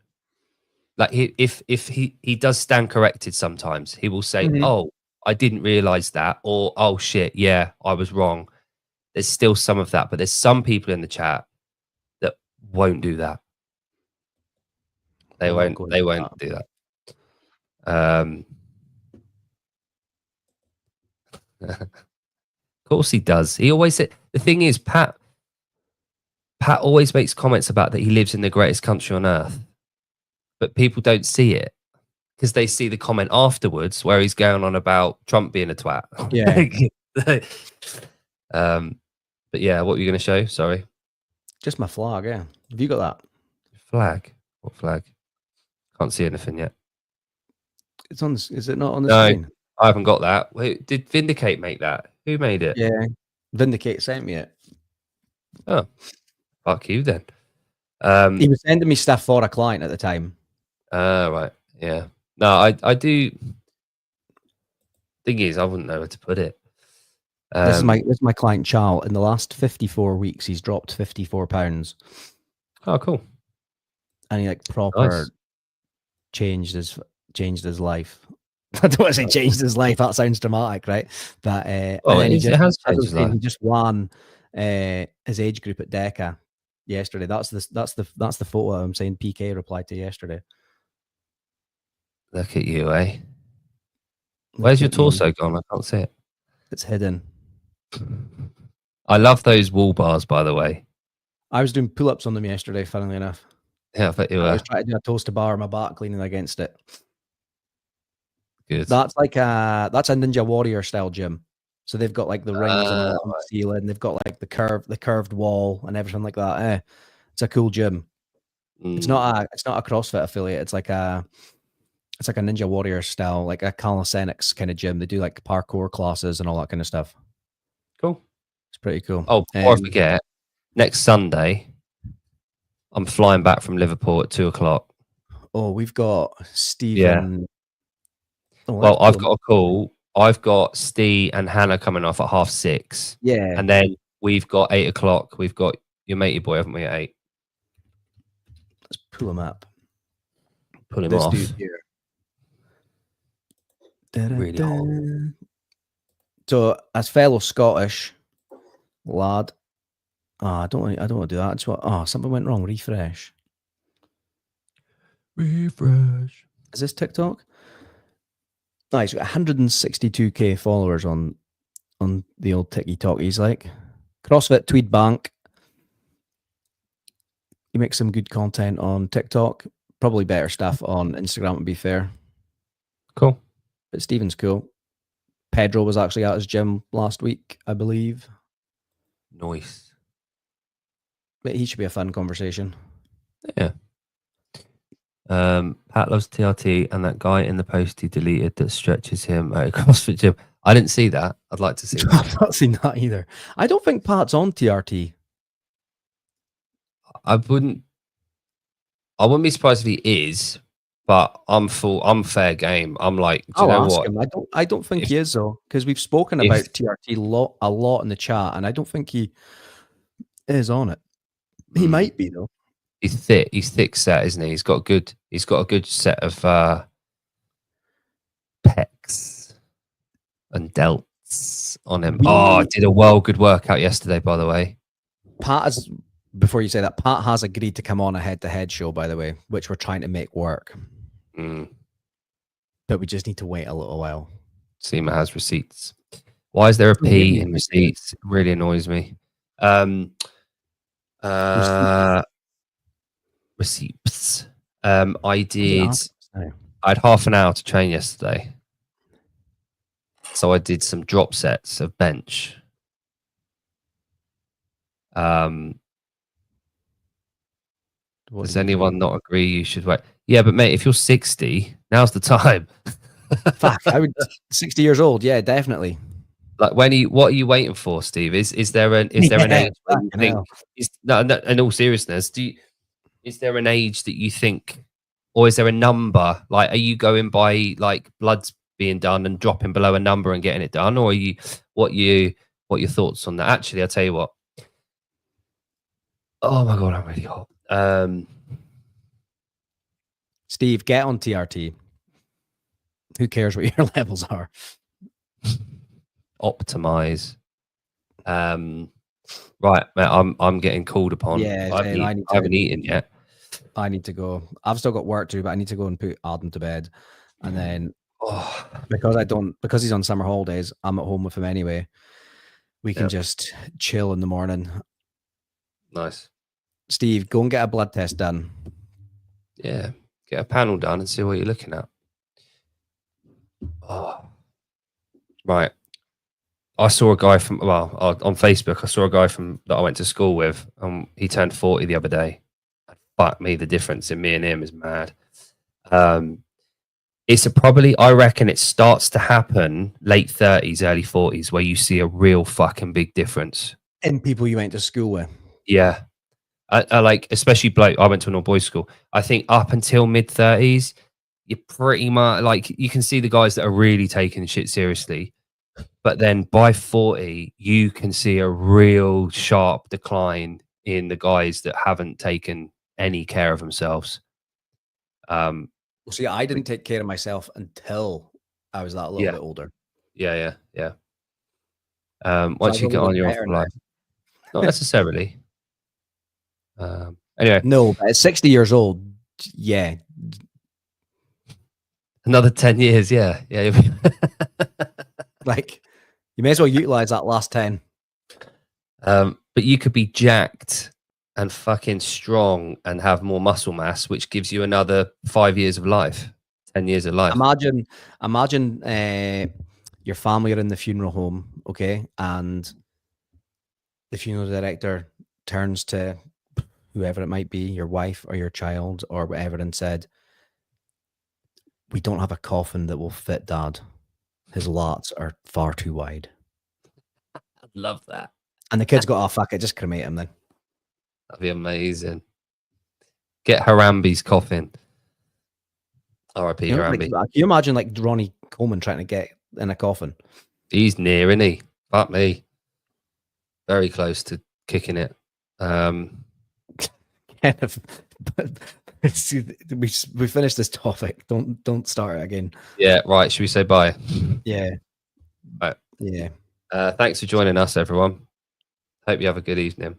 like if he does stand corrected sometimes, he will say, "Oh, I didn't realize that," or "Oh shit, yeah, I was wrong." There's still some of that, but there's some people in the chat that won't do that. They won't do that. Of course he does. He always said, the thing is, Pat always makes comments about that he lives in the greatest country on earth, but people don't see it because they see the comment afterwards where he's going on about Trump being a twat. Yeah. But yeah, what were you going to show? Sorry. Just my flag. Yeah. Have you got that flag? What flag? Can't see anything yet. It's on. Is it not on the screen? I haven't got that. Wait, did Vindicate make that? Who made it? Yeah, Vindicate sent me it. Oh, fuck you then. He was sending me stuff for a client at the time. Right. Yeah. No, I do. Thing is, I wouldn't know where to put it. This is my client Charles. In the last 54 weeks, he's dropped 54 pounds. Oh, cool. And he proper changed his life. I don't want to say changed his life. That sounds dramatic, right? But it has changed his life. He just won his age group at DECA yesterday. That's the photo I'm saying PK replied to yesterday. Look at you, eh? Where's your torso gone? I can't see it. It's hidden. I love those wall bars, by the way. I was doing pull-ups on them yesterday, funnily enough. Yeah, I bet you were. I was trying to do a toaster bar on my back, leaning against it. Good. That's a Ninja Warrior style gym. So they've got the rings and all on the ceiling. They've got the curved wall and everything like that. It's a cool gym. It's not a CrossFit affiliate. It's like a Ninja Warrior style, like a calisthenics kind of gym. They do parkour classes and all that kind of stuff. Cool. It's pretty cool. Oh, before I forget, next Sunday, I'm flying back from Liverpool at 2:00. Oh, we've got Stephen. Yeah. Well, I've got a call. I've got Steve and Hannah coming off at 6:30. Yeah. And then we've got 8:00. We've got your matey boy, haven't we, at 8? Let's pull him up. Pull him This off. dude here. Really hot. So, as fellow Scottish lad, I don't want to do that. Something went wrong. Refresh. Refresh. Is this TikTok? No, he's got 162k followers on the old TikTok. He's like CrossFit Tweed Bank. He makes some good content on TikTok. Probably better stuff on Instagram, to be fair. Cool. But Stephen's cool. Pedro was actually at his gym last week, I believe. Nice. But he should be a fun conversation. Yeah. Pat loves TRT and that guy in the post he deleted that stretches him at a CrossFit gym. I didn't see that. I'd like to see that. I've not seen that either. I don't think Pat's on TRT. I wouldn't be surprised if he is, but I'm fair game. I'm like, do you know ask what? him. I don't think he is though, because we've spoken about TRT a lot in the chat, and I don't think he is on it. He might be though. He's thick set, isn't he? He's got a good set of pecs and delts on him. I did a good workout yesterday, by the way. Pat has, before you say that, Pat has agreed to come on a head-to-head show, by the way, which we're trying to make work. But we just need to wait a little while. Seema has receipts. Why is there a P in receipts? It really annoys me. Receipts. I had half an hour to train yesterday. So I did some drop sets of bench. Does anyone not agree you should wait? Yeah, but mate, if you're 60, now's the time. Fuck, I would 60 years old, yeah, definitely. Like what are you waiting for, Steve? Is there an age where you think no, in all seriousness, is there an age that you think, or is there a number? Like, are you going by like blood's being done and dropping below a number and getting it done, or what are your thoughts on that? Actually, I'll tell you what. Oh my god, I'm really hot. Steve, get on TRT. Who cares what your levels are? Optimize. Right, mate, I'm getting called upon. Yeah, I haven't eaten yet. I need to go. I've still got work to do, but I need to go and put Adam to bed. And then because he's on summer holidays, I'm at home with him anyway. We can just chill in the morning. Nice. Steve, go and get a blood test done. Yeah, get a panel done and see what you're looking at. Oh. Right. I saw a guy on Facebook. I saw a guy that I went to school with. He turned 40 the other day. Fuck me, the difference in me and him is mad. I reckon it starts to happen late 30s, early 40s, where you see a real fucking big difference in people you went to school with. Yeah, I like, especially bloke. I went to an all boys school. I think up until mid 30s, you're pretty much like, you can see the guys that are really taking shit seriously. But then by 40, you can see a real sharp decline in the guys that haven't taken any care of themselves. See, I didn't take care of myself until I was that little bit older. Yeah. Once you get on your off life, not necessarily. Anyway, no, but at 60 years old, yeah. Another 10 years, yeah. Like, you may as well utilize that last 10. But you could be jacked and fucking strong and have more muscle mass, which gives you another 5 years of life, 10 years of life. Imagine your family are in the funeral home, okay? And the funeral director turns to whoever it might be, your wife or your child or whatever, and said, "We don't have a coffin that will fit Dad. His lats are far too wide." I'd love that. And the kids go, "Oh, fuck it, just cremate him then." That'd be amazing. Get Harambe's coffin. R.I.P. Harambe. Can you imagine like Ronnie Coleman trying to get in a coffin? He's near, isn't he? Fuck me. Very close to kicking it. Kind of but we finished this topic. Don't start it again. Yeah, right. Should we say bye? Yeah. Right. Yeah. Thanks for joining us, everyone. Hope you have a good evening.